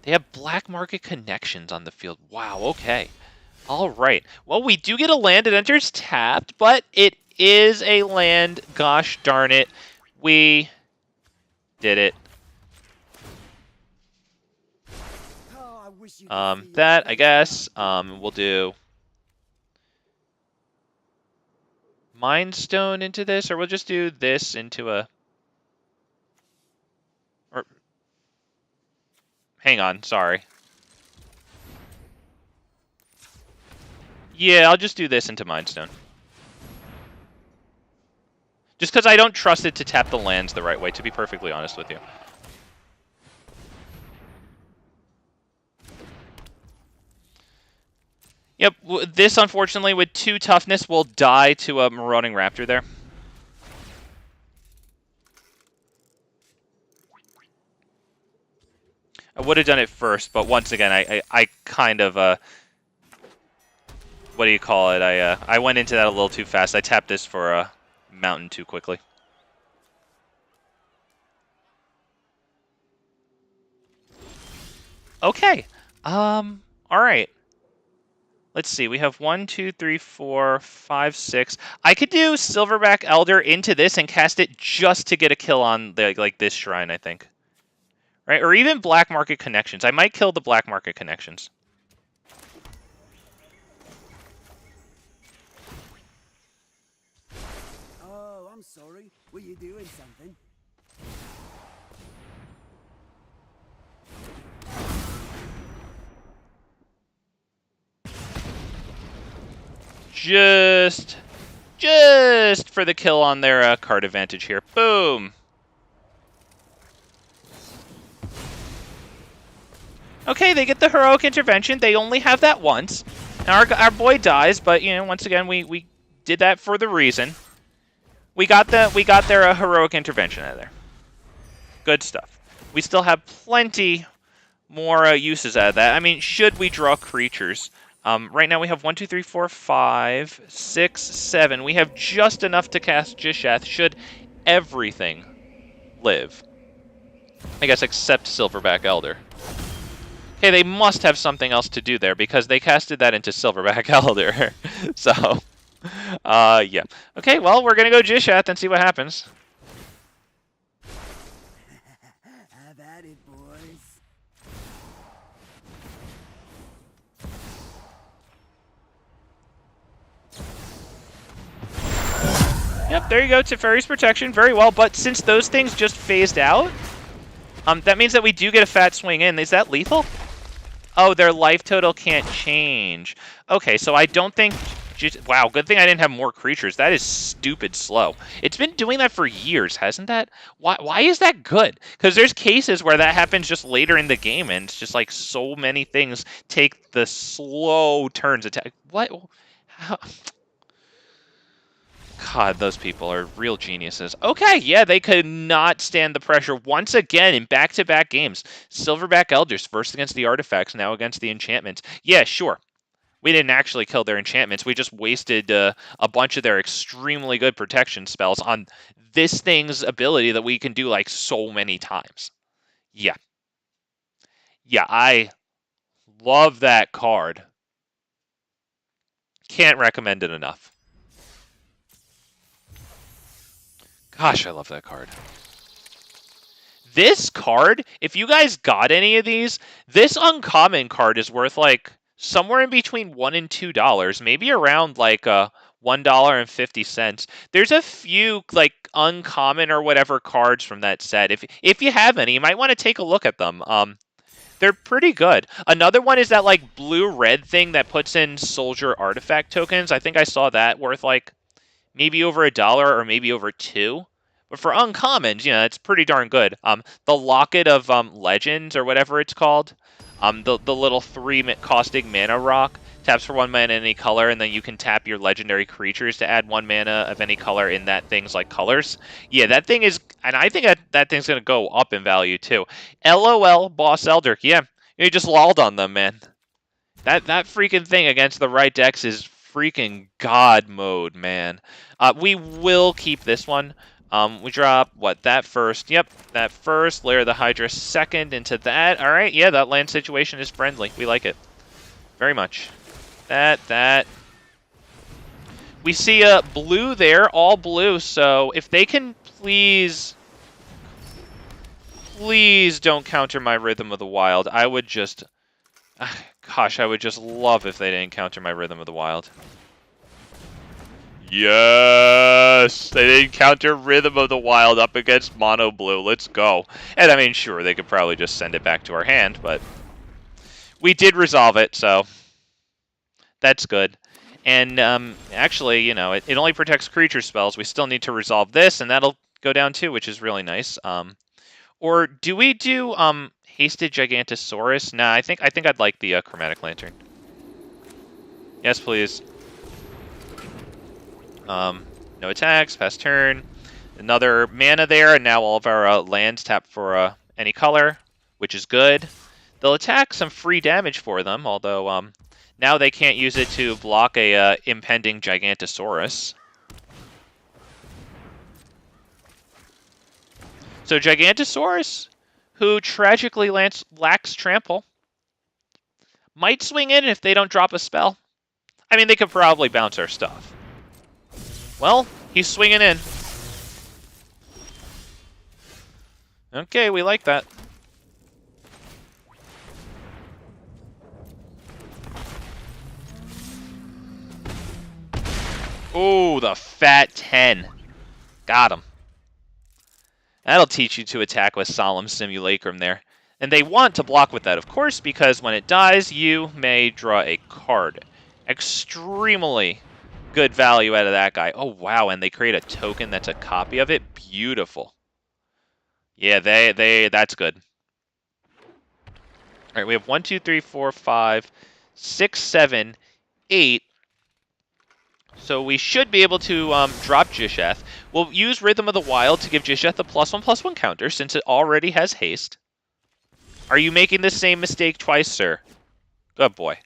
They have black market connections on the field. Wow, okay. All right. Well, we do get a land. It enters tapped, but it is a land. Gosh darn it. We did it. That, I guess, we'll do Mind Stone into this, or we'll just do this into a... Or... Hang on, sorry. Yeah, I'll just do this into Mind Stone. Just because I don't trust it to tap the lands the right way, to be perfectly honest with you. Yep, this, unfortunately, with 2 toughness, will die to a Marauding Raptor there. I would have done it first, but once again, I kind of, what do you call it? I went into that a little too fast. I tapped this for a mountain too quickly. Okay. All right. Let's see. We have 1, 2, 3, 4, 5, 6. I could do Silverback Elder into this and cast it just to get a kill on the like this shrine, I think. Right? Or even Black Market Connections. I might kill the Black Market Connections. Oh, I'm sorry. Were you doing something? Just for the kill on their card advantage here. Boom. Okay, they get the heroic intervention. They only have that once. Now our boy dies, but you know, once again, we did that for the reason. We got their heroic intervention out of there. Good stuff. We still have plenty more uses out of that. I mean, should we draw creatures? Right now we have 1, 2, 3, 4, 5, 6, 7. We have just enough to cast Gishath should everything live. I guess except Silverback Elder. Okay, they must have something else to do there because they casted that into Silverback Elder. So, yeah. Okay, well, we're going to go Gishath and see what happens. Yep, there you go, Teferi's Protection, very well. But since those things just phased out, that means that we do get a fat swing in. Is that lethal? Oh, their life total can't change. Okay, so I don't think... Wow, good thing I didn't have more creatures. That is stupid slow. It's been doing that for years, hasn't that? Why is that good? Because there's cases where that happens just later in the game, and it's just like so many things take the slow turns attack. What? How? God, those people are real geniuses. Okay, yeah, they could not stand the pressure once again in back-to-back games. Silverback Elders, first against the artifacts, now against the enchantments. Yeah, sure. We didn't actually kill their enchantments. We just wasted a bunch of their extremely good protection spells on this thing's ability that we can do like so many times. Yeah. Yeah, I love that card. Can't recommend it enough. Gosh, I love that card. This card, if you guys got any of these, this uncommon card is worth like somewhere in between $1 and $2, maybe around like $1.50. There's a few like uncommon or whatever cards from that set. If you have any, you might want to take a look at them. They're pretty good. Another one is that like blue-red thing that puts in soldier artifact tokens. I think I saw that worth like maybe over $1 or maybe over $2. But for uncommons, you know, it's pretty darn good. The Locket of Legends or whatever it's called. The little 3 caustic mana rock taps for 1 mana in any color, and then you can tap your legendary creatures to add 1 mana of any color in that thing's like colors. Yeah, that thing is, and I think that thing's gonna go up in value too. LOL, Boss Elder. Yeah, you just lolled on them, man. That freaking thing against the right decks is freaking god mode, man. We will keep this one. We drop, what, that first. Yep, that first. Layer the Hydra second into that. All right, yeah, that land situation is friendly. We like it. Very much. That. We see blue there, all blue, so if they can please don't counter my Rhythm of the Wild, I would just... Gosh, I would just love if they didn't counter my Rhythm of the Wild. Yes! They didn't counter Rhythm of the Wild up against Mono Blue. Let's go. And I mean, sure, they could probably just send it back to our hand, but we did resolve it, so that's good. And actually, you know, it only protects creature spells. We still need to resolve this, and that'll go down too, which is really nice. Or do we do Hasted Gigantosaurus? Nah, I think I'd like the Chromatic Lantern. Yes, please. No attacks, pass turn. Another mana there, and now all of our lands tap for any color, which is good. They'll attack some free damage for them, although now they can't use it to block a impending Gigantosaurus. So Gigantosaurus, who tragically lacks trample, might swing in if they don't drop a spell. I mean, they could probably bounce our stuff. Well, he's swinging in. Okay, we like that. Oh, the fat 10. Got him. That'll teach you to attack with Solemn Simulacrum there. And they want to block with that, of course, because when it dies, you may draw a card. Extremely good value out of that guy. Oh, wow, and they create a token that's a copy of it. Beautiful. Yeah, that's good. All right, we have 1, 2, 3, 4, 5, 6, 7, 8. So we should be able to drop Gishath. We'll use Rhythm of the Wild to give Gishath a +1/+1 counter, since it already has haste. Are you making the same mistake twice, sir? Good boy.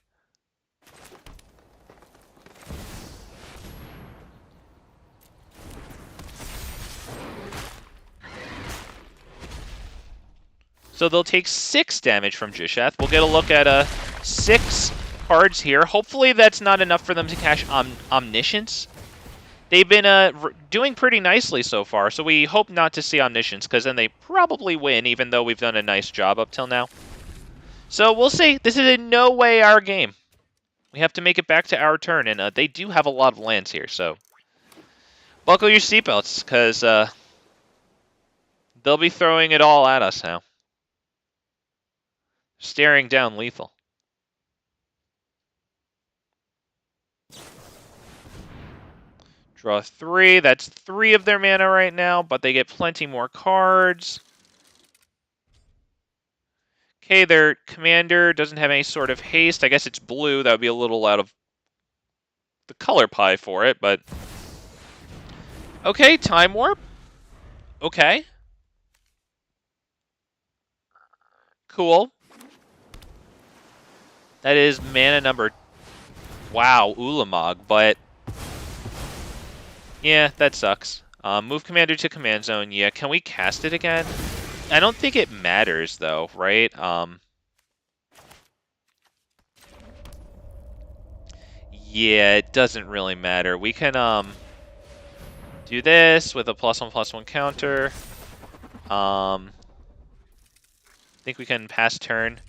So they'll take 6 damage from Gishath. We'll get a look at 6 cards here. Hopefully that's not enough for them to cash Omniscience. They've been doing pretty nicely so far, so we hope not to see Omniscience, because then they probably win, even though we've done a nice job up till now. So we'll see. This is in no way our game. We have to make it back to our turn, and they do have a lot of lands here, so... Buckle your seatbelts, because they'll be throwing it all at us now. Staring down lethal. Draw 3. That's 3 of their mana right now, but they get plenty more cards. Okay, their commander doesn't have any sort of haste. I guess it's blue. That would be a little out of the color pie for it, but... Okay, Time Warp. Okay. Cool. That is mana number... Wow, Ulamog, but... Yeah, that sucks. Move commander to command zone. Yeah, can we cast it again? I don't think it matters, though, right? Yeah, it doesn't really matter. We can do this with a +1/+1 counter. I think we can pass turn.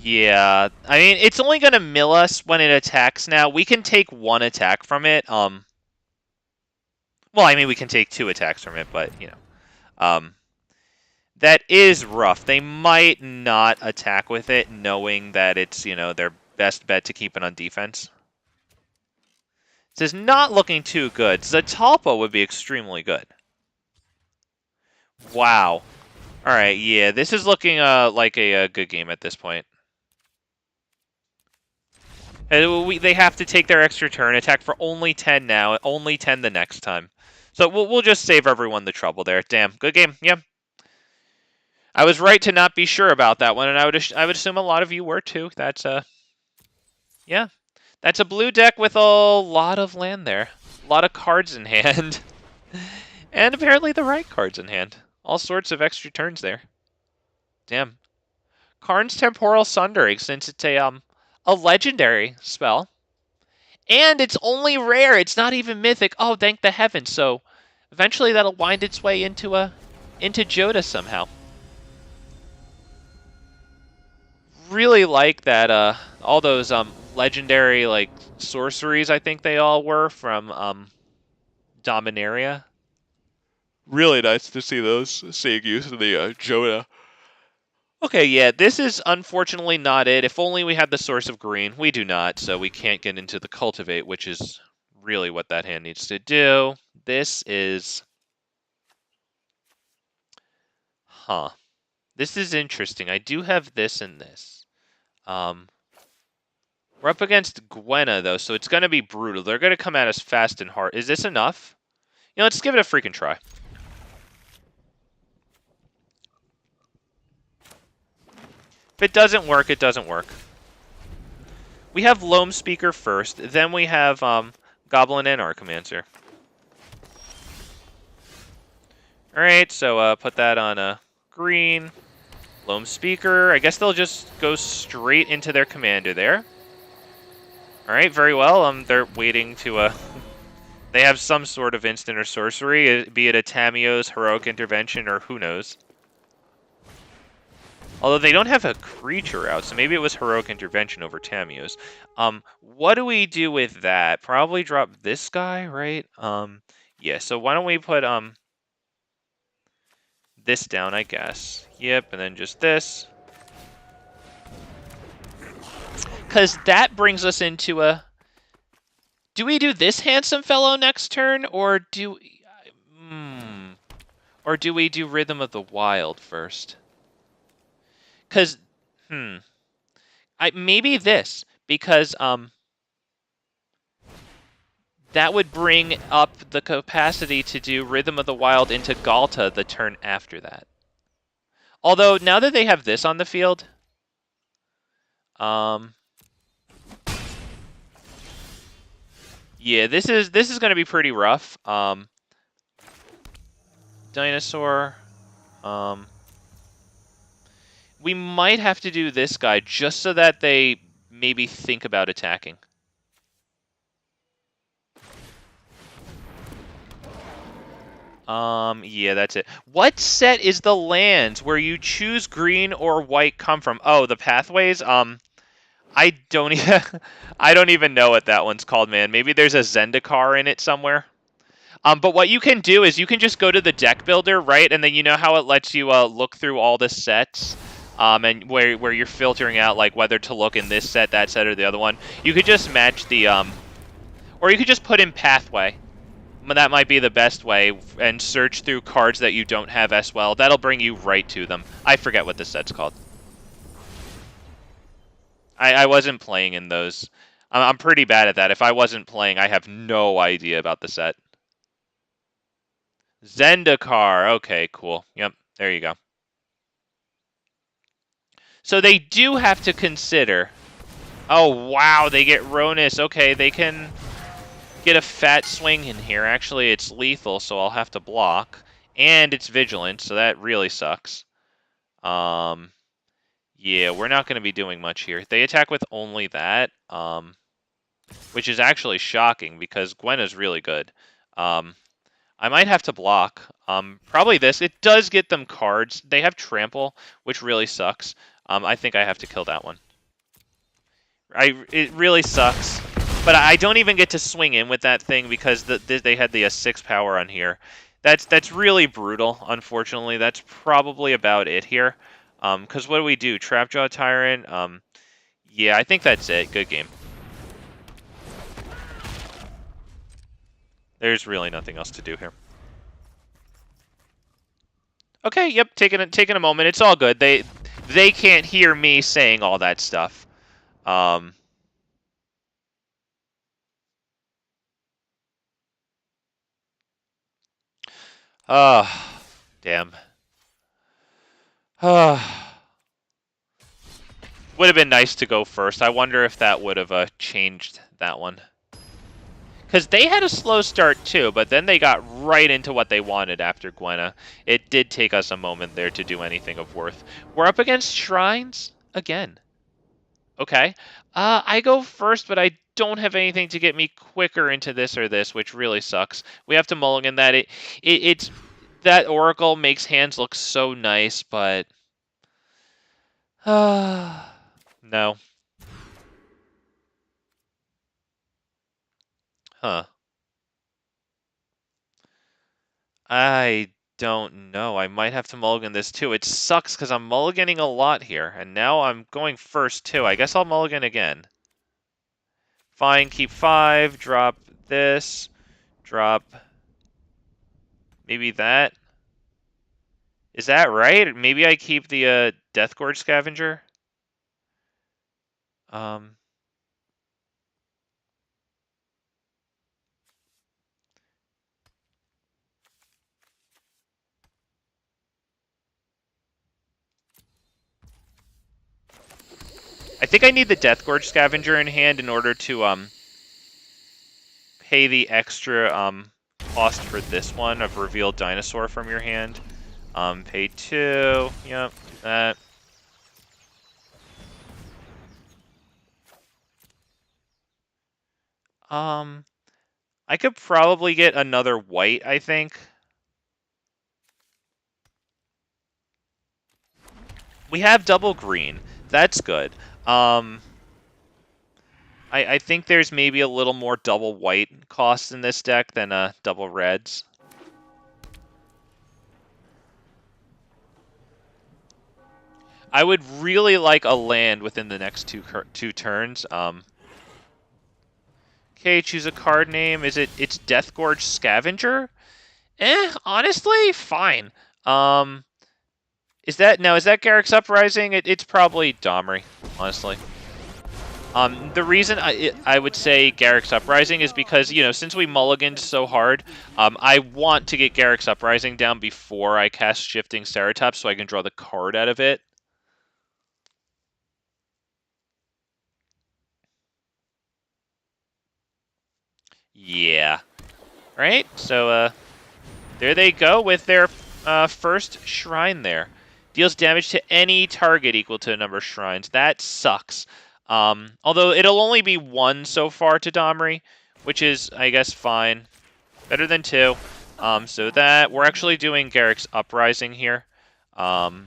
Yeah, I mean, it's only going to mill us when it attacks now. We can take 1 attack from it. Well, I mean, we can take 2 attacks from it, but, you know. That is rough. They might not attack with it, knowing that it's, you know, their best bet to keep it on defense. This is not looking too good. Zatalpa would be extremely good. Wow. All right, yeah, this is looking like a good game at this point. They have to take their extra turn, attack for only 10 now, only 10 the next time. So we'll just save everyone the trouble there. Damn, good game. Yeah. I was right to not be sure about that one, and I would assume a lot of you were too. That's yeah, that's a blue deck with a lot of land there, a lot of cards in hand, and apparently the right cards in hand. All sorts of extra turns there. Damn. Karn's Temporal Sundering, since it's a legendary spell, and it's only rare. It's not even mythic. Oh, thank the heavens! So eventually that'll wind its way into Joda somehow. Really like that all those legendary like sorceries, I think they all were from Dominaria. Really nice to see those seeing use in the Joda. Okay, yeah, this is unfortunately not it. If only we had the Source of Green. We do not, so we can't get into the Cultivate, which is really what that hand needs to do. This is... Huh. This is interesting. I do have this and this. We're up against Gwenna, though, so it's going to be brutal. They're going to come at us fast and hard. Is this enough? You know, let's give it a freaking try. If it doesn't work, it doesn't work. We have Loamspeaker first, then we have Goblin Anarchomancer. Alright, so put that on green. Loamspeaker. I guess they'll just go straight into their commander there. Alright, very well. They're waiting to... They have some sort of instant or sorcery, be it a Tamiyo's Heroic Intervention or who knows. Although they don't have a creature out, so maybe it was Heroic Intervention over Tamiyo's. What do we do with that? Probably drop this guy, right? Yeah, so why don't we put this down, I guess. Yep, and then just this. Because that brings us into a... Do we do this handsome fellow next turn, or do... Or do we do Rhythm of the Wild first? Because, maybe this, because, that would bring up the capacity to do Rhythm of the Wild into Galta the turn after that. Although, now that they have this on the field, yeah, this is going to be pretty rough. Dinosaur, we might have to do this guy just so that they maybe think about attacking. Yeah, that's it. What set is the lands where you choose green or white come from? Oh, the pathways? I don't even I don't even know what that one's called, man. Maybe there's a Zendikar in it somewhere. But what you can do is you can just go to the deck builder, right? And then you know how it lets you look through all the sets, and where you're filtering out like whether to look in this set, that set, or the other one. You could just match the or you could just put in pathway. That might be the best way, and search through cards that you don't have as well. That'll bring you right to them. I forget what the set's called. I wasn't playing in those. I'm pretty bad at that. If I wasn't playing, I have no idea about the set. Zendikar. Okay, cool. Yep, there you go. So they do have to consider... Oh, wow, they get Ronus. Okay, they can get a fat swing in here. Actually, it's lethal, so I'll have to block. And it's vigilant, so that really sucks. Yeah, we're not going to be doing much here. They attack with only that, which is actually shocking because Gwenna's really good. I might have to block. Probably this. It does get them cards. They have Trample, which really sucks. I think I have to kill that one. It really sucks. But I don't even get to swing in with that thing because they had the 6 power on here. That's really brutal, unfortunately. That's probably about it here. Because what do we do? Trapjaw Tyrant? Yeah, I think that's it. Good game. There's really nothing else to do here. Okay, yep, taking a moment. It's all good. They can't hear me saying all that stuff. Damn. Would have been nice to go first. I wonder if that would have changed that one. Because they had a slow start too, but then they got right into what they wanted after Gwenna. It did take us a moment there to do anything of worth. We're up against Shrines again. Okay. I go first, but I don't have anything to get me quicker into this or this, which really sucks. We have to mulligan that. It's that Oracle makes hands look so nice, but no. Huh. I don't know. I might have to mulligan this too. It sucks because I'm mulliganing a lot here, and now I'm going first too. I guess I'll mulligan again. Fine, keep 5, drop this, drop maybe that. Is that right? Maybe I keep the Death Gorge Scavenger? I think I need the Death Gorge Scavenger in hand in order to pay the extra cost for this one of Revealed Dinosaur from your hand. Pay 2. Yep, that. I could probably get another white, I think. We have double green. That's good. I think there's maybe a little more double white cost in this deck than double reds. I would really like a land within the next two turns. Okay, choose a card name. It's Death Gorge Scavenger? Honestly, fine. Is that Garrick's Uprising? It's probably Domri, honestly. The reason I would say Garrick's Uprising is because, you know, since we mulliganed so hard, I want to get Garrick's Uprising down before I cast Shifting Ceratops so I can draw the card out of it. Yeah. Right? So, there they go with their first shrine there. Deals damage to any target equal to a number of shrines. That sucks. Although it'll only be 1 so far to Domri, which is, I guess, fine. Better than 2. So that, we're actually doing Garrick's Uprising here. Drop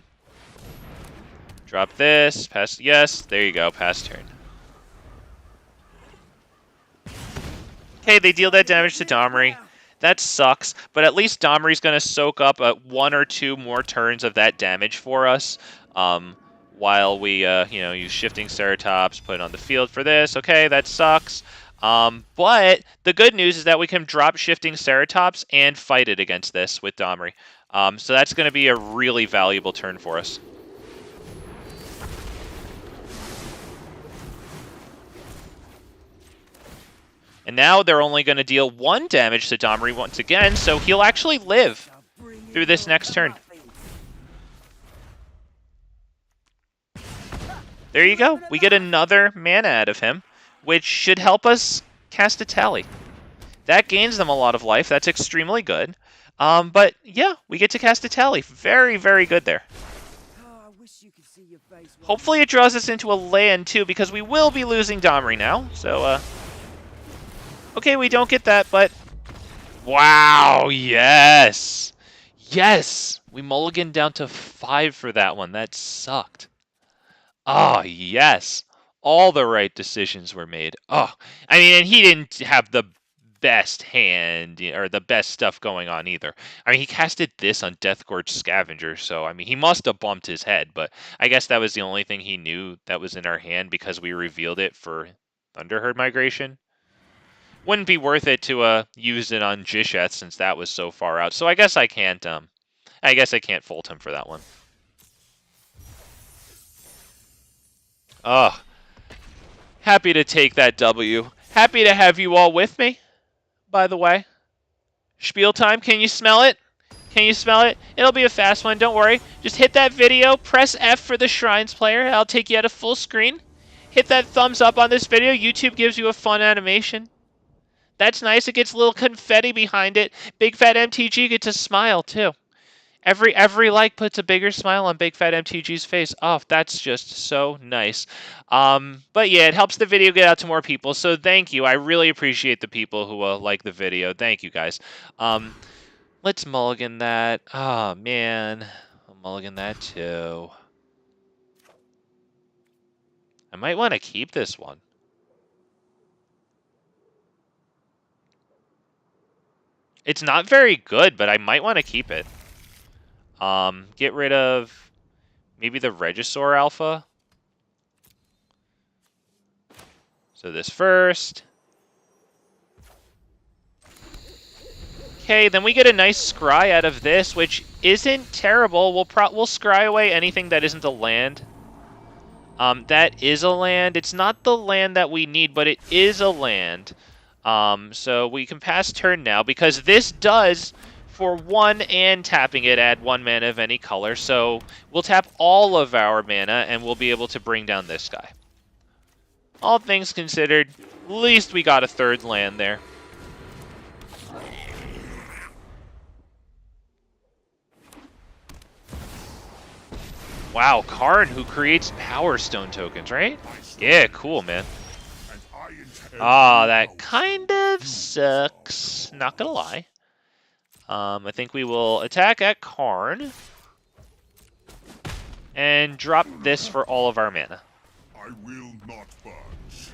this, pass, yes, there you go, pass turn. Okay, they deal that damage to Domri. That sucks, but at least Domri's going to soak up 1 or 2 more turns of that damage for us. While we, use Shifting Ceratops, put it on the field for this. Okay, that sucks. But the good news is that we can drop Shifting Ceratops and fight it against this with Domri. So that's going to be a really valuable turn for us. And now they're only going to deal 1 damage to Domri once again, so he'll actually live through this next turn. There you go. We get another mana out of him, which should help us cast a tally. That gains them a lot of life. That's extremely good. But yeah, we get to cast a tally. Very, very good there. Hopefully it draws us into a land too, because we will be losing Domri now. So, okay, we don't get that, but wow, yes. Yes! We mulliganed down to 5 for that one. That sucked. Oh, yes. All the right decisions were made. Oh, I mean, and he didn't have the best hand, or the best stuff going on either. I mean, he casted this on Deathgorge Scavenger, so, I mean, he must have bumped his head, but I guess that was the only thing he knew that was in our hand because we revealed it for Thunderherd Migration. Wouldn't be worth it to use it on Gishath since that was so far out, so I guess I can't fault him for that one. Oh, happy to take that W. Happy to have you all with me, by the way. Spiel time, can you smell it? Can you smell it? It'll be a fast one, don't worry. Just hit that video, press F for the Shrines player. I'll take you at a full screen. Hit that thumbs up on this video. YouTube gives you a fun animation. That's nice. It gets a little confetti behind it. Big Fat MTG gets a smile, too. Every like puts a bigger smile on Big Fat MTG's face. Oh, that's just so nice. But yeah, it helps the video get out to more people. So thank you. I really appreciate the people who like the video. Thank you guys. Let's mulligan that. Oh man, I'll mulligan that too. I might want to keep this one. It's not very good, but I might want to keep it. Get rid of maybe the Regisaur Alpha. So this first. Okay, then we get a nice scry out of this, which isn't terrible. We'll scry away anything that isn't a land. That is a land. It's not the land that we need, but it is a land. So we can pass turn now, because this does, for 1 and tapping it, add 1 mana of any color. So we'll tap all of our mana, and we'll be able to bring down this guy. All things considered, at least we got a 3rd land there. Wow, Karn, who creates Power Stone tokens, right? Yeah, cool, man. Ah, that kind of sucks. Not gonna lie. I think we will attack at Karn and drop this for all of our mana. I will not budge.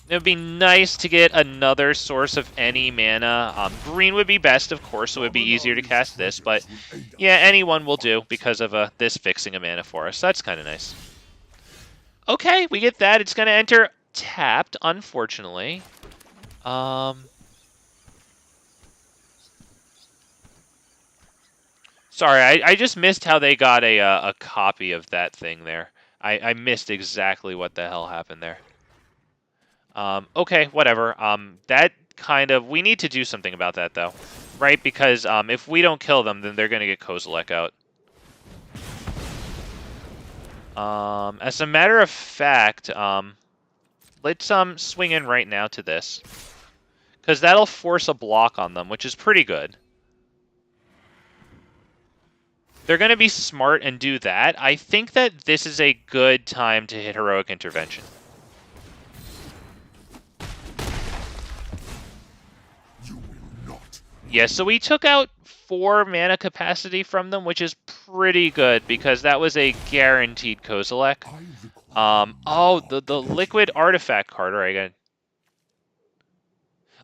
It would be nice to get another source of any mana. Green would be best, of course, so it would be easier to cast this, but yeah, anyone will do because of this fixing a mana for us. That's kind of nice. Okay, we get that. It's going to enter tapped, unfortunately. Sorry, I just missed how they got a copy of that thing there. I missed exactly what the hell happened there. Okay, whatever. That kind of... We need to do something about that, though. Right? Because if we don't kill them, then they're going to get Kozilek out. As a matter of fact, let's swing in right now to this. Because that'll force a block on them, which is pretty good. They're going to be smart and do that. I think that this is a good time to hit Heroic Intervention. Yeah, so we took out 4 mana capacity from them, which is pretty good, because that was a guaranteed Kozilek. Oh, the liquid artifact card, right?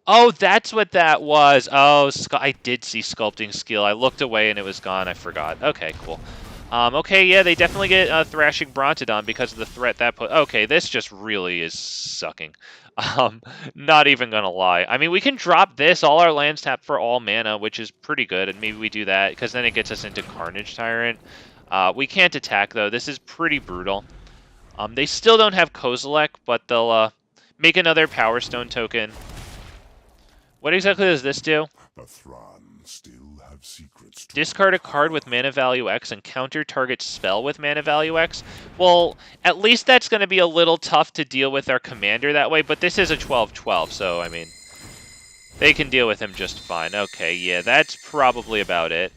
Oh, that's what that was. Oh, I did see Sculpting Skill. I looked away and it was gone. I forgot. Okay, cool. Okay, yeah, they definitely get Thrashing Brontodon because of the threat that put... Okay, this just really is sucking. Not even gonna lie. I mean, we can drop this, all our lands tap for all mana, which is pretty good, and maybe we do that, because then it gets us into Carnage Tyrant. We can't attack, though. This is pretty brutal. They still don't have Kozilek, but they'll make another Power Stone token. What exactly does this do? The Thran still have secrets to Discard a card with mana value X and counter target spell with mana value X. Well, at least that's going to be a little tough to deal with our commander that way, but this is a 12/12, so, I mean, they can deal with him just fine. Okay, yeah, that's probably about it.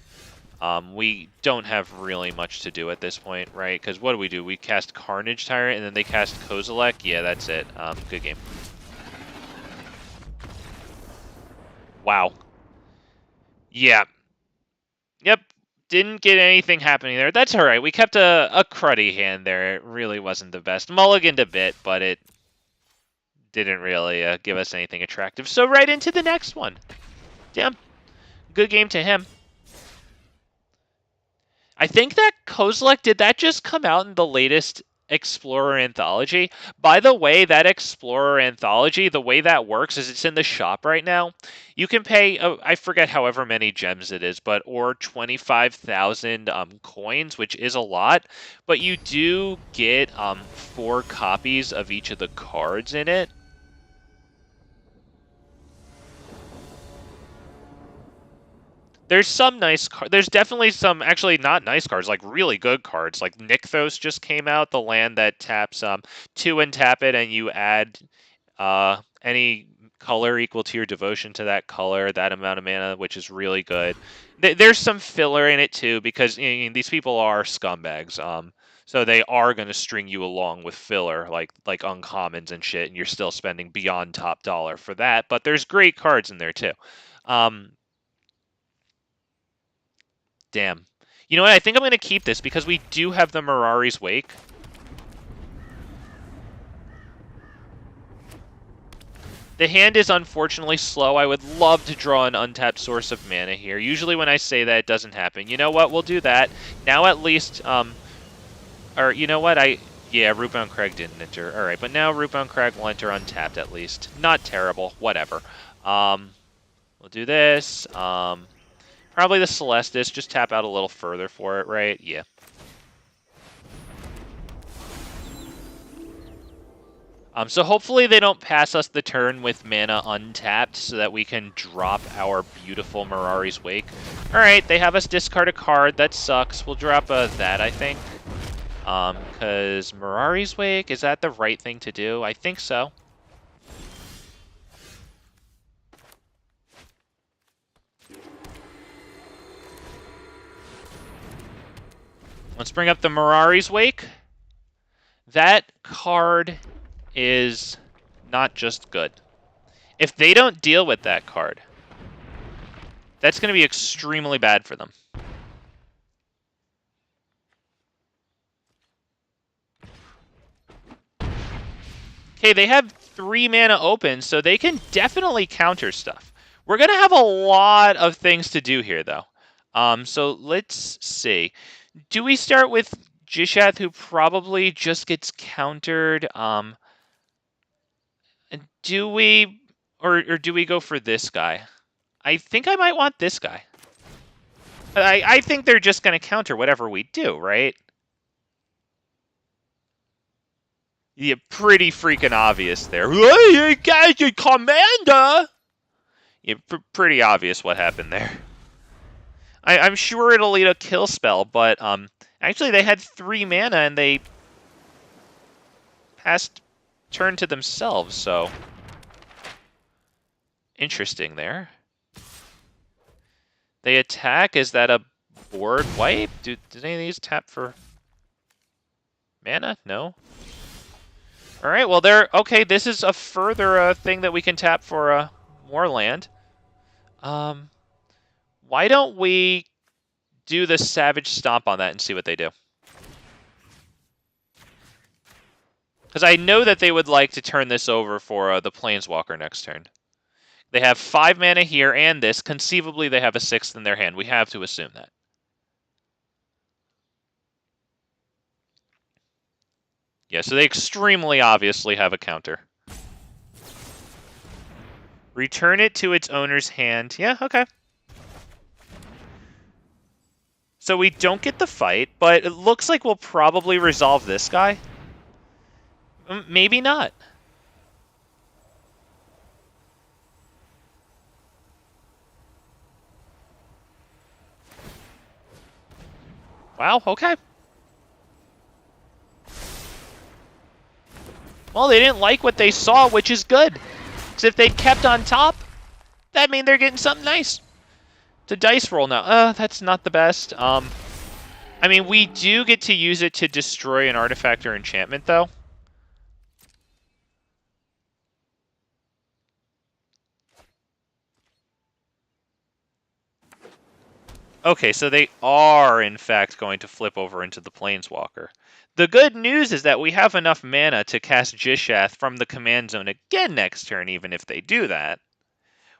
We don't have really much to do at this point, right? Because what do? We cast Carnage Tyrant, and then they cast Kozilek? Yeah, that's it. Good game. Wow. Yeah. Yep. Didn't get anything happening there. That's all right. We kept a cruddy hand there. It really wasn't the best. Mulliganed a bit, but it didn't really give us anything attractive. So right into the next one. Damn. Good game to him. I think that Kozilek, did that just come out in the latest Explorer Anthology? By the way, that Explorer Anthology, the way that works is it's in the shop right now. You can pay, I forget however many gems it is, or 25,000 coins, which is a lot. But you do get 4 copies of each of the cards in it. There's some nice cards. There's definitely some, actually not nice cards, like really good cards. Like Nykthos just came out, the land that taps 2 and tap it, and you add any color equal to your devotion to that color, that amount of mana, which is really good. There's some filler in it too, because these people are scumbags. So they are going to string you along with filler, like uncommons and shit, and you're still spending beyond top dollar for that. But there's great cards in there too. Damn. You know what? I think I'm going to keep this because we do have the Mirari's Wake. The hand is unfortunately slow. I would love to draw an untapped source of mana here. Usually when I say that, it doesn't happen. You know what? We'll do that. Now at least, or you know what? Yeah, Rootbound Crag didn't enter. All right, but now Rootbound Crag will enter untapped at least. Not terrible. Whatever. We'll do this. Probably the Celestis, just tap out a little further for it, right? Yeah. So hopefully they don't pass us the turn with mana untapped so that we can drop our beautiful Mirari's Wake. Alright, they have us discard a card. That sucks. We'll drop that, I think. Because Mirari's Wake, is that the right thing to do? I think so. Let's bring up the Mirari's Wake. That card is not just good. If they don't deal with that card, that's going to be extremely bad for them. Okay, they have 3 mana open, so they can definitely counter stuff. We're going to have a lot of things to do here, though. So let's see. Do we start with Gishath, who probably just gets countered? Do we, or do we go for this guy? I think I might want this guy. I think they're just going to counter whatever we do, right? Yeah, pretty freaking obvious there. Hey, you guys, your commander! Yeah, pretty obvious what happened there. I'm sure it'll lead a kill spell, but actually they had 3 mana and they passed turn to themselves, so interesting there. They attack. Is that a board wipe? Did any of these tap for mana? No. All right. Well, they're okay. This is a further thing that we can tap for more land. Why don't we do the Savage Stomp on that and see what they do? Because I know that they would like to turn this over for the Planeswalker next turn. They have 5 mana here and this. Conceivably, they have a 6th in their hand. We have to assume that. Yeah, so they extremely obviously have a counter. Return it to its owner's hand. Yeah, okay. So we don't get the fight, but it looks like we'll probably resolve this guy. Maybe not. Wow, okay. Well, they didn't like what they saw, which is good. Because if they'd kept on top, that means they're getting something nice. It's a dice roll now. That's not the best. I mean, we do get to use it to destroy an artifact or enchantment, though. Okay, so they are, in fact, going to flip over into the Planeswalker. The good news is that we have enough mana to cast Gishath from the command zone again next turn, even if they do that.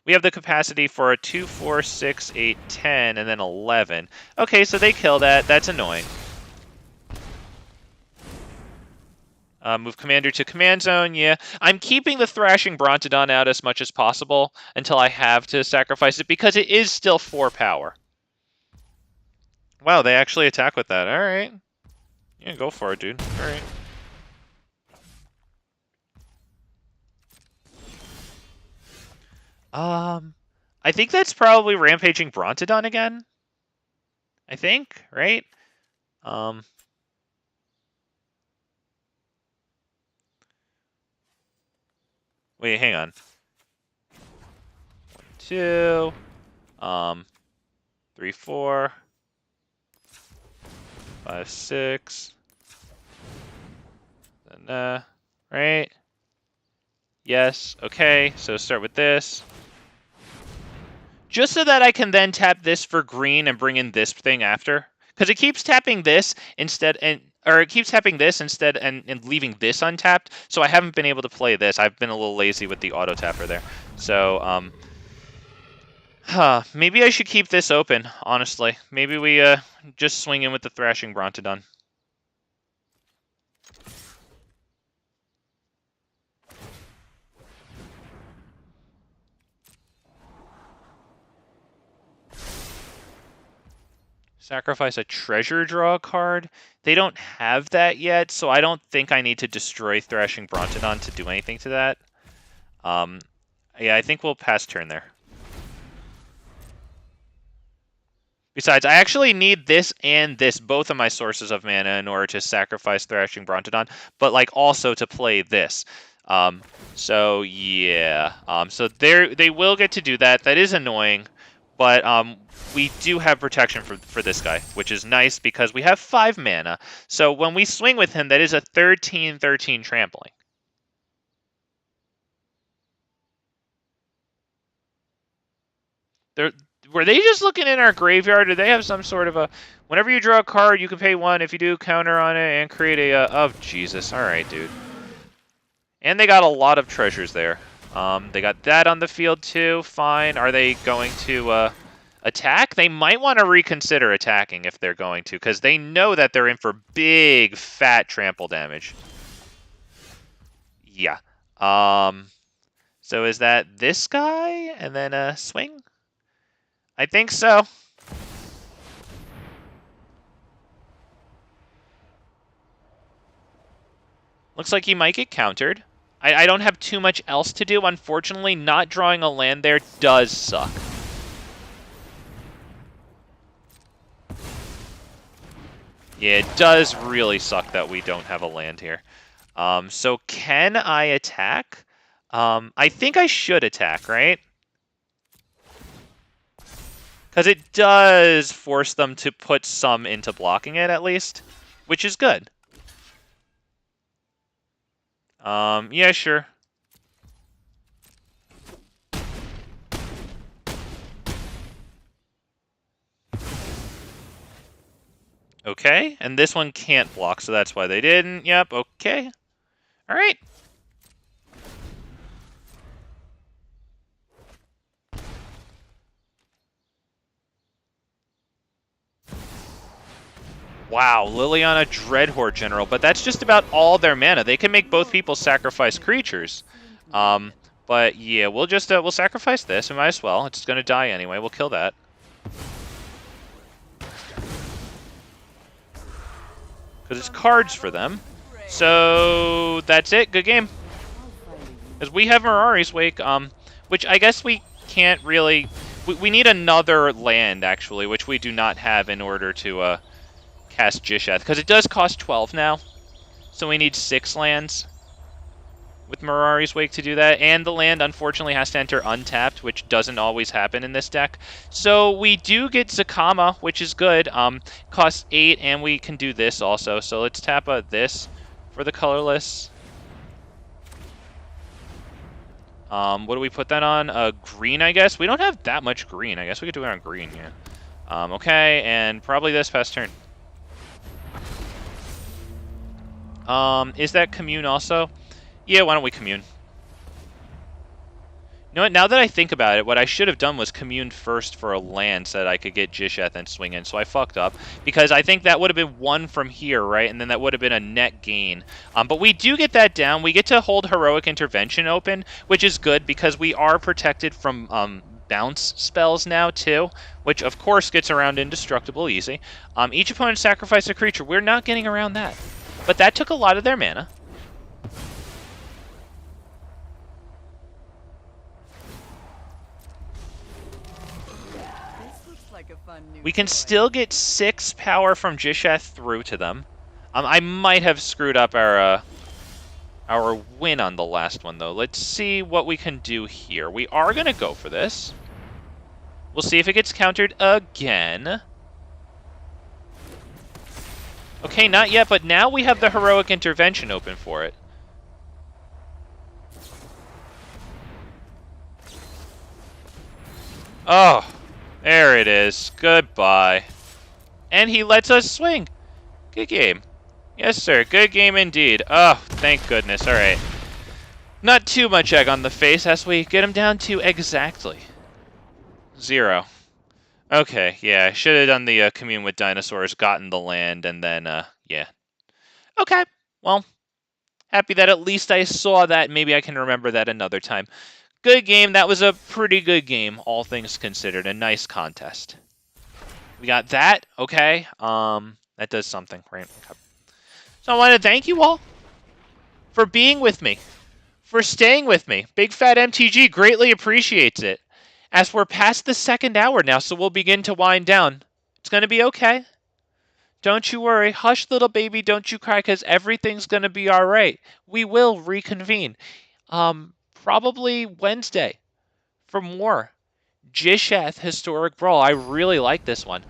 We have the capacity for a 2, 4, 6, 8, 10, and then 11. Okay, so they kill that. That's annoying. Move commander to command zone, yeah. I'm keeping the Thrashing Brontodon out as much as possible until I have to sacrifice it, because it is still 4 power. Wow, they actually attack with that. All right. Yeah, go for it, dude. All right. I think that's probably Rampaging Brontodon again. I think, right? Wait, hang on. 1, 2, 3, 4, 5, 6. Then, right? Yes, okay, so start with this. Just so that I can then tap this for green and bring in this thing after. Because it keeps tapping this instead, or it keeps tapping this instead and leaving this untapped, so I haven't been able to play this. I've been a little lazy with the auto tapper there. So, maybe I should keep this open, honestly. Maybe we just swing in with the Thrashing Brontodon. Sacrifice a treasure draw card. They don't have that yet, so I don't think I need to destroy Thrashing Brontodon to do anything to that. Yeah, I think we'll pass turn there. Besides, I actually need this and this, both of my sources of mana, in order to sacrifice Thrashing Brontodon, but like also to play this. So yeah. So they will get to do that. That is annoying, but we do have protection for this guy, which is nice because we have 5 mana. So when we swing with him, that is a 13/13 trampling. Were they just looking in our graveyard? Do they have some sort of a... Whenever you draw a card, you can pay 1. If you do, counter on it and create a... Oh, Jesus. All right, dude. And they got a lot of treasures there. They got that on the field, too. Fine. Are they going to attack? They might want to reconsider attacking if they're going to, because they know that they're in for big, fat trample damage. Yeah. So is that this guy? And then a swing? I think so. Looks like he might get countered. I don't have too much else to do. Unfortunately, not drawing a land there does suck. Yeah, it does really suck that we don't have a land here. So can I attack? I think I should attack, right? Because it does force them to put some into blocking it, at least, which is good. Yeah, sure. Okay, and this one can't block, so that's why they didn't. Yep, okay. All right. Wow, Liliana Dreadhorde General, but that's just about all their mana. They can make both people sacrifice creatures. But yeah, we'll sacrifice this. We might as well. It's gonna die anyway. We'll kill that. Because it's cards for them. So that's it. Good game. Because we have Mirari's Wake, which I guess we can't really... We need another land, actually, which we do not have in order to cast Gishath. Because it does cost 12 now. So we need 6 lands with Mirari's Wake to do that. And the land, unfortunately, has to enter untapped, which doesn't always happen in this deck. So we do get Zakama, which is good. Costs 8, and we can do this also. So let's tap this for the colorless. What do we put that on? Green, I guess? We don't have that much green. I guess we could do it on green, yeah. Okay, and probably this past turn. Is that Commune also? Yeah, why don't we Commune? You know what? Now that I think about it, what I should have done was Commune first for a land so that I could get Gishath and swing in. So I fucked up. Because I think that would have been 1 from here, right? And then that would have been a net gain. But we do get that down. We get to hold Heroic Intervention open, which is good because we are protected from bounce spells now, too. Which, of course, gets around Indestructible easy. Each opponent sacrifices a creature. We're not getting around that. But that took a lot of their mana. We can still get 6 power from Gishath through to them. I might have screwed up our win on the last one, though. Let's see what we can do here. We are going to go for this. We'll see if it gets countered again. Okay, not yet, but now we have the Heroic Intervention open for it. Oh, there it is. Goodbye. And he lets us swing. Good game. Yes, sir. Good game indeed. Oh, thank goodness. All right. Not too much egg on the face as we get him down to exactly 0. Okay, yeah. I should have done the Commune with Dinosaurs, gotten the land, and then, yeah. Okay. Well, happy that at least I saw that. Maybe I can remember that another time. Good game. That was a pretty good game, all things considered. A nice contest. We got that. Okay. That does something, right? Okay. So I want to thank you all for being with me, for staying with me. Big Fat MTG greatly appreciates it. As we're past the 2nd hour now, so we'll begin to wind down. It's going to be okay. Don't you worry. Hush, little baby, don't you cry, because everything's going to be all right. We will reconvene. Probably Wednesday for more Gishath Historic Brawl. I really like this one.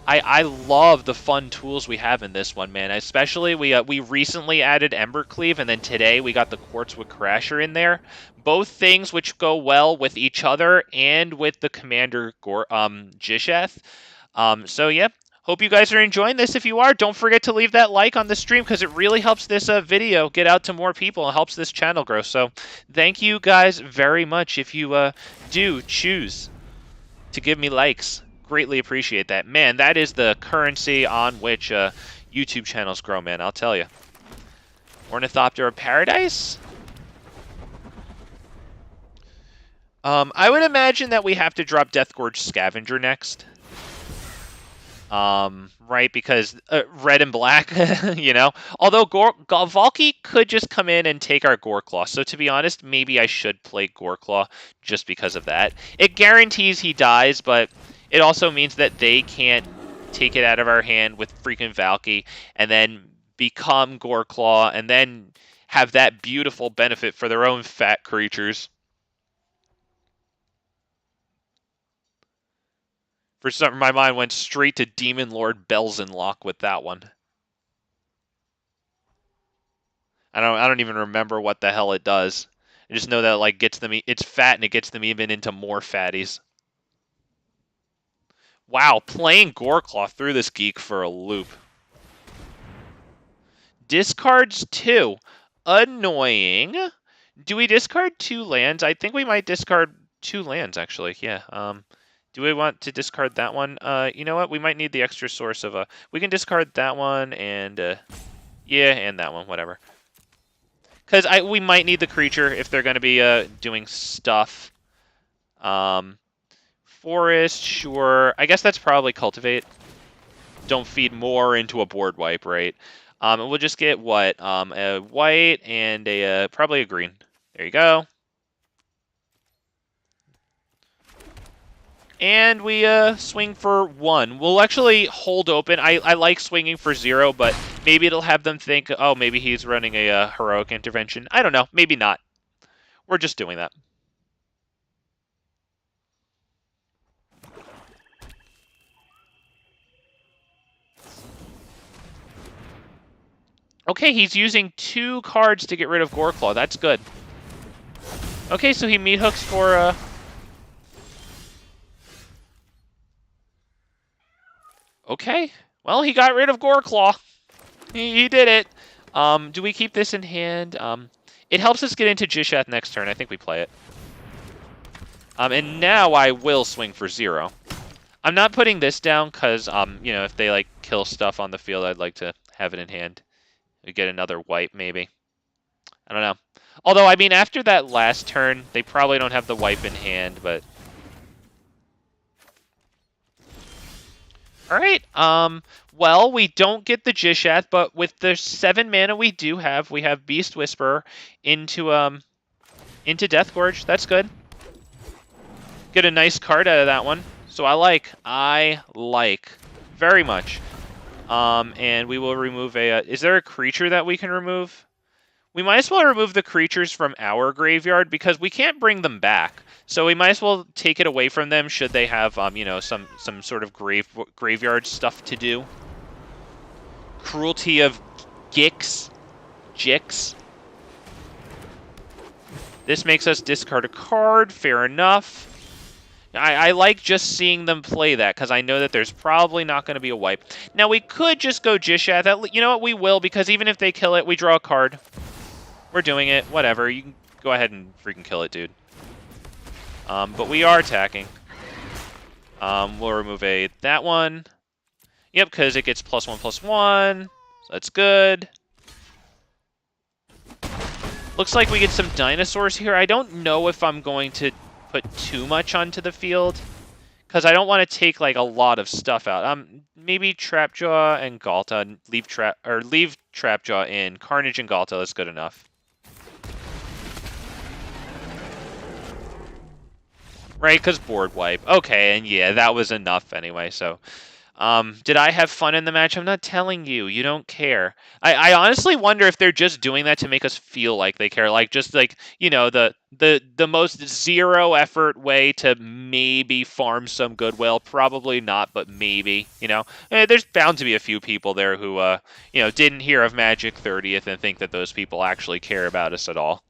I love the fun tools we have in this one, man. Especially, we recently added Embercleave, and then today we got the Quartzwood Crasher in there. Both things which go well with each other and with the Commander Gishath. So, yeah. Hope you guys are enjoying this. If you are, don't forget to leave that like on the stream because it really helps this video get out to more people and helps this channel grow. So thank you guys very much if you do choose to give me likes. Greatly appreciate that. Man, that is the currency on which YouTube channels grow, man. I'll tell you. Ornithopter of Paradise? I would imagine that we have to drop Deathgorge Scavenger next. Right, because red and black, you know? Although Valky could just come in and take our Goreclaw. So to be honest, maybe I should play Goreclaw just because of that. It guarantees he dies, but it also means that they can't take it out of our hand with freaking Valky and then become Goreclaw and then have that beautiful benefit for their own fat creatures. For some, my mind went straight to Demon Lord Belzenlock with that one. I don't even remember what the hell it does. I just know that it, like, gets them. It's fat and it gets them even into more fatties. Wow, playing Goreclaw threw this geek for a loop. Discards 2. Annoying. Do we discard 2 lands? I think we might discard 2 lands, actually. Yeah. Do we want to discard that one? You know what? We might need the extra source of a... We can discard that one and... yeah, and that one, whatever. Because we might need the creature if they're going to be doing stuff. Forest, sure. I guess that's probably Cultivate. Don't feed more into a board wipe, right? And we'll just get what? A white and a probably a green. There you go. And we swing for 1. We'll actually hold open. I like swinging for 0, but maybe it'll have them think, oh, maybe he's running a heroic intervention. I don't know. Maybe not. We're just doing that. Okay, he's using 2 cards to get rid of Goreclaw. That's good. Okay, so he meat hooks for... Okay, well, he got rid of Goreclaw. He did it. Do we keep this in hand? It helps us get into Gishath next turn. I think we play it. And now I will swing for 0. I'm not putting this down because, you know, if they, like, kill stuff on the field, I'd like to have it in hand. We get another wipe, maybe. I don't know. Although, I mean, after that last turn, they probably don't have the wipe in hand, but... Alright, well, we don't get the Gishath, but with the 7 mana we do have, we have Beast Whisperer into Death Gorge. That's good. Get a nice card out of that one. So I like very much. And we will remove a... is there a creature that we can remove? We might as well remove the creatures from our graveyard because we can't bring them back. So we might as well take it away from them should they have, you know, some sort of graveyard stuff to do. Cruelty of Jix. This makes us discard a card. Fair enough. I like just seeing them play that because I know that there's probably not going to be a wipe. Now, we could just go Gishath. You know what? We will because even if they kill it, we draw a card. We're doing it. Whatever. You can go ahead and freaking kill it, dude. But we are attacking. We'll remove that one. Yep, because it gets +1/+1. So that's good. Looks like we get some dinosaurs here. I don't know if I'm going to put too much onto the field because I don't want to take like a lot of stuff out. Maybe Trapjaw and Galta. Leave Trapjaw in. Carnage and Galta. That's good enough. Right, because board wipe. Okay, and yeah, that was enough anyway, so... did I have fun in the match? I'm not telling you. You don't care. I honestly wonder if they're just doing that to make us feel like they care. Like, just like, you know, the most zero-effort way to maybe farm some goodwill. Probably not, but maybe, you know. There's bound to be a few people there who, you know, didn't hear of Magic 30th and think that those people actually care about us at all.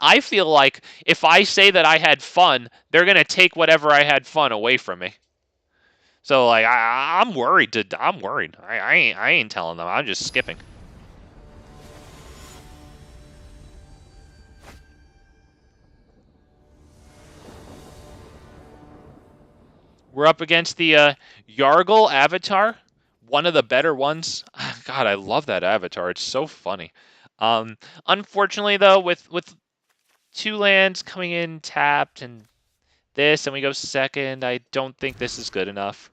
I feel like if I say that I had fun, they're going to take whatever I had fun away from me. So, like, I'm worried. I'm worried. I ain't telling them. I'm just skipping. We're up against the Yargle Avatar. One of the better ones. God, I love that avatar. It's so funny. Unfortunately, though, with 2 lands coming in tapped and this, and we go second, I don't think this is good enough.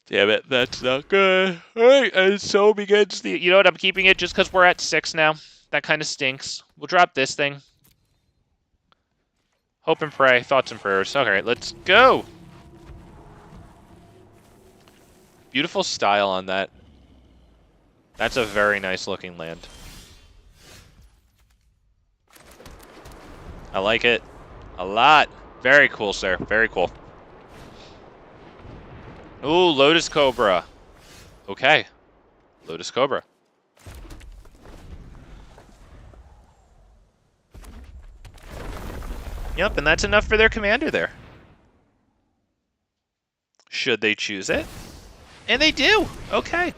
Damn it, that's not good. Alright, and so begins the... You know what, I'm keeping it just because we're at 6 now. That kind of stinks. We'll drop this thing. Hope and pray. Thoughts and prayers. Okay, let's go! Beautiful style on that. That's a very nice looking land. I like it a lot. Very cool, sir. Very cool. Ooh, Lotus Cobra. Okay. Lotus Cobra. Yep, and that's enough for their commander there. Should they choose it? And they do! Okay.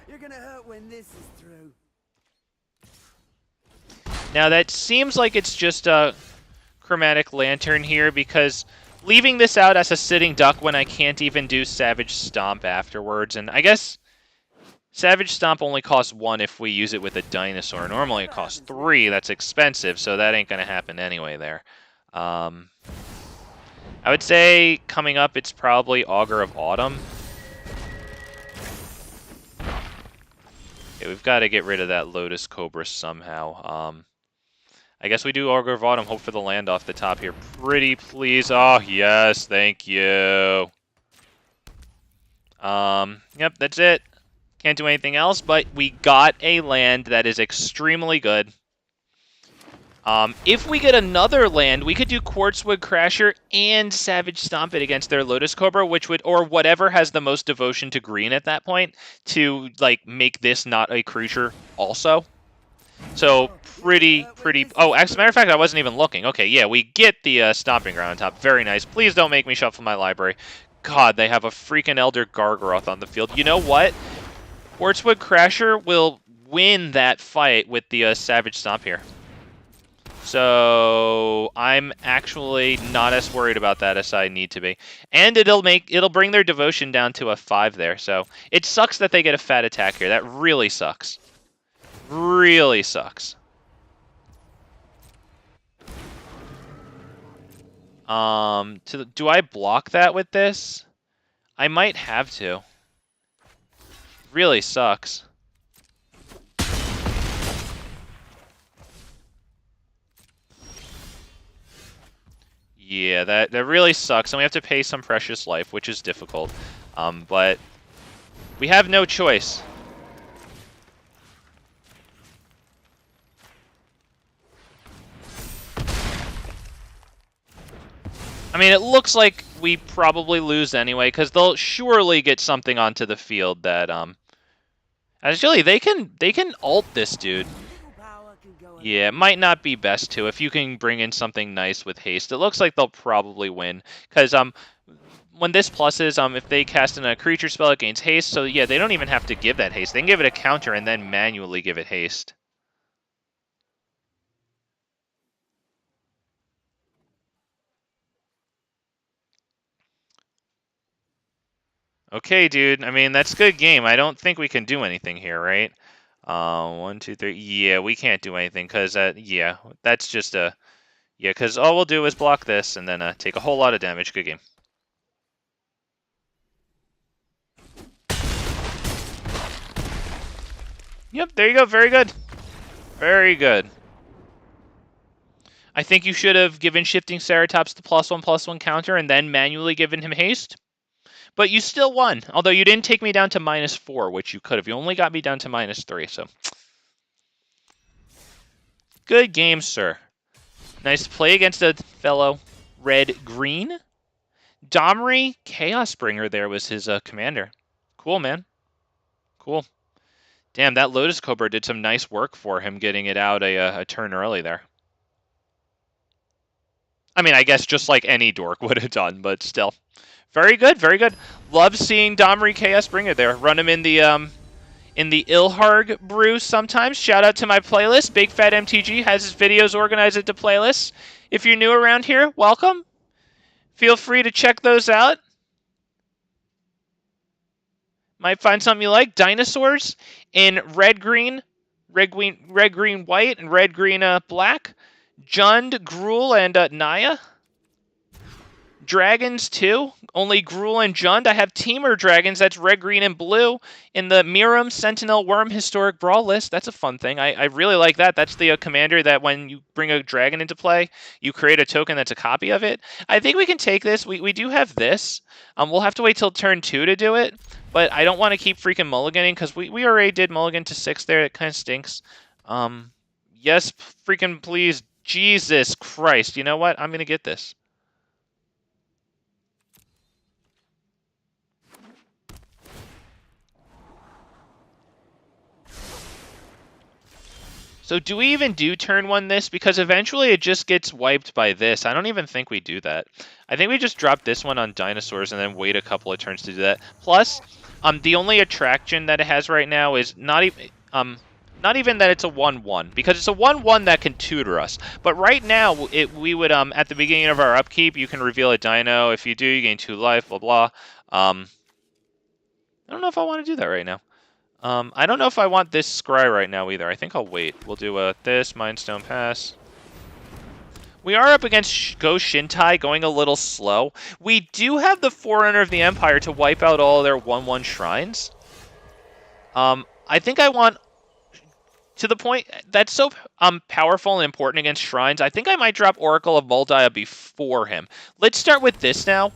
You're gonna hurt when this is through. Now that seems like it's just a Chromatic Lantern here, because leaving this out as a sitting duck when I can't even do Savage Stomp afterwards, and I guess Savage Stomp only costs 1 if we use it with a dinosaur. Normally it costs 3, that's expensive, so that ain't gonna happen anyway there. I would say coming up it's probably Augur of Autumn. Okay, we've got to get rid of that Lotus Cobra somehow. I guess we do Augur of Autumn, hope for the land off the top here. Pretty please. Oh, yes, thank you. Yep, that's it. Can't do anything else, but we got a land that is extremely good. If we get another land, we could do Quartzwood Crasher and Savage Stomp it against their Lotus Cobra, which would, or whatever has the most devotion to green at that point, to, like, make this not a creature also. So, pretty... Oh, as a matter of fact, I wasn't even looking. Okay, yeah, we get the Stomping Ground on top. Very nice. Please don't make me shuffle my library. God, they have a freaking Elder Gargaroth on the field. You know what? Quartzwood Crasher will win that fight with the Savage Stomp here. So I'm actually not as worried about that as I need to be. And it'll bring their devotion down to a 5 there. So it sucks that they get a fat attack here. That really sucks. Really sucks. Do I block that with this? I might have to. Really sucks. Yeah, that really sucks, and we have to pay some precious life, which is difficult. But we have no choice. I mean, it looks like we probably lose anyway, because they'll surely get something onto the field that, actually, they can ult this dude. Yeah, it might not be best to. If you can bring in something nice with haste, it looks like they'll probably win. Because when this pluses, if they cast in a creature spell, it gains haste. So yeah, they don't even have to give that haste. They can give it a counter and then manually give it haste. Okay, dude. I mean, that's a good game. I don't think we can do anything here, right? 1, 2, 3. Yeah, we can't do anything because, yeah, that's just a... Yeah, because all we'll do is block this and then take a whole lot of damage. Good game. Yep, there you go. Very good. Very good. I think you should have given Shifting Ceratops the +1/+1 counter and then manually given him haste. But you still won, although you didn't take me down to -4, which you could have. You only got me down to -3, so... Good game, sir. Nice play against a fellow red-green. Domri Chaosbringer there was his commander. Cool, man. Cool. Damn, that Lotus Cobra did some nice work for him getting it out a turn early there. I mean, I guess just like any dork would have done, but still. Very good, very good. Love seeing Domri Chaosbringer there. Run him in the Ilharg brew sometimes. Shout out to my playlist. Big Fat MTG has his videos organized into playlists. If you're new around here, welcome. Feel free to check those out. Might find something you like. Dinosaurs in red-green, red-green-white, and red-green black. Jund, Gruul, and Naya. Dragons, too. Only Gruul and Jund. I have Teamer Dragons. That's red, green, and blue in the Miram Sentinel Worm Historic Brawl list. That's a fun thing. I really like that. That's the commander that when you bring a dragon into play, you create a token that's a copy of it. I think we can take this. We do have this. We'll have to wait till turn 2 to do it, but I don't want to keep freaking mulliganing because we already did mulligan to 6 there. It kind of stinks. Yes, freaking please. Jesus Christ. You know what? I'm going to get this. So do we even do turn 1 this? Because eventually it just gets wiped by this. I don't even think we do that. I think we just drop this one on Dinosaurs and then wait a couple of turns to do that. Plus, the only attraction that it has right now is not even Not even that it's a 1/1, because it's a 1/1 that can tutor us. But right now, we would at the beginning of our upkeep, you can reveal a dino. If you do, you gain 2 life. Blah blah. I don't know if I want to do that right now. I don't know if I want this scry right now either. I think I'll wait. We'll do this Mind Stone Pass. We are up against Go Shintai, going a little slow. We do have the Forerunner of the Empire to wipe out all their 1/1 shrines. I think I want, to the point that's so powerful and important against shrines, I think I might drop Oracle of Moldiah before him. Let's start with this now.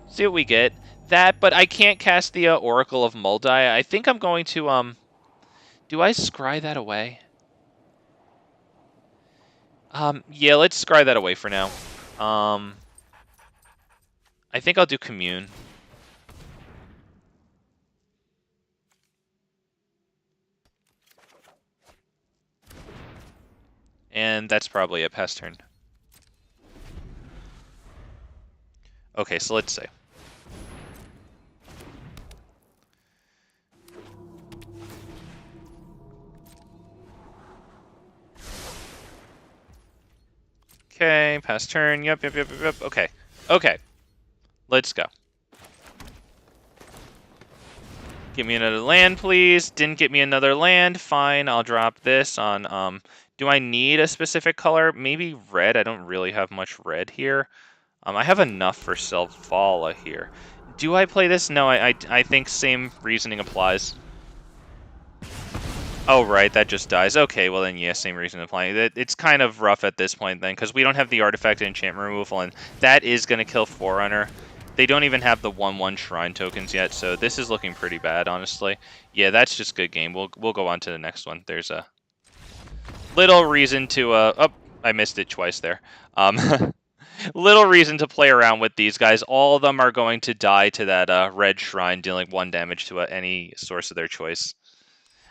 See what we get. That, but I can't cast the Oracle of Moldiah. I think I'm going to do I scry that away? Yeah, let's scry that away for now. I think I'll do Commune. And that's probably it, past turn. Okay, so let's see. Okay, past turn. Yep. Okay. Okay. Let's go. Give me another land, please. Didn't get me another land. Fine, I'll drop this on, do I need a specific color? Maybe red. I don't really have much red here. I have enough for Selvala here. Do I play this? No, I think same reasoning applies. Oh, right, that just dies. Okay, well then, yeah, same reason applying. It's kind of rough at this point then, because we don't have the artifact and enchantment removal, and that is going to kill Forerunner. They don't even have the 1/1 shrine tokens yet, so this is looking pretty bad, honestly. Yeah, that's just good game. We'll go on to the next one. There's a little reason to oh, I missed it twice there. Little reason to play around with these guys. All of them are going to die to that red shrine, dealing 1 damage to any source of their choice.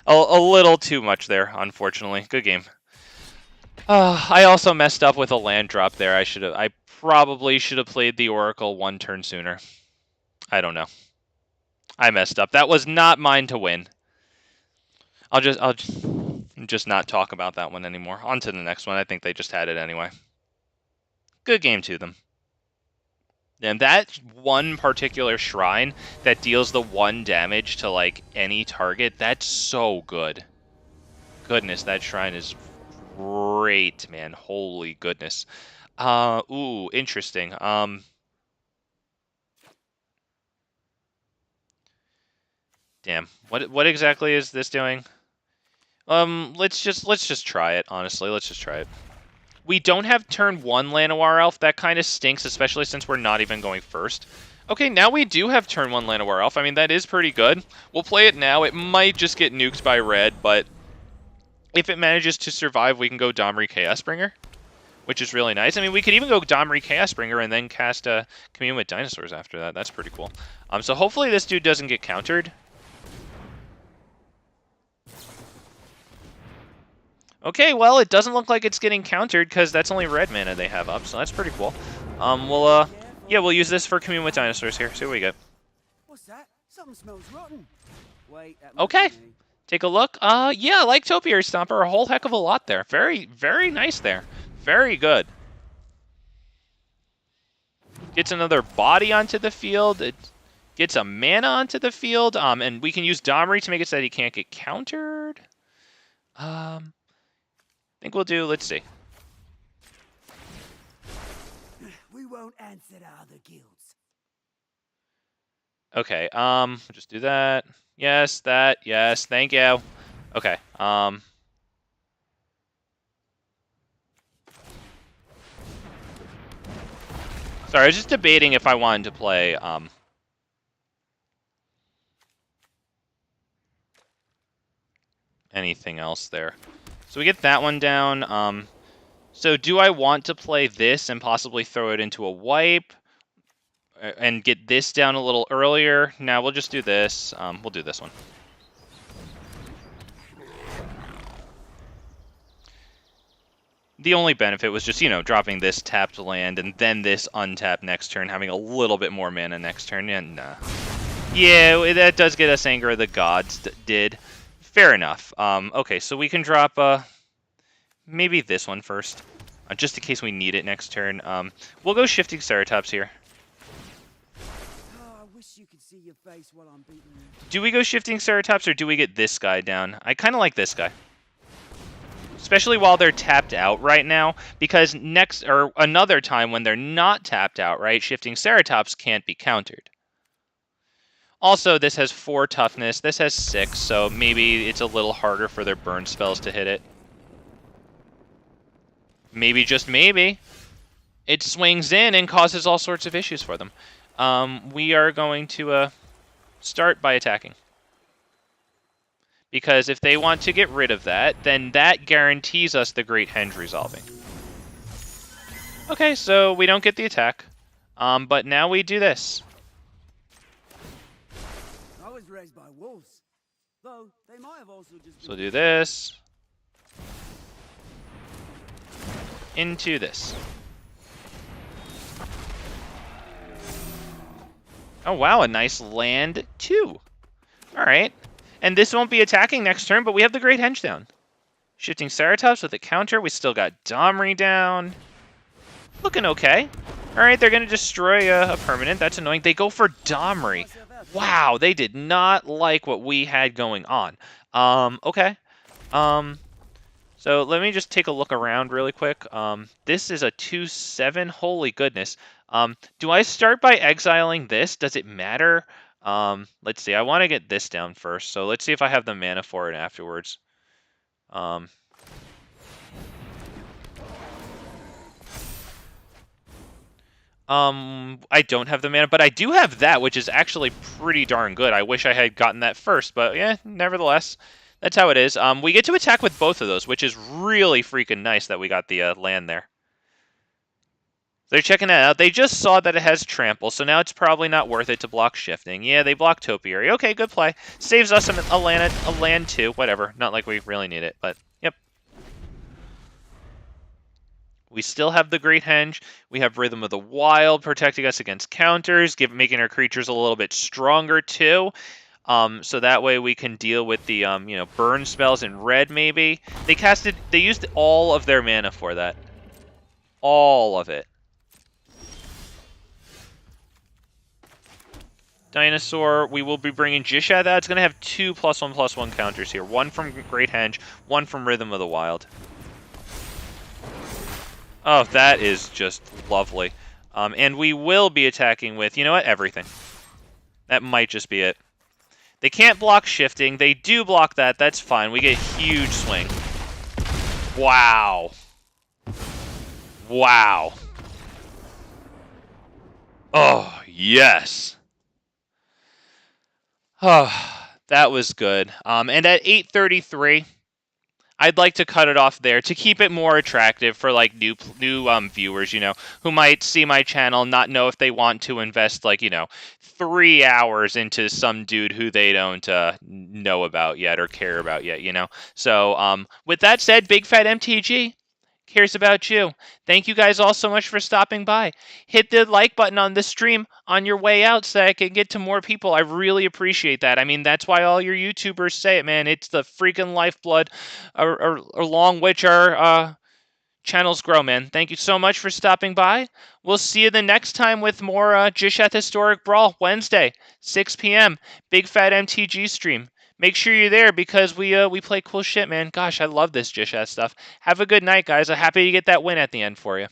A little too much there, unfortunately. Good game. I also messed up with a land drop there. I probably should have played the Oracle 1 turn sooner. I don't know. I messed up. That was not mine to win. I'll just not talk about that one anymore. On to the next one. I think they just had it anyway. Good game to them. And that one particular shrine that deals the 1 damage to, like, any target, that's so good. Goodness, that shrine is great, man. Holy goodness. Ooh, interesting. Damn. What exactly is this doing? Let's just try it, honestly. Let's just try it. We don't have turn 1 Llanowar Elf. That kind of stinks, especially since we're not even going first. Okay, now we do have turn 1 Llanowar Elf. I mean, that is pretty good. We'll play it now. It might just get nuked by red, but if it manages to survive, we can go Domri Chaosbringer, which is really nice. I mean, we could even go Domri Chaosbringer and then cast a Commune with Dinosaurs after that. That's pretty cool. So hopefully this dude doesn't get countered. Okay, well, it doesn't look like it's getting countered because that's only red mana they have up, so that's pretty cool. Yeah, we'll use this for Commune with Dinosaurs here. See what we get. What's that? Something smells rotten. Wait, that Okay, take a look. Yeah, I like Topiary Stomper a whole heck of a lot there. Very, very nice there. Very good. Gets another body onto the field. It gets a mana onto the field. And we can use Domri to make it so that he can't get countered. I think we'll do, let's see. We won't answer to other guilds. Okay, we'll just do that. Yes, that, yes, thank you. Okay, sorry, I was just debating if I wanted to play, anything else there. So we get that one down. So do I want to play this and possibly throw it into a wipe and get this down a little earlier? Now we'll just do this. We'll do this one. The only benefit was just, you know, dropping this tapped land and then this untapped next turn, having a little bit more mana next turn. And yeah, that does get us Anger of the Gods. Did Fair enough. Okay, so we can drop maybe this one first, just in case we need it next turn. We'll go Shifting Ceratops here. Oh, I wish you could see your face while I'm beating you. Do we go Shifting Ceratops or do we get this guy down? I kind of like this guy. Especially while they're tapped out right now, because next or another time when they're not tapped out, right, Shifting Ceratops can't be countered. Also, this has 4 toughness, this has 6, so maybe it's a little harder for their burn spells to hit it. Maybe, just maybe, it swings in and causes all sorts of issues for them. We are going to start by attacking. Because if they want to get rid of that, then that guarantees us the Great Henge resolving. Okay, so we don't get the attack. But now we do this. I was raised by wolves, though they might have also just. So we'll do this. Into this. Oh wow, a nice land too. Alright. And this won't be attacking next turn, but we have the Great Henge down. Shifting Ceratops with a counter. We still got Domri down. Looking okay. Alright, they're going to destroy a permanent. That's annoying. They go for Domri. Wow, they did not like what we had going on. Okay. So let me just take a look around really quick. This is a 2/7. Holy goodness. Do I start by exiling this? Does it matter? Let's see. I want to get this down first. So let's see if I have the mana for it afterwards. I don't have the mana, but I do have that, which is actually pretty darn good. I wish I had gotten that first, but yeah, nevertheless, that's how it is. We get to attack with both of those, which is really freaking nice that we got the land there. They're checking that out. They just saw that it has trample, so now it's probably not worth it to block shifting. Yeah, they block Topiary. Okay, good play. Saves us a land too. Whatever. Not like we really need it, but yep. We still have the Great Henge. We have Rhythm of the Wild protecting us against counters, making our creatures a little bit stronger too. So that way we can deal with the burn spells in red maybe. They used all of their mana for that. All of it. Dinosaur, we will be bringing Gishath out. It's going to have 2 +1/+1 counters here. 1 from Great Henge, 1 from Rhythm of the Wild. Oh, that is just lovely. And we will be attacking with, you know what, everything. That might just be it. They can't block shifting. They do block that. That's fine. We get a huge swing. Wow. Wow. Oh, yes. Oh, that was good. And at 8:33, I'd like to cut it off there to keep it more attractive for like new viewers, who might see my channel, not know if they want to invest 3 hours into some dude who they don't know about yet or care about yet, So with that said, Big Fat MTG cares about you. Thank you guys all so much for stopping by. Hit the like button on this stream on your way out so I can get to more people. I really appreciate that. I mean, that's why all your YouTubers say it, man. It's the freaking lifeblood along which our channels grow, man. Thank you so much for stopping by. We'll see you the next time with more Gishath Historic Brawl Wednesday, 6 p.m. Big Fat MTG stream. Make sure you're there because we play cool shit, man. Gosh, I love this Gishath stuff. Have a good night, guys. I'm happy to get that win at the end for you.